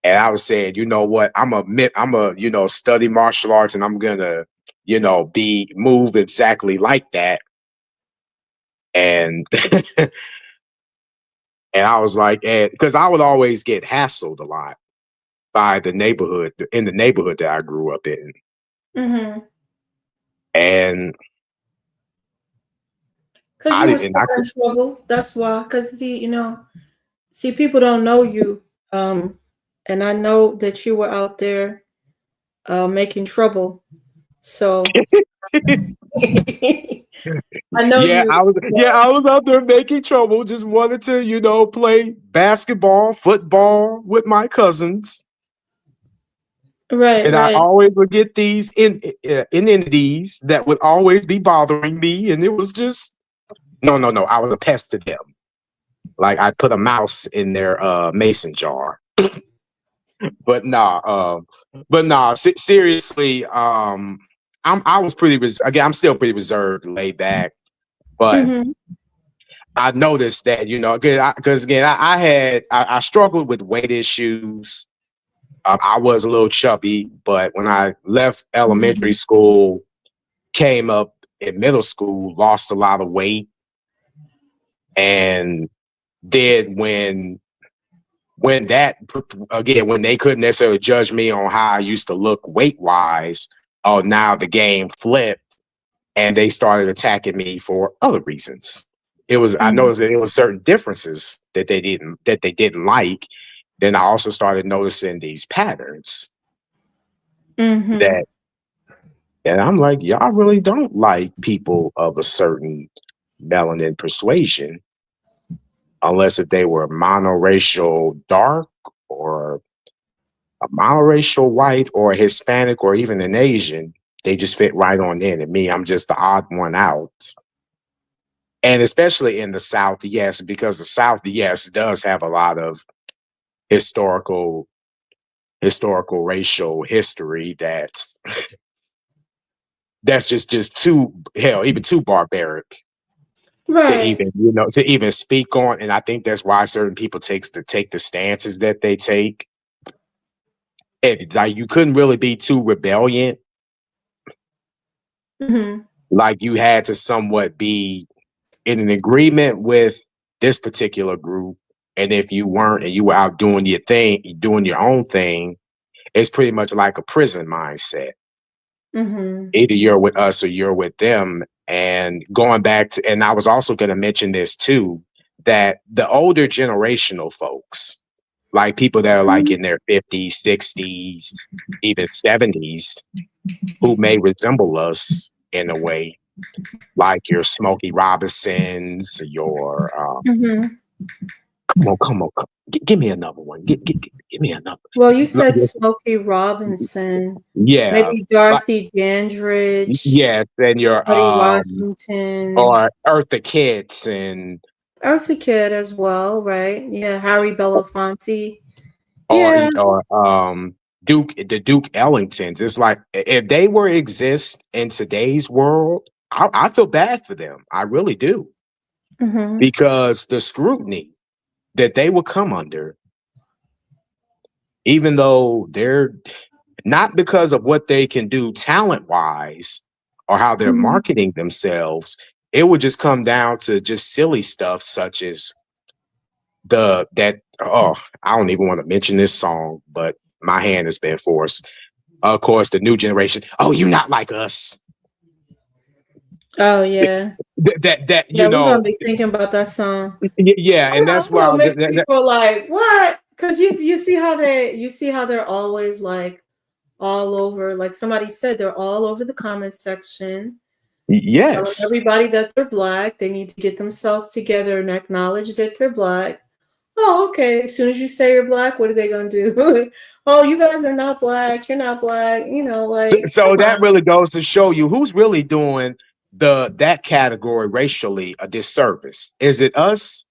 C: And I was saying, you know what, study martial arts and I'm gonna, be move exactly like that. And and I was like, because I would always get hassled a lot by the neighborhood that I grew up in.
A: Mhm.
C: And
A: Because
C: I
A: you were
C: didn't I
A: starting trouble. That's why. Because see, people don't know you. And I know that you were out there, making trouble. So I know
C: Yeah,
A: you.
C: I was out there making trouble. Just wanted to, play basketball, football with my cousins.
A: Right,
C: And I
A: right.
C: always would get these inanities that would always be bothering me. And it was just, no. I was a pest to them. Like I put a mouse in their mason jar. But seriously, I was pretty, again, I'm still pretty reserved, laid back. But
A: Mm-hmm.
C: I noticed that, because again, I struggled with weight issues. I was a little chubby, but when I left elementary school, came up in middle school, lost a lot of weight. And then when that, again, when they couldn't necessarily judge me on how I used to look weight wise, oh, now the game flipped and they started attacking me for other reasons. I
A: Mm-hmm.
C: noticed that there was certain differences that they didn't like. Then I also started noticing these patterns
A: Mm-hmm.
C: that, and I'm like, y'all really don't like people of a certain melanin persuasion, unless if they were monoracial dark or a monoracial white or a Hispanic or even an Asian. They just fit right on in. And me, I'm just the odd one out. And especially in the South, yes, because the South, yes, does have a lot of historical racial history that's just too, hell, even too barbaric to
A: Right.
C: even speak on. And I think that's why certain people take the stances that they take. If like you couldn't really be too rebellious,
A: Mm-hmm.
C: like you had to somewhat be in an agreement with this particular group. And if you weren't and you were out doing your thing, doing your own thing, it's pretty much like a prison mindset.
A: Mm-hmm.
C: Either you're with us or you're with them. And going back to, and I was also going to mention this too, that the older generational folks, like people that are like in their 50s, 60s, even 70s, who may resemble us in a way, like your Smokey Robinsons, your
A: Mm-hmm.
C: come on, give me another one. Give me another.
A: Well, you
C: Like,
A: said Smokey Robinson,
C: yeah,
A: maybe
C: like
A: Dorothy Dandridge,
C: yes, and your
A: Buddy Washington,
C: or Eartha Kitt's and
A: Eartha Kitt as well, right? Yeah, Harry Belafonte. Yeah.
C: or Duke Ellingtons. It's like if they were exist in today's world, I feel bad for them. I really do,
A: Mm-hmm.
C: because the scrutiny that they would come under, even though they're not because of what they can do talent wise or how they're
A: Mm-hmm.
C: marketing themselves, it would just come down to just silly stuff such as I don't even want to mention this song, but my hand has been forced. Of course, the new generation. Oh, you not like us.
A: Oh yeah.
C: That
A: Yeah, we're gonna be thinking about that song.
C: yeah, and
A: I
C: that's
A: know
C: why
A: makes people like what? Because you see how they're always like all over. Like somebody said, they're all over the comment section, telling
C: yes.
A: everybody that they're black. They need to get themselves together and acknowledge that they're black. Oh, okay. As soon as you say you're black, what are they gonna do? Oh, you guys are not black. You're not black. Like
C: So
A: come on.
C: that really goes to show you who's really doing that category racially a disservice. Is it us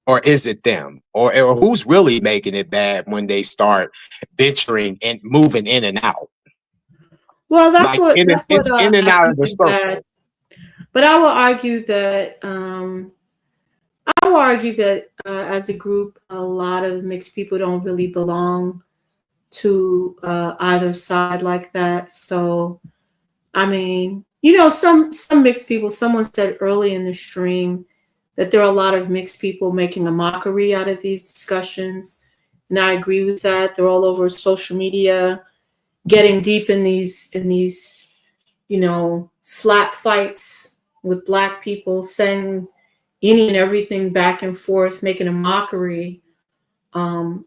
C: or is it them? Or who's really making it bad when they start venturing and moving in and out?
A: Well,
C: Like in and
A: I
C: out of
A: think
C: the
A: is bad.
C: circle.
A: But I will argue that as a group, a lot of mixed people don't really belong to either side like that. So, I mean, some mixed people. Someone said early in the stream that there are a lot of mixed people making a mockery out of these discussions, and I agree with that. They're all over social media, getting deep in these slap fights with black people, saying any and everything back and forth, making a mockery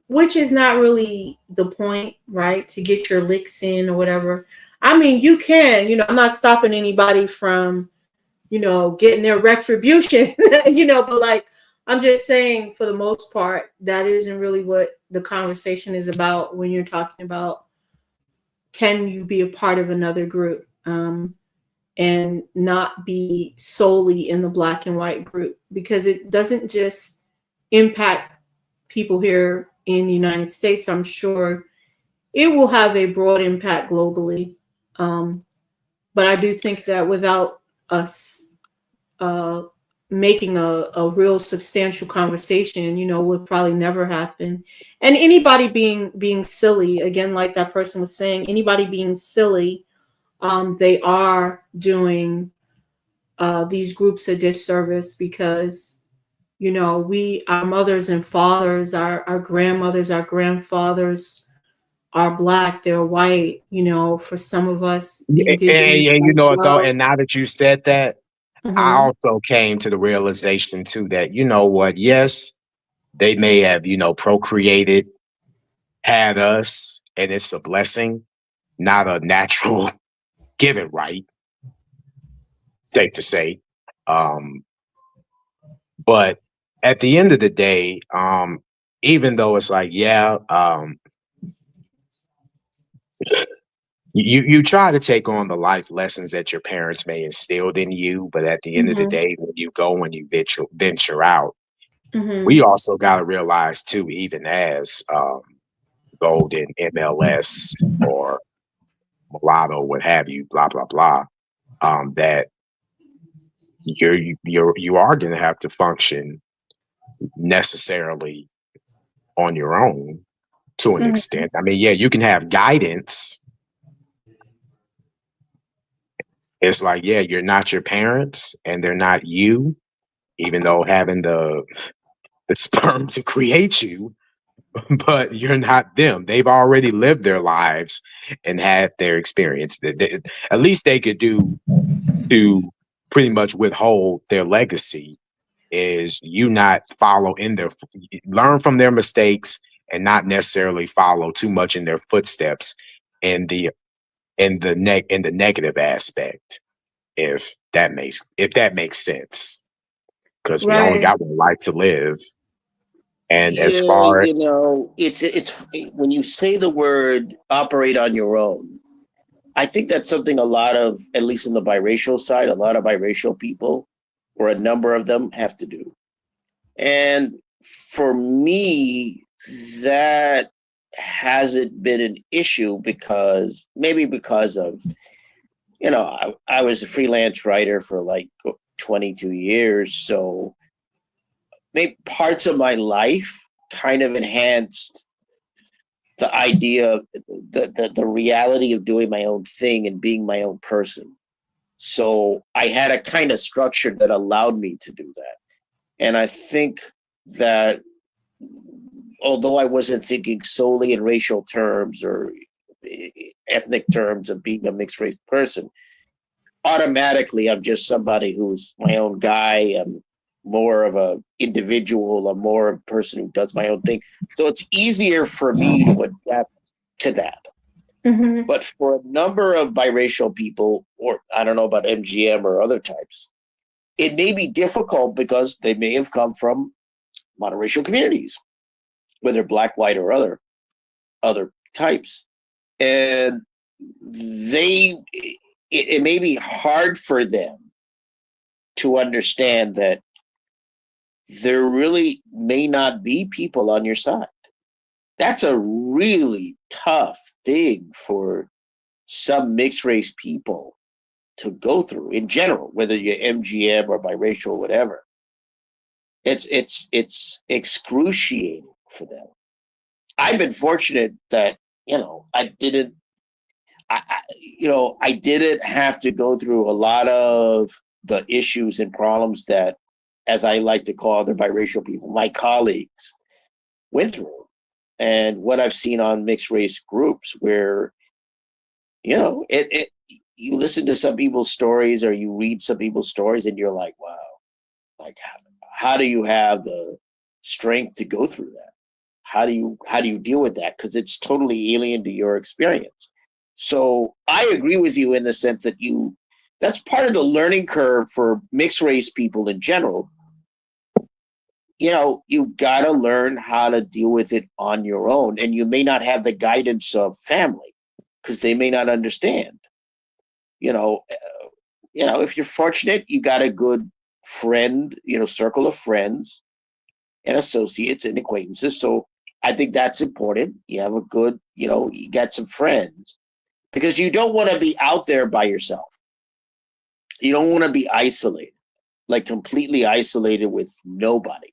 A: which is not really the point, right? To get your licks in or whatever. I mean, you can, I'm not stopping anybody from, getting their retribution, but like, I'm just saying for the most part, that isn't really what the conversation is about when you're talking about can you be a part of another group, and not be solely in the black and white group, because it doesn't just impact people here in the United States. I'm sure it will have a broad impact globally. But I do think that without us uh, making a real substantial conversation, would probably never happen. And anybody being silly, again, like that person was saying, anybody being silly, they are doing these groups a disservice, because our mothers and fathers, our grandmothers, our grandfathers are black, they're white, for some of us indigenous
C: Yeah, you
A: as
C: know what though,
A: well.
C: and now that you said that, I
A: Hmm.
C: also came to the realization too that you know what, yes, they may have, procreated, had us, and it's a blessing, not a natural given right, safe to say. Um, but at the end of the day, even though it's like, yeah, you try to take on the life lessons that your parents may instilled in you, but at the end of the
A: Hmm.
C: day, when you venture out, we
A: Hmm.
C: also got to realize too, even as golden MLS or mulatto, what have you, blah blah blah, that you are going to have to function necessarily on your own to an
A: Hmm.
C: extent. I mean, yeah, you can have guidance. It's like, yeah, you're not your parents and they're not you, even though having the sperm to create you, but you're not them. They've already lived their lives and had their experience. At least they could do to pretty much withhold their legacy is you not follow in their learn from their mistakes and not necessarily follow too much in their footsteps in the negative aspect, if that makes sense, because we only
A: Right.
C: got one life to live. And as
B: Yeah,
C: far
B: it's when you say the word operate on your own, I think that's something a lot of, at least in the biracial side, a lot of biracial people, or a number of them, have to do. And for me, that hasn't been an issue because maybe because of, I was a freelance writer for like 22 years. So maybe parts of my life kind of enhanced the idea of the reality of doing my own thing and being my own person. So I had a kind of structure that allowed me to do that. And I think that although I wasn't thinking solely in racial terms or ethnic terms of being a mixed race person, automatically I'm just somebody who's my own guy. I'm more of a individual. I'm more of a person who does my own thing. So it's easier for me to adapt to that.
A: Hmm.
B: But for a number of biracial people, or I don't know about MGM or other types, it may be difficult because they may have come from monoracial communities, whether black, white, or other types. And it may be hard for them to understand that there really may not be people on your side. That's a really tough thing for some mixed race people to go through in general, whether you're MGM or biracial or whatever. It's excruciating for them. I've been fortunate that I didn't have to go through a lot of the issues and problems that, as I like to call other biracial people, my colleagues went through. And what I've seen on mixed race groups where, you listen to some people's stories or you read some people's stories and you're like, wow, like how do you have the strength to go through that? how do you deal with that? Because it's totally alien to your experience. So I agree with you in the sense that that's part of the learning curve for mixed race people in general. You got to learn how to deal with it on your own, and you may not have the guidance of family because they may not understand. If you're fortunate, you got a good friend, circle of friends and associates and acquaintances. So I think that's important. You have a good, you got some friends, because you don't want to be out there by yourself. You don't want to be isolated, like completely isolated with nobody.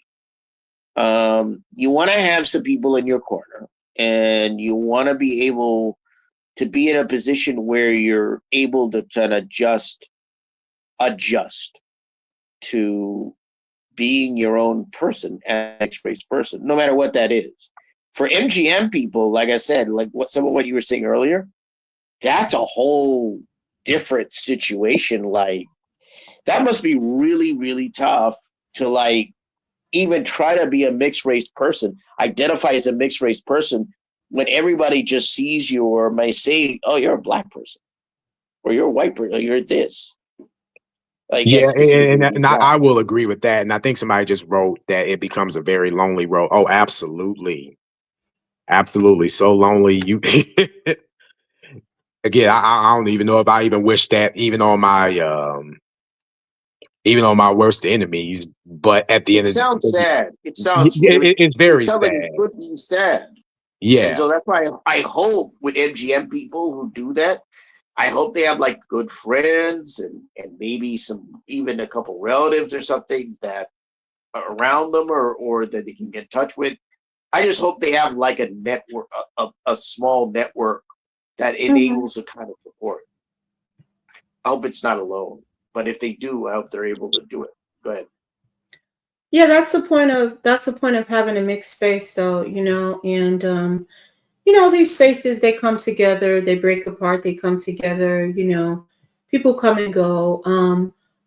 B: You want to have some people in your corner, and you want to be able to be in a position where you're able to kind of adjust to being your own person, an mixed race person, no matter what that is. For MGM people, like I said, like some of what you were saying earlier, that's a whole different situation. Like, that must be really, really tough to like even try to be a mixed race person, identify as a mixed race person, when everybody just sees you or may say, "Oh, you're a black person," or "You're a white person," or "You're this." I
C: Yeah,
B: guess specifically.
C: I will agree with that. And I think somebody just wrote that it becomes a very lonely road. Oh, absolutely. Absolutely. So lonely. Again, I don't even know if I even wish that even on my worst enemies. But at the
B: It
C: end of
B: sounds
C: the day,
B: sad. It sounds
C: it's
B: it
C: very
B: sounds like it
C: sad.
B: could be sad. And
C: Yeah.
B: so that's why I hope with MGM people who do that, I hope they have like good friends and maybe even a couple relatives or something that are around them, or that they can get in touch with. I just hope they have like a network, a small network that
A: Mhm.
B: enables a kind of support. I hope it's not alone, but if they do, I hope they're able to do it. Go ahead.
A: Yeah, that's the point of having a mixed space, though, and these spaces, they come together, they break apart, they come together, people come and go.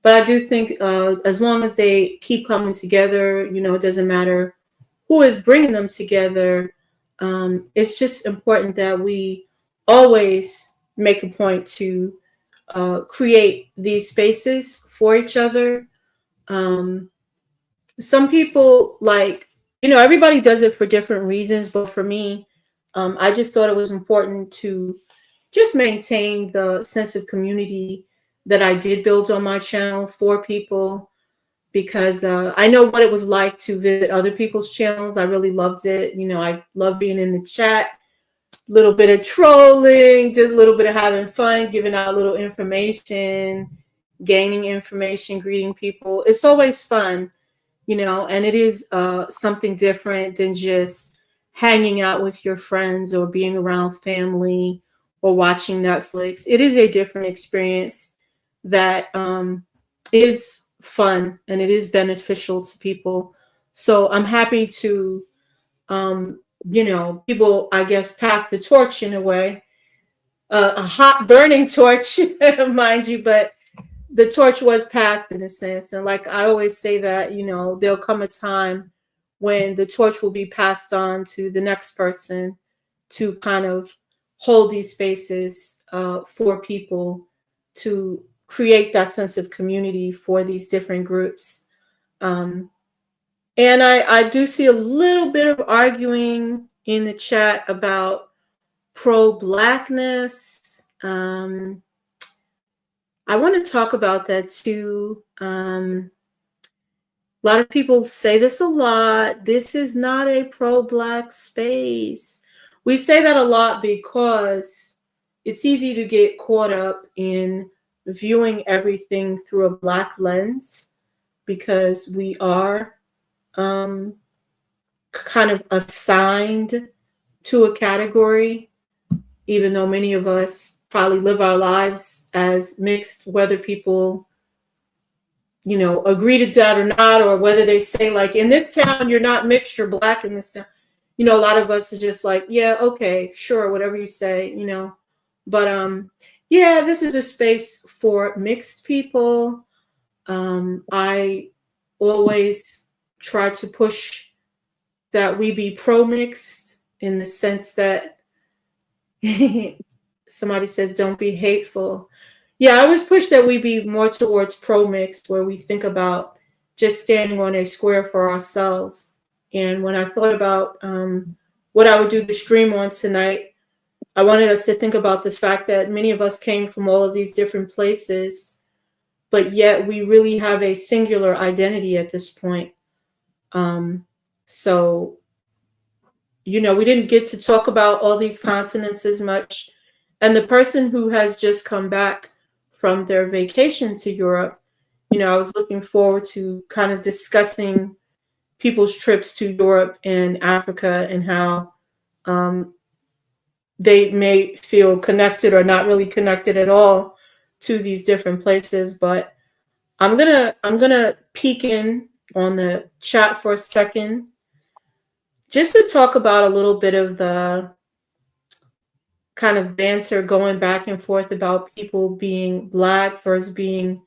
A: But I do think as long as they keep coming together, it doesn't matter who is bringing them together. It's just important that we always make a point to create these spaces for each other. Um, some people, like, everybody does it for different reasons, but for me, I just thought it was important to just maintain the sense of community that I did build on my channel for people, because I know what it was like to visit other people's channels. I really loved it. I love being in the chat, little bit of trolling, just a little bit of having fun, giving out little information, gaining information, greeting people. It's always fun, and it is something different than just hanging out with your friends or being around family or watching Netflix. It is a different experience that is fun, and it is beneficial to people. So I'm happy to, people, I guess, pass the torch in a way, a hot burning torch, mind you, but the torch was passed in a sense. And like I always say that, there'll come a time when the torch will be passed on to the next person to kind of hold these spaces for people, to create that sense of community for these different groups. Um, and I do see a little bit of arguing in the chat about pro-blackness. I want to talk about that too. A lot of people say this a lot. This is not a pro-black space. We say that a lot because it's easy to get caught up in viewing everything through a black lens, because we are kind of assigned to a category, even though many of us probably live our lives as mixed, whether people agree to that or not, or whether they say, like, in this town you're not mixed, you're black in this town. A lot of us are just like, yeah, okay, sure, whatever you say. But yeah, this is a space for mixed people. I always try to push that we be pro-mixed in the sense that somebody says don't be hateful. Yeah, I was pushed that we be more towards pro-mixed, where we think about just standing on a square for ourselves. And when I thought about what I would do the stream on tonight, I wanted us to think about the fact that many of us came from all of these different places, but yet we really have a singular identity at this point. So, you know, we didn't get to talk about all these continents as much. And the person who has just come back from their vacation to Europe, you know, I was looking forward to kind of discussing people's trips to Europe and Africa and how they may feel connected or not really connected at all to these different places. But I'm gonna peek in on the chat for a second, just to talk about a little bit of the kind of banter going back and forth about people being Black versus being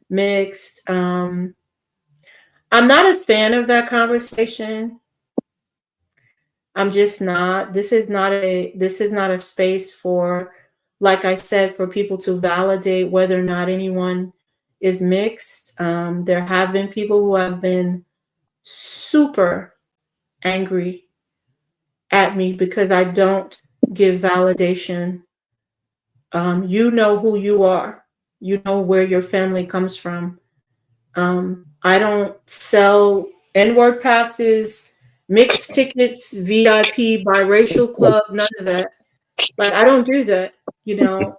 A: mixed. I'm not a fan of that conversation. I'm just not. This is not a space for, like I said, for people to validate whether or not anyone is mixed. There have been people who have been super angry at me because I don't give validation. You know who you are. You know where your family comes from. I don't sell N-word passes, mixed tickets, VIP, biracial club, none of that. Like, I don't do that, you know.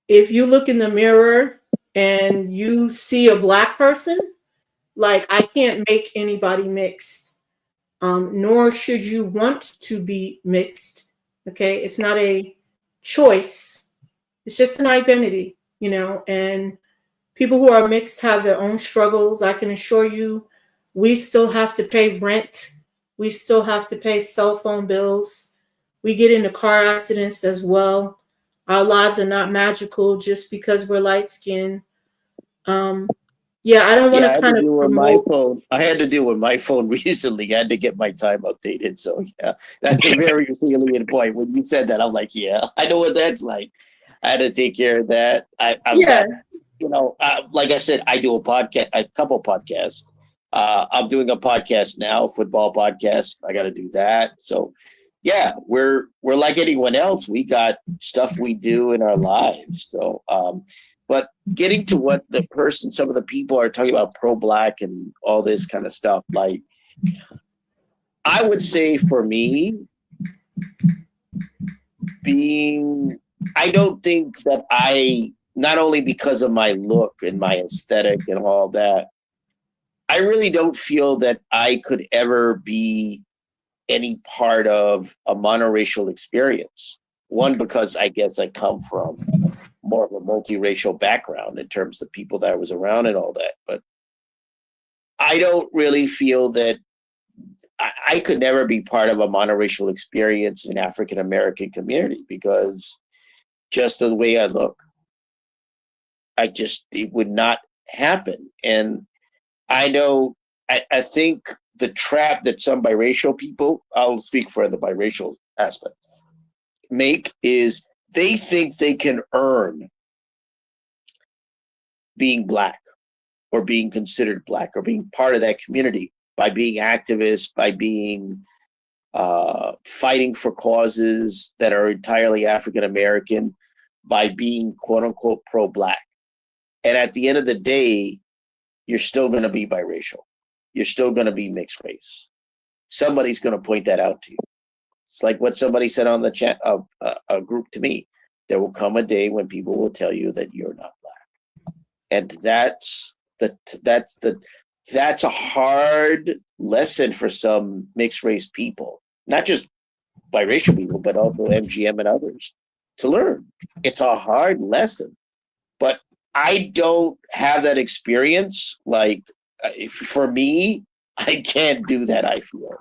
A: If you look in the mirror and you see a Black person, like, I can't make anybody mixed, nor should you want to be mixed, okay? It's not a choice. It's just an identity, you know, and people who are mixed have their own struggles. I can assure you, we still have to pay rent. We still have to pay cell phone bills. We get into car accidents as well. Our lives are not magical just because we're light skinned. Yeah, I don't want
B: Yeah, I
A: to
B: had to
A: kind of
B: deal with my
A: promote.
B: phone. I had to deal with my phone recently. I had to get my time updated. So yeah, that's a very salient point. When you said that, I'm like, yeah, I know what that's like. I had to take care of that. I've
A: Yeah,
B: got, like I said, I do a couple podcasts. I'm doing a podcast now, football podcast. I got to do that. So yeah, we're like anyone else. We got stuff we do in our lives. So, but getting to what some of the people are talking about, pro-Black and all this kind of stuff, like, I would say for me, I don't think that not only because of my look and my aesthetic and all that, I really don't feel that I could ever be any part of a monoracial experience. One, because I guess I come from more of a multiracial background in terms of people that I was around and all that. But I don't really feel that I could never be part of a monoracial experience in African American community, because just the way I look, it would not happen. And I know, I think the trap that some biracial people, I'll speak for the biracial aspect, make is they think they can earn being Black or being considered Black or being part of that community by being activists, by being fighting for causes that are entirely African American, by being quote unquote pro-Black. And at the end of the day, you're still going to be biracial. You're still going to be mixed race. Somebody's going to point that out to you. It's like what somebody said on the chat, a group to me. There will come a day when people will tell you that you're not Black, and that's a hard lesson for some mixed race people, not just biracial people, but also MGM and others to learn. It's a hard lesson, but I don't have that experience. Like, for me, I can't do that. I feel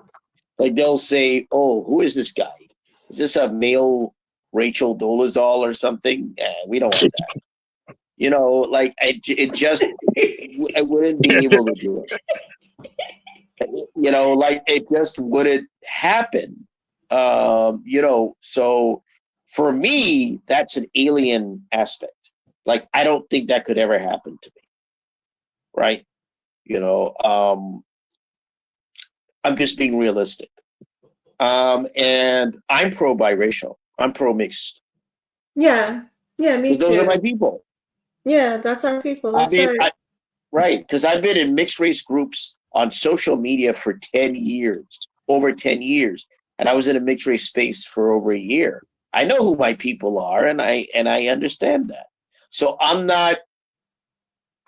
B: like they'll say, "Oh, who is this guy? Is this a male Rachel Dolezal or something?" We don't want that. Like I wouldn't be able to do it. like it just wouldn't happen. So for me, that's an alien aspect. Like, I don't think that could ever happen to me. Right. I'm just being realistic. And I'm pro biracial. I'm pro mixed.
A: Yeah. Yeah, me
B: Because those are
A: too.
B: my people.
A: Yeah, that's our people.
B: I
A: That's
B: mean,
A: right.
B: right. Because I've been in mixed race groups on social media for 10 years, over 10 years. And I was in a mixed race space for over a year. I know who my people are, and I understand that. So I'm not,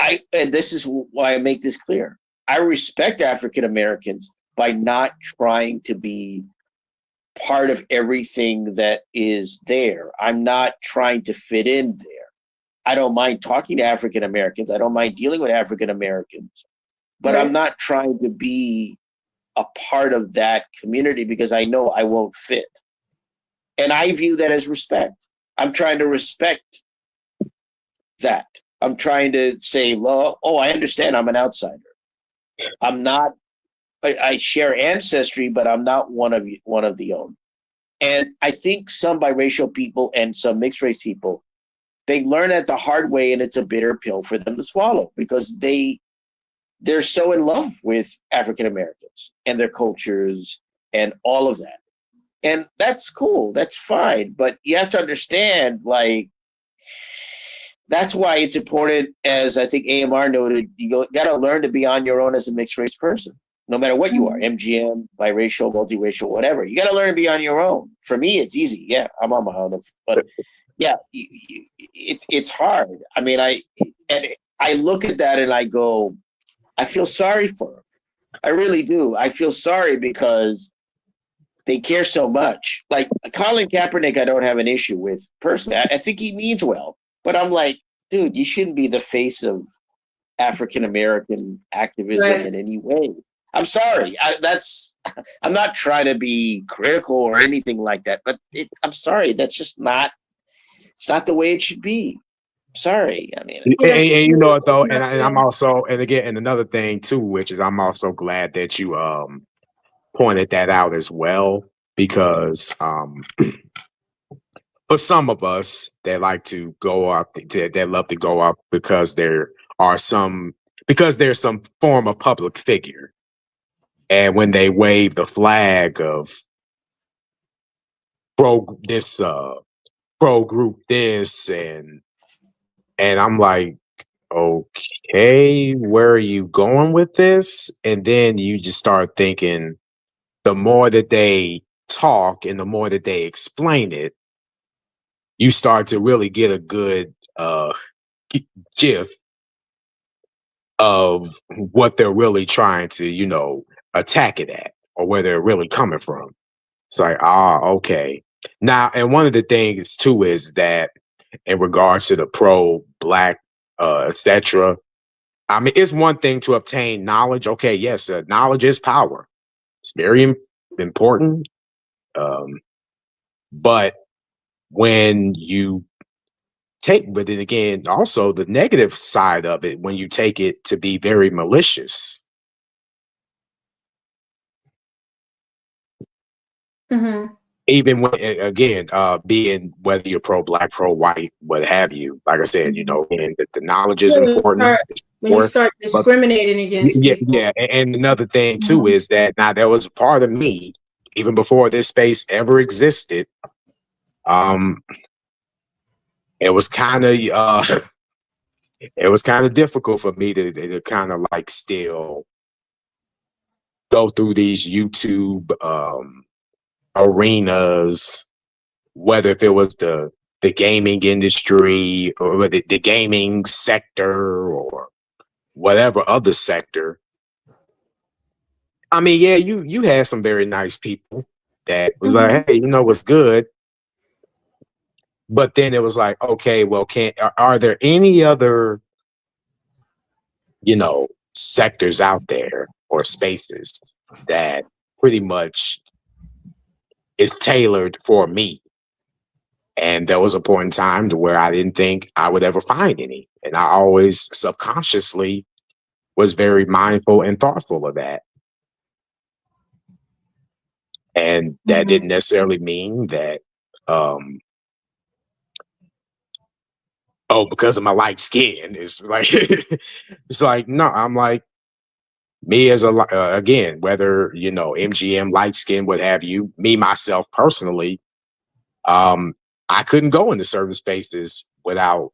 B: and this is why I make this clear. I respect African Americans by not trying to be part of everything that is there. I'm not trying to fit in there. I don't mind talking to African Americans. I don't mind dealing with African Americans, but I'm
A: Right.
B: not trying to be a part of that community because I know I won't fit. And I view that as respect. I'm trying to respect that. I'm trying to say, well, oh, I understand I'm an outsider. I'm not, I share ancestry, but I'm not one of the own. And I think some biracial people and some mixed race people, they learn it the hard way, and it's a bitter pill for them to swallow because they're so in love with African Americans and their cultures and all of that. And that's cool. That's fine. But you have to understand, like, that's why it's important, as I think AMR noted, got to learn to be on your own as a mixed race person, no matter what you are,
A: Mhm.
B: MGM, biracial, multiracial, whatever. You got to learn to be on your own. For me, it's easy. Yeah, I'm on my own. But yeah, it's hard. I mean, I look at that and I go, I feel sorry for them. I really do. I feel sorry because they care so much. Like Colin Kaepernick, I don't have an issue with personally. I think he means well, but I'm like, dude, you shouldn't be the face of African American activism
A: Right.
B: in any way. I'm sorry. I'm not trying to be critical or anything like that, but I'm sorry. That's just not. It's not the way it should be. Sorry. I mean,
A: Yeah,
C: And you know what though,
A: not
C: and I'm
A: good.
C: also, and again, and another thing too, which is I'm also glad that you pointed that out as well, because for some of us that like to go up, that love to go up because are some because there's some form of public figure, and when they wave the flag of pro this pro group this, and I'm like, okay, where are you going with this? And then you just start thinking, the more that they talk and the more that they explain it, you start to really get a good gif of what they're really trying to, attack it at, or where they're really coming from. It's like, okay. Now, and one of the things too is that in regards to the pro black, etc. I mean, it's one thing to obtain knowledge. Okay, yes, knowledge is power. It's very important. Um, but when you but then again, also the negative side of it, when you take it to be very malicious,
A: Hmm.
C: even when, again, being whether you're pro black, pro white, what have you. Like I said, and the knowledge is
A: Yeah,
C: important.
A: when you
C: Or,
A: start
C: but
A: discriminating against
C: yeah,
A: people.
C: yeah. And another thing too
A: Mhm.
C: is that now there was a part of me, even before this space ever existed. Um, it was kind of it was kind of difficult for me to kind of like still go through these YouTube arenas, whether if it was the gaming industry or the gaming sector or whatever other sector. I mean, yeah, you had some very nice people that was
A: Mhm.
C: like, hey, what's good? But then it was like, okay, well, are there any other, sectors out there or spaces that pretty much is tailored for me? And there was a point in time to where I didn't think I would ever find any. And I always subconsciously was very mindful and thoughtful of that. And that didn't necessarily mean that, oh, because of my light skin. It's like, it's like, no, I'm like, me as again, whether, MGM, light skin, what have you, me, myself personally, I couldn't go into certain spaces without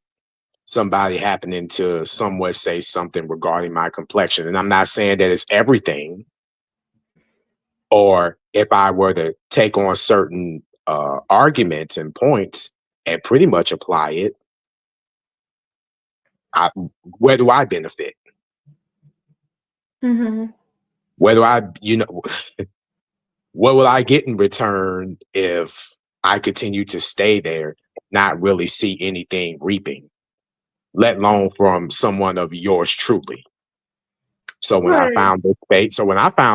C: somebody happening to somewhat say something regarding my complexion. And I'm not saying that it's everything, or if I were to take on certain arguments and points and pretty much apply it, where do I benefit? Where do I, what will I get in return if I continue to stay there, not really see anything reaping, let alone from someone of yours truly? So when I found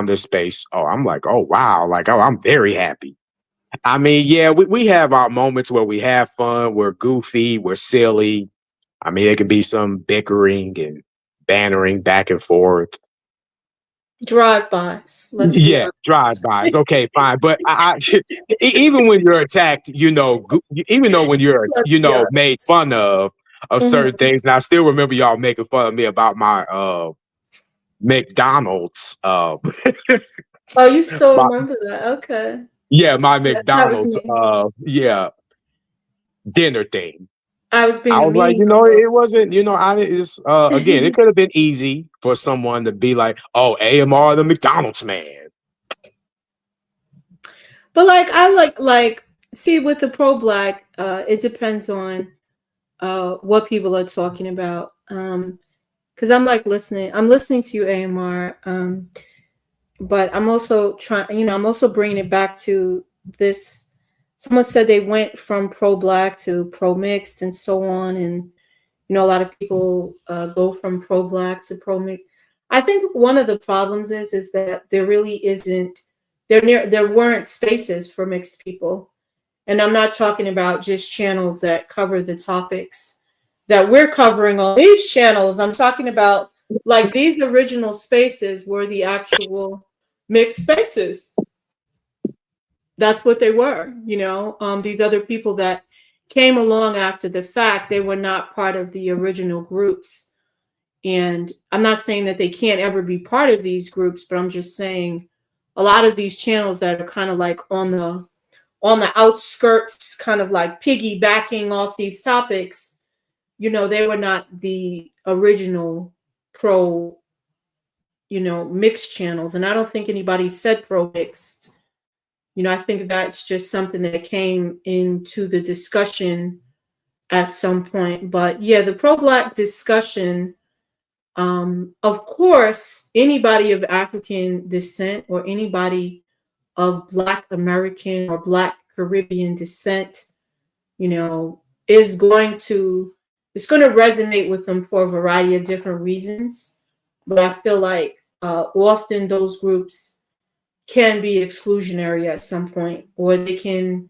C: this space, oh, I'm like, oh wow, like, oh, I'm very happy. I mean, yeah, we have our moments where we have fun, we're goofy, we're silly. I mean, it could be some bickering and bantering back and forth.
A: Drive-bys. Let's be
C: Yeah,
A: honest.
C: drive-bys. Okay, fine. But even when you're attacked, even though when you're,
A: Let's be honest.
C: made fun of certain things, and I still remember y'all making fun of me about my McDonald's.
A: Oh, you still
C: My,
A: remember that? Okay.
C: yeah, my
A: That was
C: McDonald's.
A: me.
C: Dinner thing.
A: I was being
C: I
A: a
C: was like,
A: mean
C: it wasn't. It's again, it could have been easy for someone to be like, oh, AMR the McDonald's man.
A: But like I see with the pro-black, it depends on what people are talking about. Because I'm listening to you, AMR. But I'm also I'm also bringing it back to this. Someone said they went from pro-black to pro-mixed and so on, and a lot of people go from pro-black to pro-mixed. I think one of the problems is that there really isn't there weren't spaces for mixed people, and I'm not talking about just channels that cover the topics that we're covering on these channels. I'm talking about like these original spaces were the actual mixed spaces. That's what they were, these other people that came along after the fact, they were not part of the original groups. And I'm not saying that they can't ever be part of these groups, but I'm just saying a lot of these channels that are kind of like on the outskirts, kind of like piggybacking off these topics, they were not the original pro, mixed channels. And I don't think anybody said pro mixed. I think that's just something that came into the discussion at some point. But yeah, the pro-black discussion, of course, anybody of African descent or anybody of Black American or Black Caribbean descent, is going to resonate with them for a variety of different reasons. But I feel like often those groups can be exclusionary at some point, or they can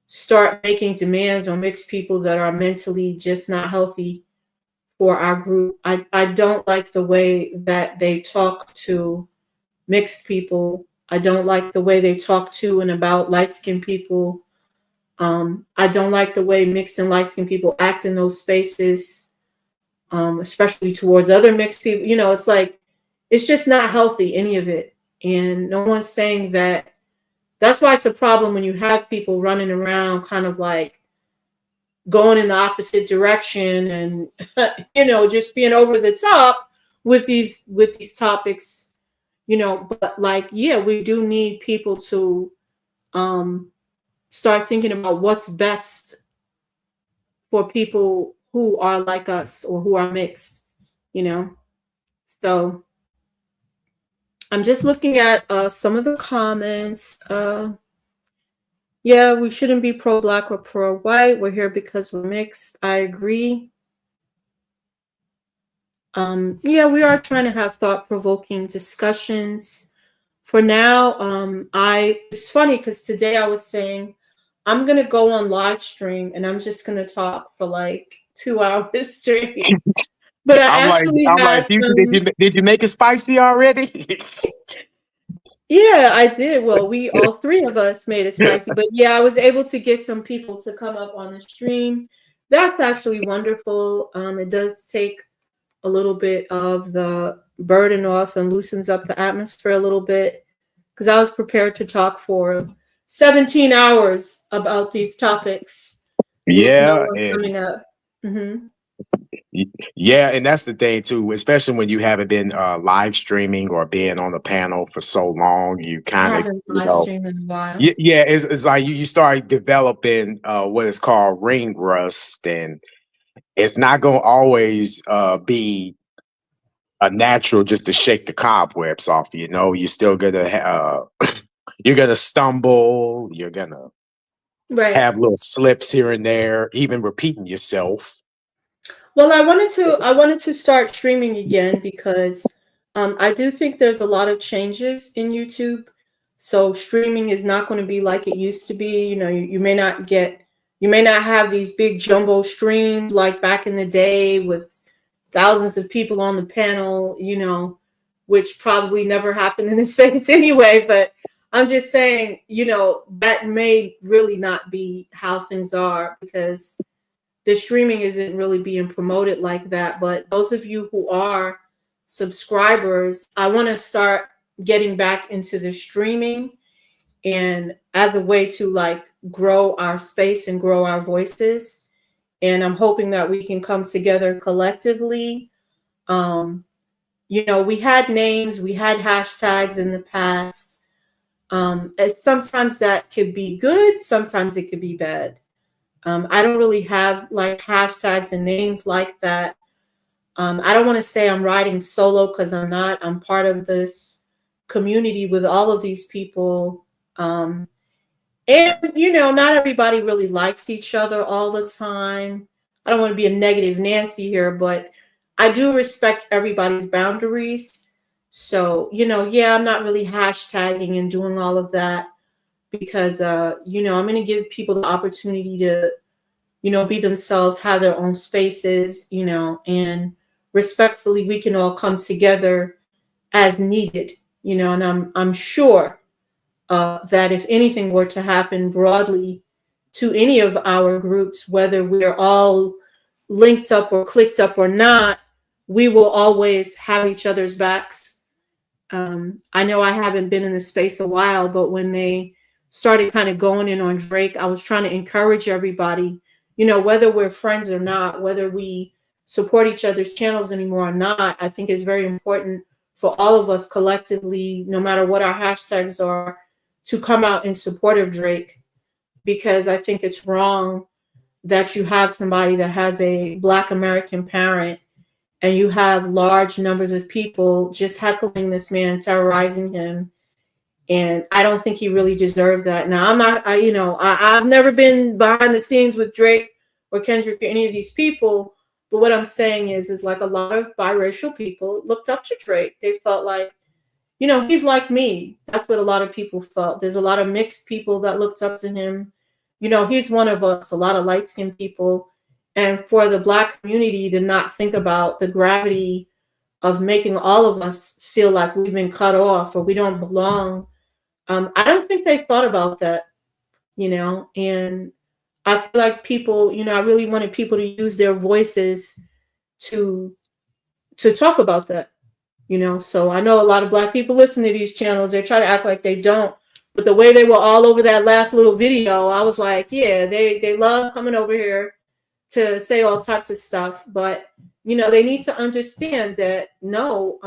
A: start making demands on mixed people that are mentally just not healthy for our group. I don't like the way that they talk to mixed people. I don't like the way they talk to and about light-skinned people. I don't like the way mixed and light-skinned people act in those spaces, especially towards other mixed people. It's like, it's just not healthy, any of it. And no one's saying that. That's why it's a problem when you have people running around kind of like going in the opposite direction and, just being over the top with these topics, but like, yeah, we do need people to start thinking about what's best for people who are like us or who are mixed, So I'm just looking at some of the comments. Yeah, we shouldn't be pro-black or pro-white. We're here because we're mixed. I agree. Yeah, we are trying to have thought-provoking discussions. For now, it's funny because today I was saying I'm gonna go on live stream and I'm just gonna talk for like 2 hours straight. But I
C: I'm
A: actually
C: like,
A: have
C: Future,
A: some.
C: did you make it spicy already?
A: Yeah, I did. Well, we all three of us made it spicy, but yeah, I was able to get some people to come up on the stream. That's actually wonderful. It does take a little bit of the burden off and loosens up the atmosphere a little bit because I was prepared to talk for 17 hours about these topics with no
C: Yeah,
A: one
C: and
A: coming up. Hmm.
C: yeah, and that's the thing too, especially when you haven't been live streaming or being on the panel for so long, you
A: I
C: kind of,
A: haven't live streamed in a while.
C: yeah, it's like you start developing what is called ring rust, and it's not gonna always be a natural just to shake the cobwebs off. You're still gonna you're gonna stumble, you're gonna
A: Right.
C: have little slips here and there, even repeating yourself.
A: Well, I wanted to start streaming again because I do think there's a lot of changes in YouTube. So streaming is not going to be like it used to be. You may not you may not have these big jumbo streams like back in the day with thousands of people on the panel, which probably never happened in this space anyway. But I'm just saying, that may really not be how things are because the streaming isn't really being promoted like that. But those of you who are subscribers, I want to start getting back into the streaming and as a way to like grow our space and grow our voices. And I'm hoping that we can come together collectively. Um, we had names, we had hashtags in the past. Sometimes that could be good, sometimes it could be bad. I don't really have like hashtags and names like that. I don't want to say I'm riding solo because I'm not. I'm part of this community with all of these people. And, not everybody really likes each other all the time. I don't want to be a negative Nancy here, but I do respect everybody's boundaries. So, yeah, I'm not really hashtagging and doing all of that because, I'm going to give people the opportunity to be themselves, have their own spaces, and respectfully, we can all come together as needed, and I'm sure that if anything were to happen broadly to any of our groups, whether we're all linked up or clicked up or not, we will always have each other's backs. I know I haven't been in the space a while, but when they started kind of going in on Drake, I was trying to encourage everybody, whether we're friends or not, whether we support each other's channels anymore or not, I think it's very important for all of us collectively, no matter what our hashtags are, to come out in support of Drake, because I think it's wrong that you have somebody that has a Black American parent and you have large numbers of people just heckling this man, terrorizing him. And I don't think he really deserved that. Now, I've never been behind the scenes with Drake or Kendrick or any of these people. But what I'm saying is like a lot of biracial people looked up to Drake. They felt like, he's like me. That's what a lot of people felt. There's a lot of mixed people that looked up to him. He's one of us, a lot of light-skinned people. And for the Black community to not think about the gravity of making all of us feel like we've been cut off or we don't belong, I don't think they thought about that, and I feel like people, I really wanted people to use their voices to talk about that. So I know a lot of Black people listen to these channels. They try to act like they don't, but the way they were all over that last little video, I was like, yeah, they love coming over here to say all types of stuff, but they need to understand that no,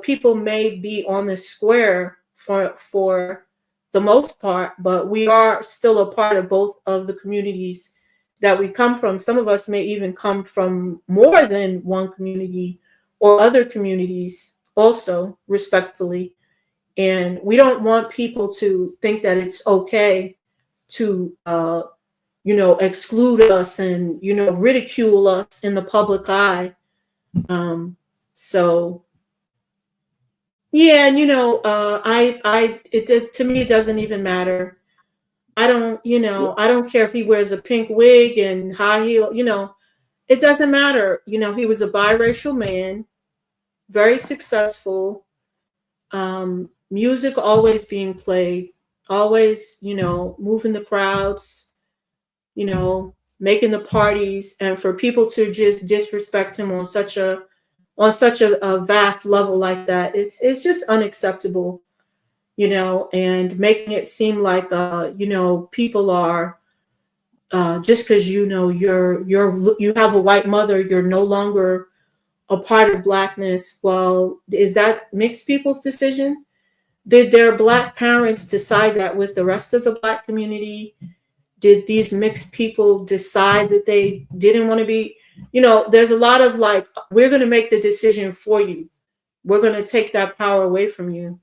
A: people may be on the square for the most part, but we are still a part of both of the communities that we come from. Some of us may even come from more than one community or other communities also, respectfully. And we don't want people to think that it's okay to exclude us and ridicule us in the public eye. So yeah, and to me it doesn't even matter. I don't care if he wears a pink wig and high heel, it doesn't matter. He was a biracial man, very successful. music always being played, always, moving the crowds, making the parties, and for people to just disrespect him on such a vast level like that, it's just unacceptable, and making it seem like people are just because you have a white mother, you're no longer a part of blackness. Well, is that mixed people's decision? Did their black parents decide that with the rest of the black community? Did these mixed people decide that they didn't want to be? There's a lot of like, we're going to make the decision for you. We're going to take that power away from you,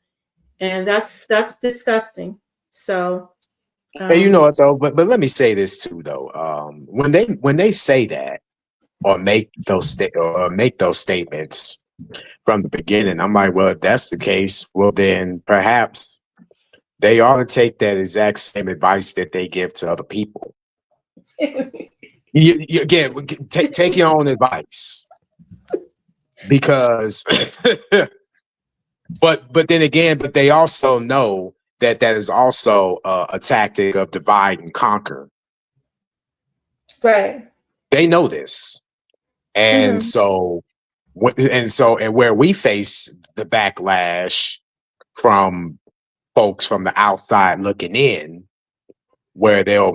A: and that's disgusting. So,
C: And you
A: um,
C: know what though, but let me say this too though. When they say that or make those statements from the beginning, I'm like, well, if that's the case, well then perhaps they ought to take that exact same advice that they give to other people. You again take your own advice because, but then again, but they also know that that is also a tactic of divide and conquer.
A: right.
C: They know this. And
A: Hmm.
C: so, and where we face the backlash from folks from the outside looking in, where they'll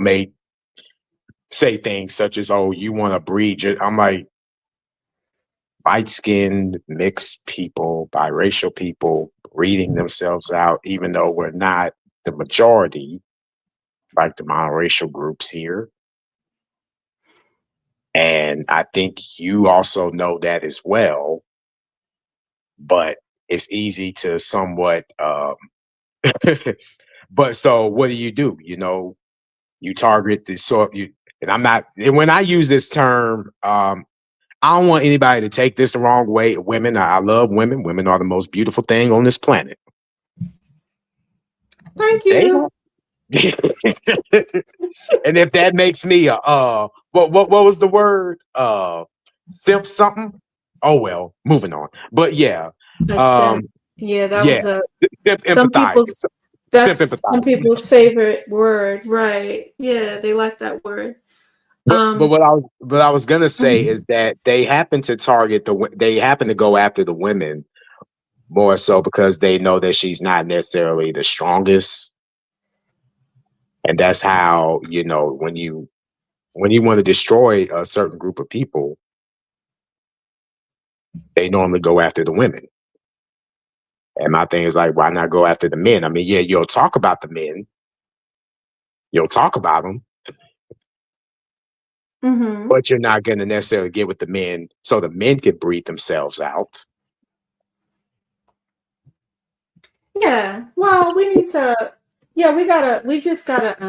C: say things such as, "Oh, you want to breed?" I'm like, light skinned, mixed people, biracial people breeding themselves out, even though we're not the majority, like the monoracial groups here. And I think you also know that as well, but it's easy to somewhat but so what do? You target the sort you and I'm not and when I use this term, I don't want anybody to take this the wrong way. Women, I love women. Women are the most beautiful thing on this planet.
A: Thank
C: They
A: you.
C: don't. And if that makes me a what was the word? Simp something? Oh well, moving on. But yeah.
A: A simp.
C: Um
A: Yeah, that
C: yeah.
A: was a
C: Simp
A: some
C: empathize.
A: people's
C: Simp
A: that's some
C: empathize.
A: people's favorite word, right? Yeah, they like that word.
C: But
A: Um,
C: what I was gonna say
A: mhm.
C: is that they happen to go after the women more so because they know that she's not necessarily the strongest, and that's how when you want to destroy a certain group of people, they normally go after the women. And my thing is like, why not go after the men? I mean, yeah, you'll talk about the men, you'll talk about them,
A: Mhm.
C: but you're not going to necessarily get with the men so the men can breathe themselves out.
A: Yeah. Well, we need to. Yeah, we just gotta.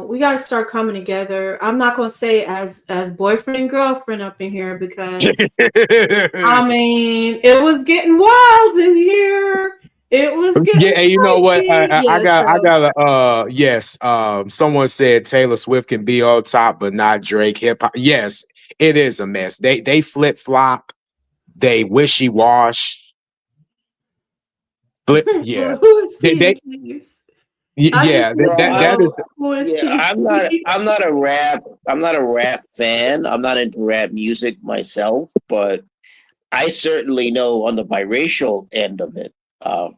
A: We gotta start coming together. I'm not gonna say as boyfriend and girlfriend up in here because I mean it was getting wild in here. It was
C: Yeah,
A: getting
C: and you know what?
A: spicy. Yeah.
C: I
A: So.
C: got a yes. Someone said Taylor Swift can be on top, but not Drake. Hip hop. Yes, it is a mess. They flip flop. They wishy wash. Flip. Yeah.
A: Who is
C: They
A: T, please? I
C: yeah.
A: just need to
B: I
C: That is
A: know who is
B: yeah,
A: T, please.
B: I'm not a rap fan. I'm not into rap music myself, but I certainly know on the biracial end of it.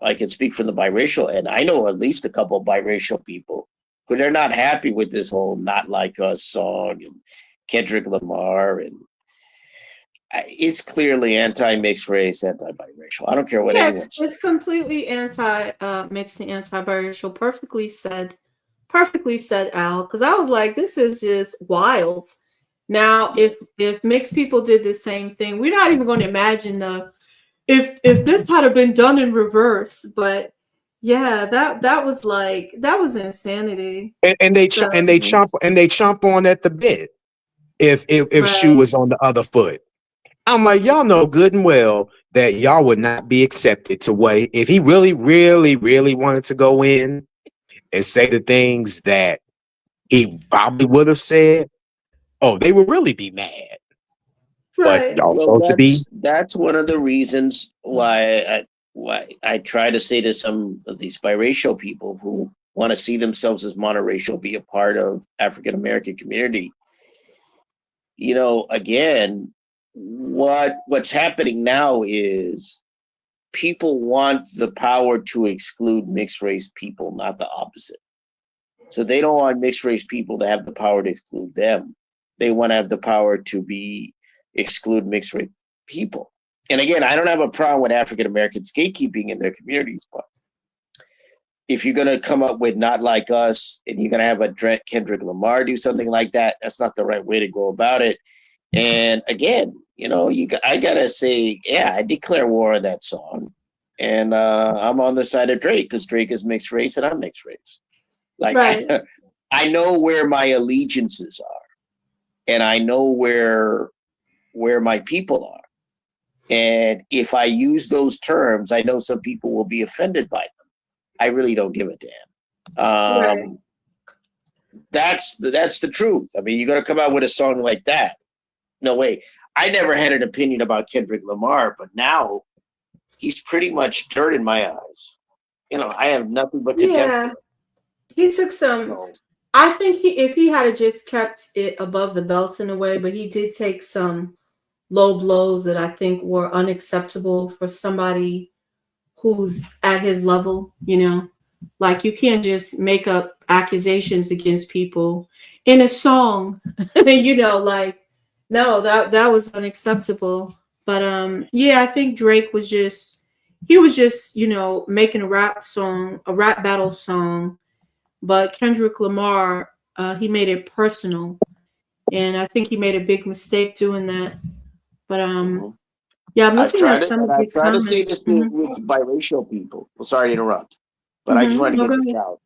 B: I can speak from the biracial end. I know at least a couple of biracial people who they're not happy with this whole "Not Like Us" song and Kendrick Lamar, and it's clearly anti-mixed race, anti-biracial. I don't care what
A: Yes,
B: anyone says.
A: it's completely anti mixed and anti-biracial. Perfectly said, Al. Because I was like, this is just wild. Now, if mixed people did the same thing, we're not even going to imagine the if this had have been done in reverse. But yeah, that was insanity.
C: and
A: So
C: they chomp on at the bit if shoe
A: right,
C: was on the other foot. I'm like, y'all know good and well that y'all would not be accepted to what if he really, really, really wanted to go in and say the things that he probably would have said. Oh, they would really be mad. But
A: right.
C: y'all
B: Well,
C: supposed to be.
B: that's one of the reasons why why I try to say to some of these biracial people who want to see themselves as monoracial, be a part of African American community. Again, what's happening now is people want the power to exclude mixed race people, not the opposite. So they don't want mixed race people to have the power to exclude them. They want to have the power to exclude mixed race people. And again, I don't have a problem with African Americans gatekeeping in their communities, but if you're going to come up with not like us and you're going to have a Kendrick Lamar do something like that, that's not the right way to go about it. And again, I got to say, yeah, I declare war on that song. And I'm on the side of Drake because Drake is mixed race and I'm mixed race. Like,
A: Right.
B: I know where my allegiances are and I know where my people are. And if I use those terms, I know some people will be offended by them. I really don't give a damn.
A: Right.
B: That's the truth. I mean, you're going to come out with a song like that. No way. I never had an opinion about Kendrick Lamar, but now he's pretty much dirt in my eyes. I have nothing but contempt for
A: Yeah.
B: him.
A: He took some.
B: So,
A: I think if he had just kept it above the belt in a way, but he did take some low blows that I think were unacceptable for somebody who's at his level, Like, you can't just make up accusations against people in a song, like, no, that was unacceptable. But yeah, I think Drake was just making a rap battle song, but Kendrick Lamar, he made it personal, and I think he made a big mistake doing that. But
B: mhm.
A: yeah, I'm looking at some of
B: I've
A: his
B: tried to say
A: comments.
B: this with biracial people. Well, sorry to interrupt, but I just want to
A: No,
B: get
A: go
B: this
A: ahead.
B: out.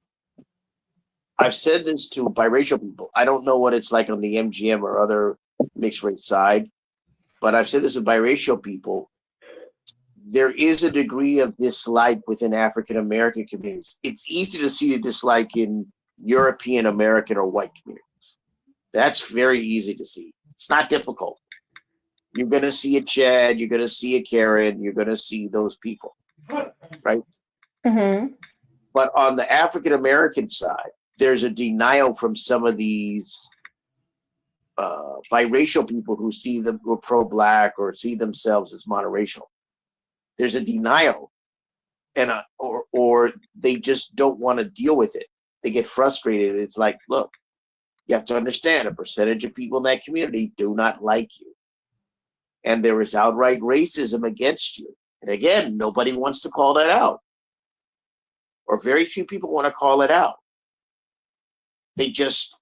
B: I've said this to biracial people. I don't know what it's like on the MGM or other mixed race side, but I've said this with biracial people. There is a degree of dislike within African American communities. It's easy to see the dislike in European American or white communities. That's very easy to see. It's not difficult. You're going to see a Chad, you're going to see a Karen, you're going to see those people, right?
A: Mm-hmm.
B: But on the African American side, there's a denial from some of these biracial people who are pro-black or see themselves as monoracial. There's a denial, and or they just don't want to deal with it. They get frustrated. It's like, look, you have to understand, a percentage of people in that community do not like you, and there is outright racism against you. And again, nobody wants to call that out, or very few people want to call it out. They just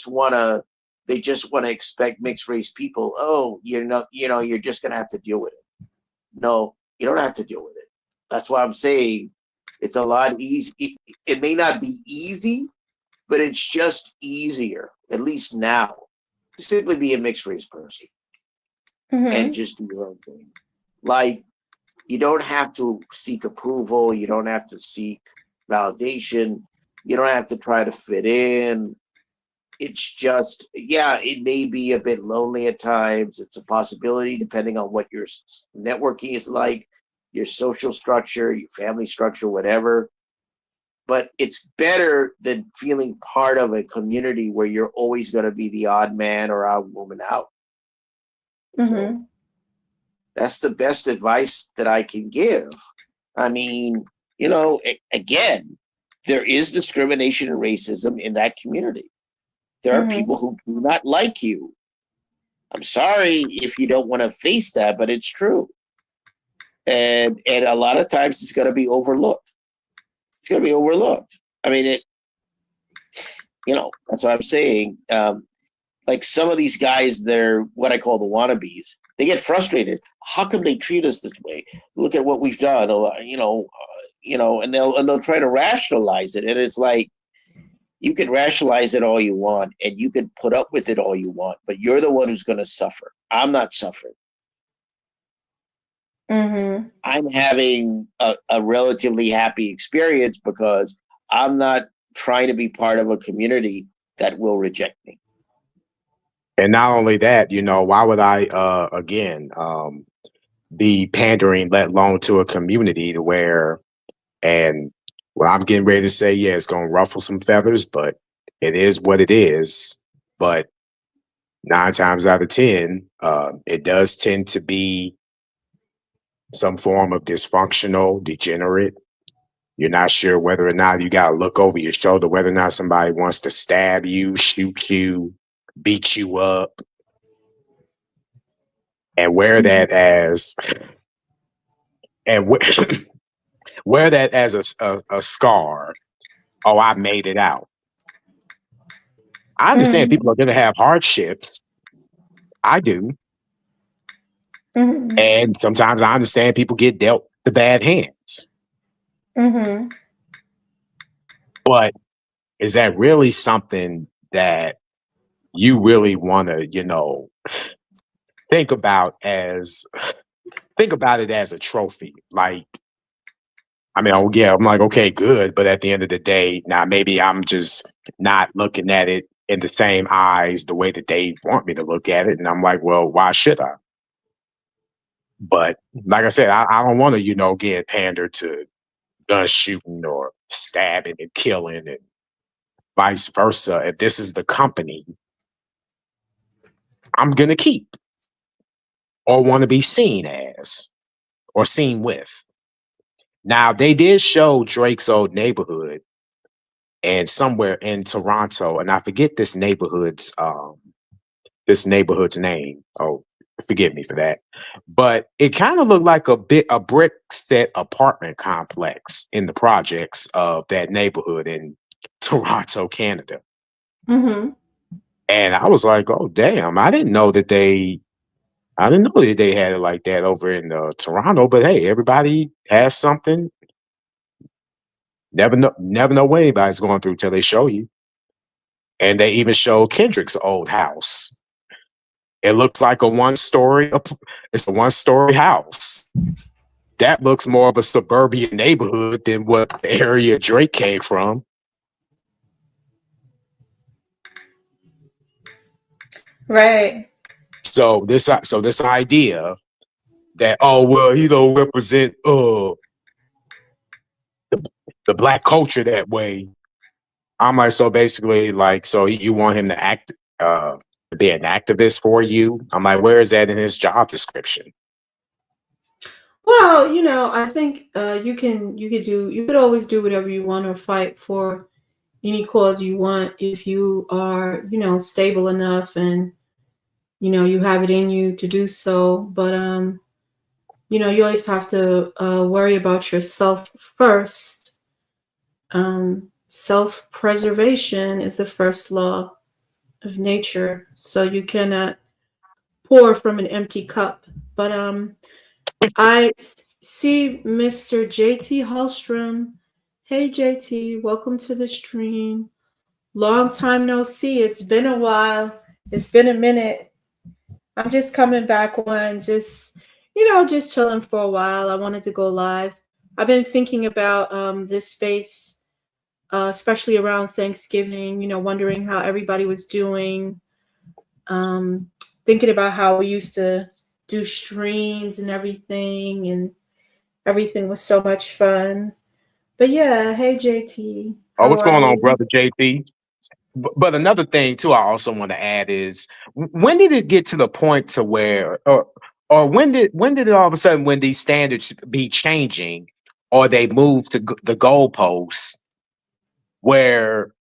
B: want to expect mixed race people. Oh, you're just gonna have to deal with it. No, you don't have to deal with it. That's why I'm saying it's a lot easy. It may not be easy, but it's just easier, at least now, to simply be a mixed race person and just do your own thing. Like, you don't have to seek approval. You don't have to seek validation. You don't have to try to fit in. It's just, yeah, it may be a bit lonely at times. It's a possibility depending on what your networking is like, your social structure, your family structure, whatever. But it's better than feeling part of a community where you're always going to be the odd man or odd woman out. So that's the best advice that I can give. I mean, again, there is discrimination and racism in that community. There are people who do not like you. I'm sorry if you don't want to face that, but it's true. And a lot of times it's going to be overlooked. It's going to be overlooked. I mean, that's what I'm saying. Like, some of these guys, they're what I call the wannabes. They get frustrated. How come they treat us this way? Look at what we've done. And they'll try to rationalize it. And it's like, you can rationalize it all you want, and you can put up with it all you want, but you're the one who's going to suffer. I'm not suffering. I'm having a relatively happy experience because I'm not trying to be part of a community that will reject me.
C: And not only that, why would I be pandering, let alone to a community to where, and well, I'm getting ready to say, yeah, it's going to ruffle some feathers, but it is what it is. But 9 times out of 10, it does tend to be some form of dysfunctional, degenerate. You're not sure whether or not you got to look over your shoulder, whether or not somebody wants to stab you, shoot you, beat you up, and wear that as and wear, wear that as a scar. Oh, I made it out. I understand people are going to have hardships. I do.
A: Mm-hmm.
C: And sometimes I understand people get dealt the bad hands.
A: Mm-hmm.
C: But is that really something that you really want to, think about it as a trophy? Like, I mean, oh yeah, I'm like, okay, good. But at the end of the day, now maybe I'm just not looking at it in the same eyes the way that they want me to look at it. And I'm like, well, why should I? But like I said, I don't want to, get pandered to gun shooting or stabbing and killing and vice versa. If this is the company I'm going to keep or want to be seen as or seen with. Now, they did show Drake's old neighborhood and somewhere in Toronto, and I forget this neighborhood's name. Oh, forgive me for that. But it kind of looked like a brick set apartment complex in the projects of that neighborhood in Toronto, Canada.
A: Mm-hmm.
C: And I was like, oh damn, I didn't know that they had it like that over in Toronto, but hey, everybody has something. Never know what anybody's going through till they show you. And they even show Kendrick's old house. It looks like it's a one-story house. That looks more of a suburban neighborhood than what the area Drake came from.
A: Right.
C: So this idea that, oh well, he don't represent the black culture that way. I'm like, so basically, like, so you want him to be an activist for you? I'm like, where is that in his job description?
A: Well, I think you could always do whatever you want or fight for any cause you want if you are, stable enough and you have it in you to do so. But you always have to worry about yourself first. Self-preservation is the first law of nature, so you cannot pour from an empty cup. But I see Mr. JT Hallstrom. Hey JT, welcome to the stream. Long time no see. It's been a while. It's been a minute. I'm just coming back on, just chilling for a while. I wanted to go live. I've been thinking about this space, especially around Thanksgiving, wondering how everybody was doing. Um, Thinking about how we used to do streams and everything was so much fun. But yeah, hey JT,
C: Oh,
A: how
C: what's
A: are
C: going on,
A: you?
C: brother JP? But another thing too, I also want to add is when did it get to the point to where, or when did it all of a sudden when these standards be changing, or they move to the goalposts where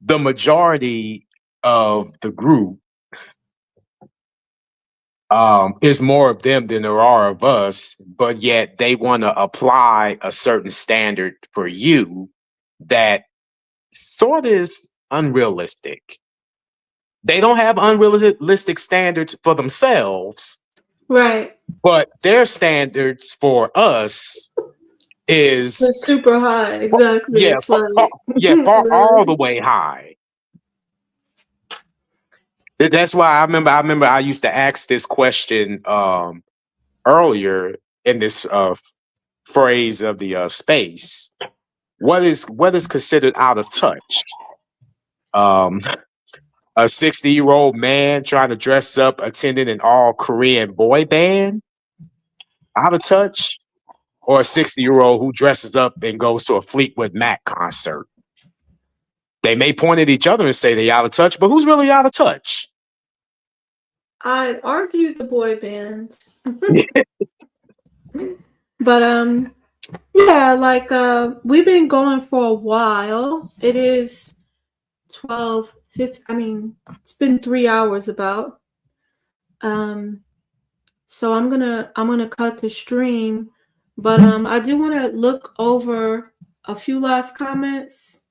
C: the majority of the group is more of them than there are of us, but yet they want to apply a certain standard for you that sort of is unrealistic. They don't have unrealistic standards for themselves,
A: Right.
C: but their standards for us is
A: It's super high. Exactly.
C: yeah,
A: It's like
C: far all the way high. That's why I remember I used to ask this question earlier in this phrase of the space. What is considered out of touch? Um, a 60-year-old man trying to dress up attending an all Korean boy band, out of touch, or a 60-year-old who dresses up and goes to a Fleetwood Mac concert? They may point at each other and say they're out of touch, but who's really out of touch?
A: I'd argue the boy band. But yeah, like we've been going for a while. It is 12:50. I mean, it's been 3 hours about. So I'm gonna cut the stream, but I do want to look over a few last comments.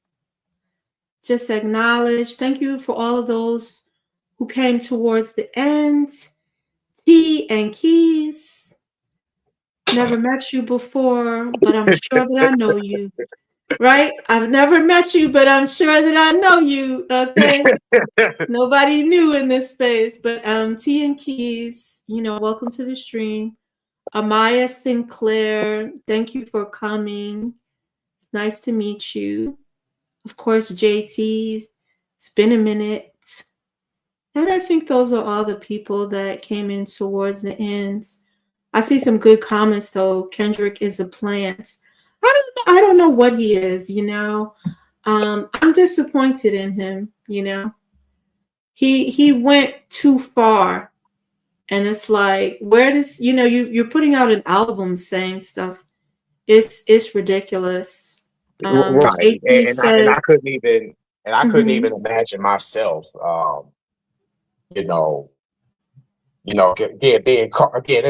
A: Just acknowledge. Thank you for all of those who came towards the end. T and Keys. Never met you before, but I'm sure that I know you. Right? I've never met you, but I'm sure that I know you. Okay. Nobody new in this space, but T and Keys, welcome to the stream. Amaya Sinclair, thank you for coming. It's nice to meet you. Of course, JT's. It's been a minute. And I think those are all the people that came in towards the end. I see some good comments though. Kendrick is a plant. I don't know what he is, I'm disappointed in him, He went too far. And it's like, where does you're putting out an album saying stuff. It's ridiculous.
C: Right.
A: JT says,
C: I couldn't even imagine myself again,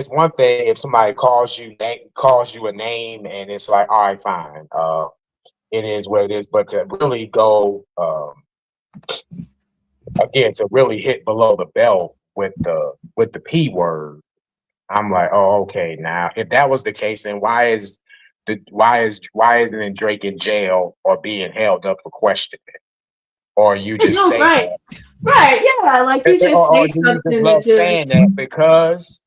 C: it's one thing if somebody calls you a name and it's like, all right, fine. It is what it is. But to really go again, to really hit below the belt with the P word, I'm like, oh, okay. Now, if that was the case, then why isn't Drake in jail or being held up for questioning? Or you just say
A: right.
C: that?
A: Right, yeah, like you just
C: or
A: say
C: do you
A: something
C: just
A: that
C: love saying that because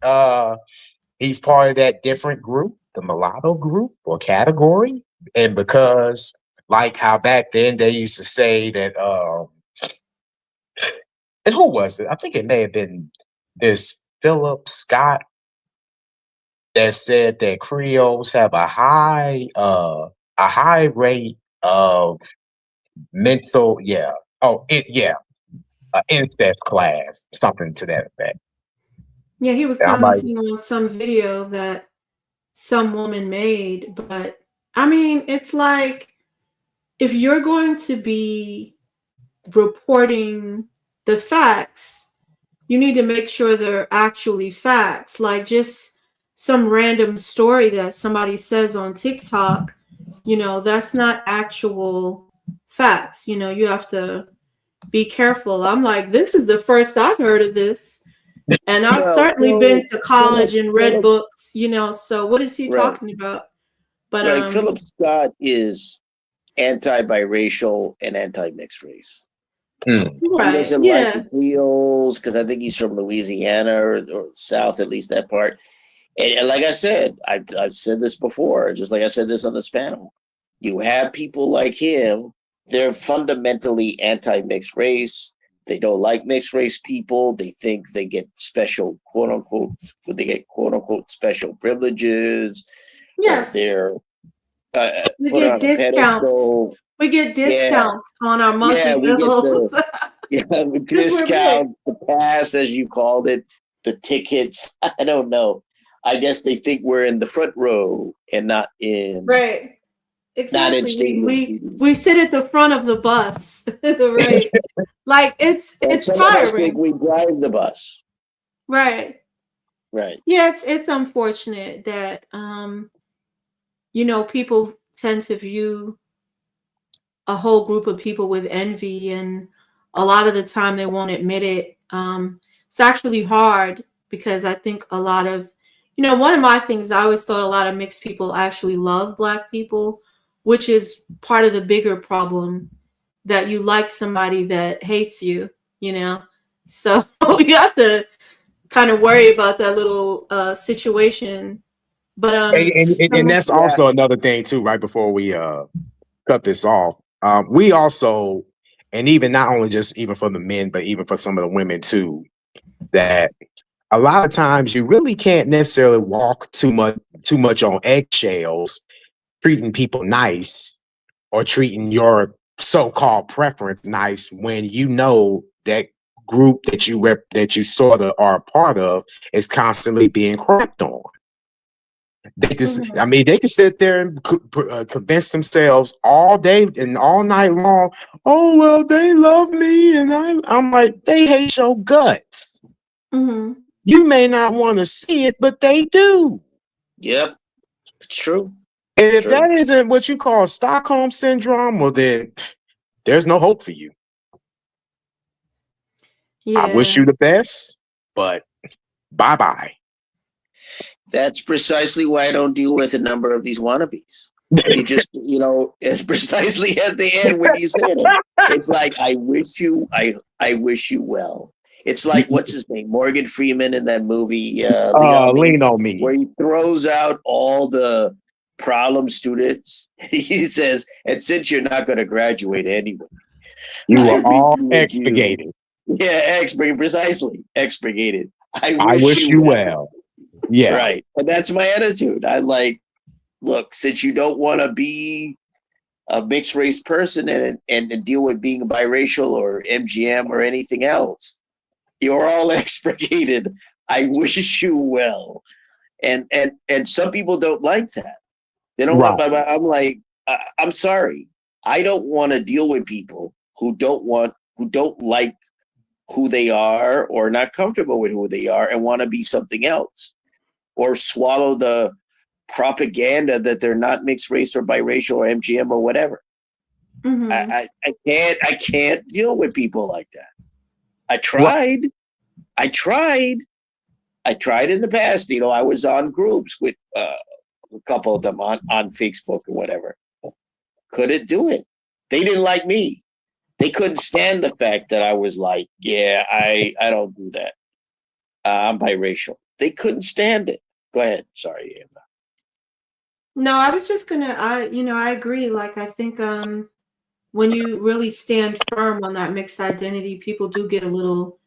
C: he's part of that different group, the mulatto group or category, and because like how back then they used to say that and who was it? I think it may have been this Philip Scott that said that Creoles have a high rate of mental incest class, something to that effect.
A: Yeah, he was
C: And I'm like,
A: commenting on some video that some woman made, but I mean, it's like if you're going to be reporting the facts, you need to make sure they're actually facts. Like just some random story that somebody says on TikTok, that's not actual facts. You have to be careful. I'm like, this is the first I've heard of this. And I've certainly been to college and read books, so what is he talking about? But
B: Philip Scott is anti-biracial and anti-mixed race.
A: Right,
B: He doesn't like the Creoles because I think he's from Louisiana or South, at least that part. And like I said, I've said this before, just like I said this on this panel. You have people like him, they're fundamentally anti-mixed race. They don't like mixed race people. They think they get special, quote unquote, special privileges.
A: yes,
B: They're
A: we get discounts. We get discounts on our monthly bills.
B: Get the discounts, the pass, as you called it, the tickets. I don't know. I guess they think we're in the front row and not in
A: right. Exactly.
B: Not in
A: we sit at the front of the bus. Right. Like it's tiring.
B: We drive the bus.
A: Right.
B: Right.
A: Yeah, it's unfortunate that people tend to view a whole group of people with envy, and a lot of the time they won't admit it. It's actually hard because I think a lot of one of my things, I always thought a lot of mixed people actually love Black people, which is part of the bigger problem, that you like somebody that hates you, So you have to kind of worry about that little situation. But
C: and that's also another thing too, right before we cut this off. We also, and even not only just even for the men, but even for some of the women too, that a lot of times you really can't necessarily walk too much on eggshells, treating people nice or treating your so-called preference nice when you know that group that you sort of are a part of is constantly being crapped on. I mean, they can sit there and convince themselves all day and all night long. Oh well, they love me, and I'm like, they hate your guts.
A: Mm-hmm.
C: You may not want to see it, but they do.
B: Yep, it's true.
C: And
B: It's
C: if
B: true.
C: that isn't what you call Stockholm syndrome, well, then there's no hope for you. I wish
A: Yeah.
C: you the best, but bye bye.
B: That's precisely why I don't deal with a number of these wannabes. You just, it's precisely at the end when you said it. It's like I wish you well. It's like what's his name, Morgan Freeman in that movie, Lean on Me,
C: Lean on me.
B: where he throws out all the problem students. He says, "And since you're not going to graduate anyway,
C: You
B: I
C: are all
B: read with you."
C: expurgated.
B: Yeah, precisely expurgated. I
C: I wish you well. Yeah.
B: Right, and that's my attitude. I like, look, since you don't want to be a mixed race person and deal with being biracial or MGM or anything else, you're all expurgated. I wish you well. And some people don't like that. They don't
C: Right.
B: like. I'm like, I'm sorry. I don't want to deal with people who don't like who they are or not comfortable with who they are and want to be something else or swallow the propaganda that they're not mixed race or biracial or MGM or whatever.
A: Mm-hmm.
B: I can't deal with people like that. I tried in the past. I was on groups with a couple of them on Facebook or whatever. Couldn't do it. They didn't like me. They couldn't stand the fact that I was like, yeah, I don't do that. I'm biracial. They couldn't stand it. Go ahead. Sorry, Amber.
A: No, I was just gonna, I agree. Like, I think when you really stand firm on that mixed identity, people do get a little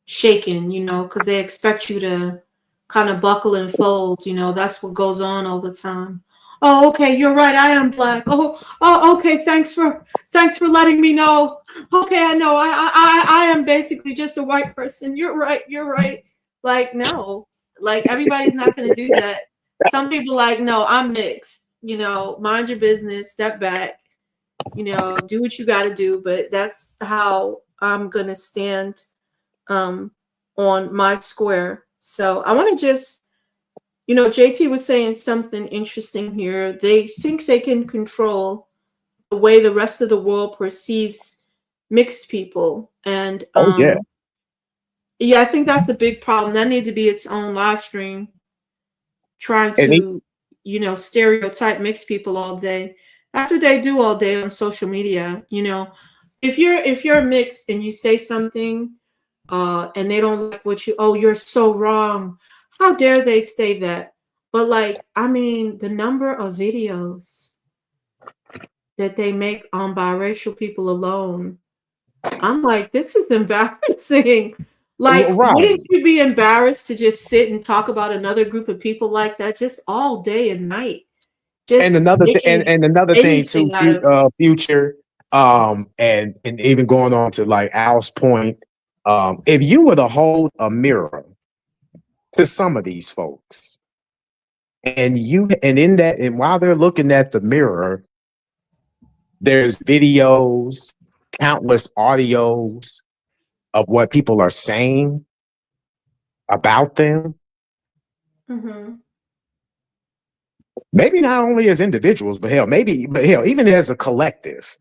A: shaken, because they expect you to kind of buckle and fold. That's what goes on all the time. Oh, okay, you're right. I am black. Oh, okay. Thanks for letting me know. Okay, I know. I am basically just a white person. You're right. You're right. Like, no, like everybody's not gonna do that. Some people like, no, I'm mixed. Mind your business. Step back. Do what you got to do. But that's how I'm gonna stand on my square. So I want to just, JT was saying something interesting here. They think they can control the way the rest of the world perceives mixed people. And
C: Oh yeah.
A: yeah, I think that's a big problem. That needs to be its own live stream, trying
C: And
A: to, stereotype mixed people all day. That's what they do all day on social media. If you're mixed and you say something and they don't like what you're so wrong. How dare they say that? But like, I mean, the number of videos that they make on biracial people alone, I'm like, this is embarrassing. Like,
C: right.
A: wouldn't you be embarrassed to just sit and talk about another group of people like that just all day and night?
C: And
A: Just
C: another
A: making
C: and another thing too,
A: anything out of it.
C: future, and even going on to like Al's point, if you were to hold a mirror to some of these folks, and while they're looking at the mirror, there's videos, countless audios of what people are saying about them.
A: Mm-hmm.
C: Maybe not only as individuals, but hell, even as a collective.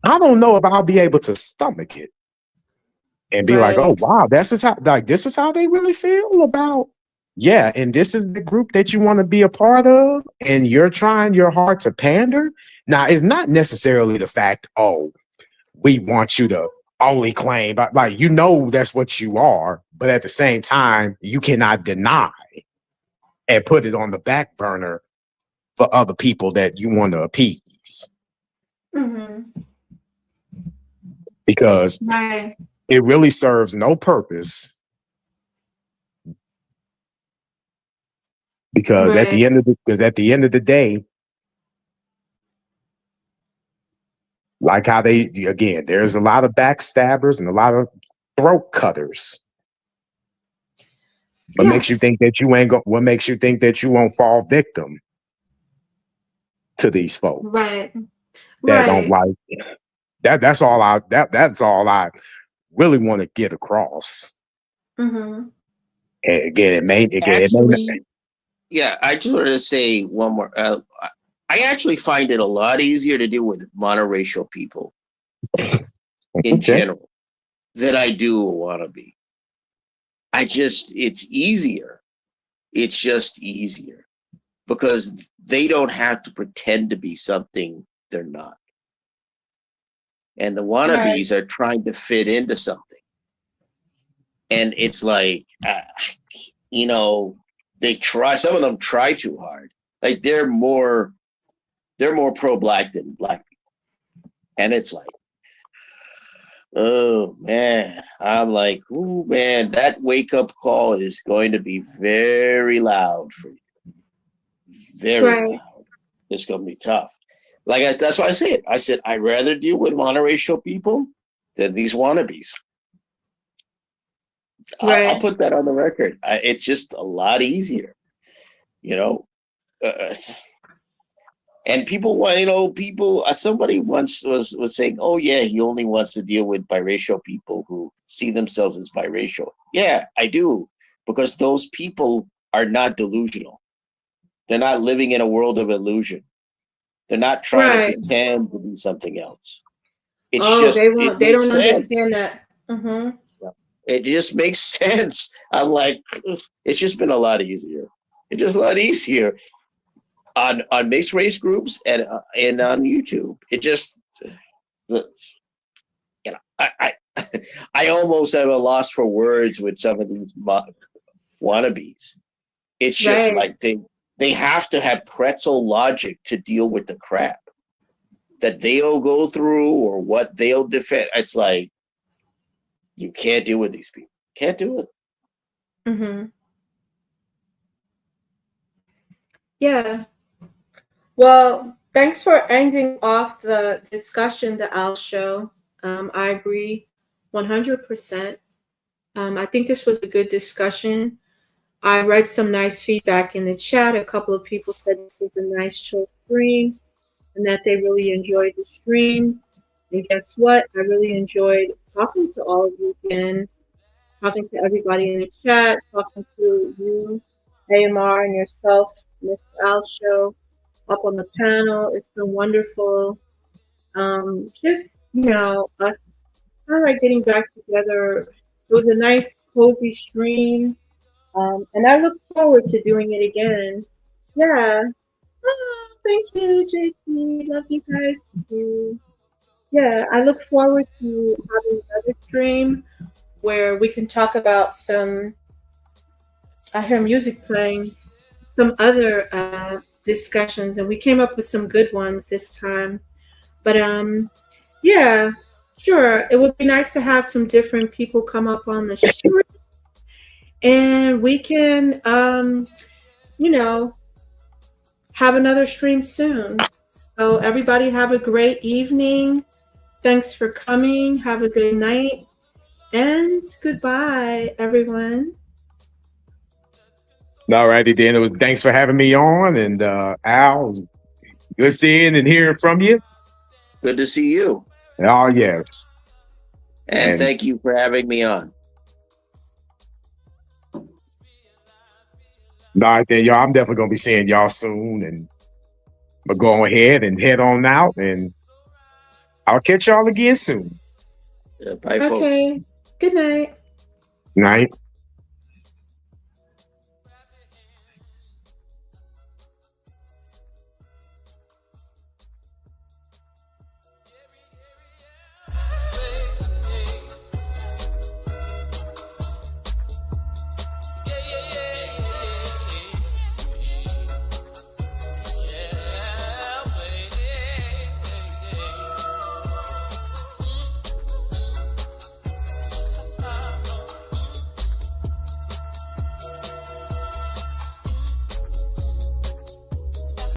C: I don't know if I'll be able to stomach it and be like,
A: Right.
C: oh wow, this is how they really feel about. Yeah, and this is the group that you want to be a part of, and you're trying your hard to pander. Now, it's not necessarily the fact, oh, we want you to only claim, but like that's what you are, but at the same time, you cannot deny and put it on the back burner for other people that you want to appease.
A: Mm-hmm.
C: Because
A: Right.
C: it really serves no purpose, because at the
A: Right.
C: end of the day, like how there's a lot of backstabbers and a lot of throat cutters. What makes you
A: Yes.
C: think that what makes you think that you won't fall victim to these folks
A: Right.
C: that don't
A: Right.
C: like that? That's all I really want to get across.
A: Mm-hmm.
C: And again, it may not.
B: Actually, yeah, I just wanted to say one more. I actually find it a lot easier to deal with monoracial people in
C: Okay.
B: general than I do a wannabe. It's easier. It's just easier because they don't have to pretend to be something they're not. And the
A: Right.
B: wannabes are trying to fit into something. And it's like, some of them try too hard. Like they're more pro-black than black people. And it's like, oh man, I'm like, oh man, that wake up call is going to be very loud for you. Very
A: Right.
B: loud. It's going to be tough. That's why I say it. I said, I'd rather deal with monoracial people than these wannabes. I'll
A: Right.
B: put that on the record. It's just a lot easier, you know. And people want, people. Somebody once was saying, "Oh yeah, he only wants to deal with biracial people who see themselves as biracial." Yeah, I do, because those people are not delusional. They're not living in a world of illusion. They're not trying to
A: Right.
B: pretend to be something else.
A: Oh,
B: It
A: they
B: makes
A: don't
B: sense.
A: understand that. Mm-hmm.
B: It just makes sense. I'm like, it's just been a lot easier. It's just a lot easier on mixed race groups and on YouTube. It just, I I almost have a loss for words with some of these wannabes. It's just
A: Right.
B: like they have to have pretzel logic to deal with the crap that they'll go through or what they'll defend. It's like you can't deal with these people. Can't do it.
A: Mm-hmm. Yeah. Well, thanks for ending off the discussion, the Al show. I agree 100%. I think this was a good discussion. I read some nice feedback in the chat. A couple of people said this was a nice short stream and that they really enjoyed the stream. And guess what? I really enjoyed talking to all of you again, talking to everybody in the chat, talking to you, AMR, and yourself, Mr. Al show, up on the panel. It's been wonderful. Just, us kind of like getting back together. It was a nice, cozy stream. And I look forward to doing it again. Yeah. Oh, thank you, JT. Love you guys too. Yeah, I look forward to having another stream where we can talk about I hear music playing, some other discussions, and we came up with some good ones this time. But yeah, sure. It would be nice to have some different people come up on the stream, and we can, have another stream soon. So everybody have a great evening. Thanks for coming. Have a good night. And goodbye, everyone.
C: All righty then. Thanks for having me on, and Al, it was good seeing and hearing from you.
B: Good to see you.
C: Oh yes.
B: And thank you for having me on.
C: All right then, y'all. I'm definitely gonna be seeing y'all soon, and we'll go ahead and head on out, and I'll catch y'all again soon.
B: Bye, folks.
A: Okay. Good night.
C: Night.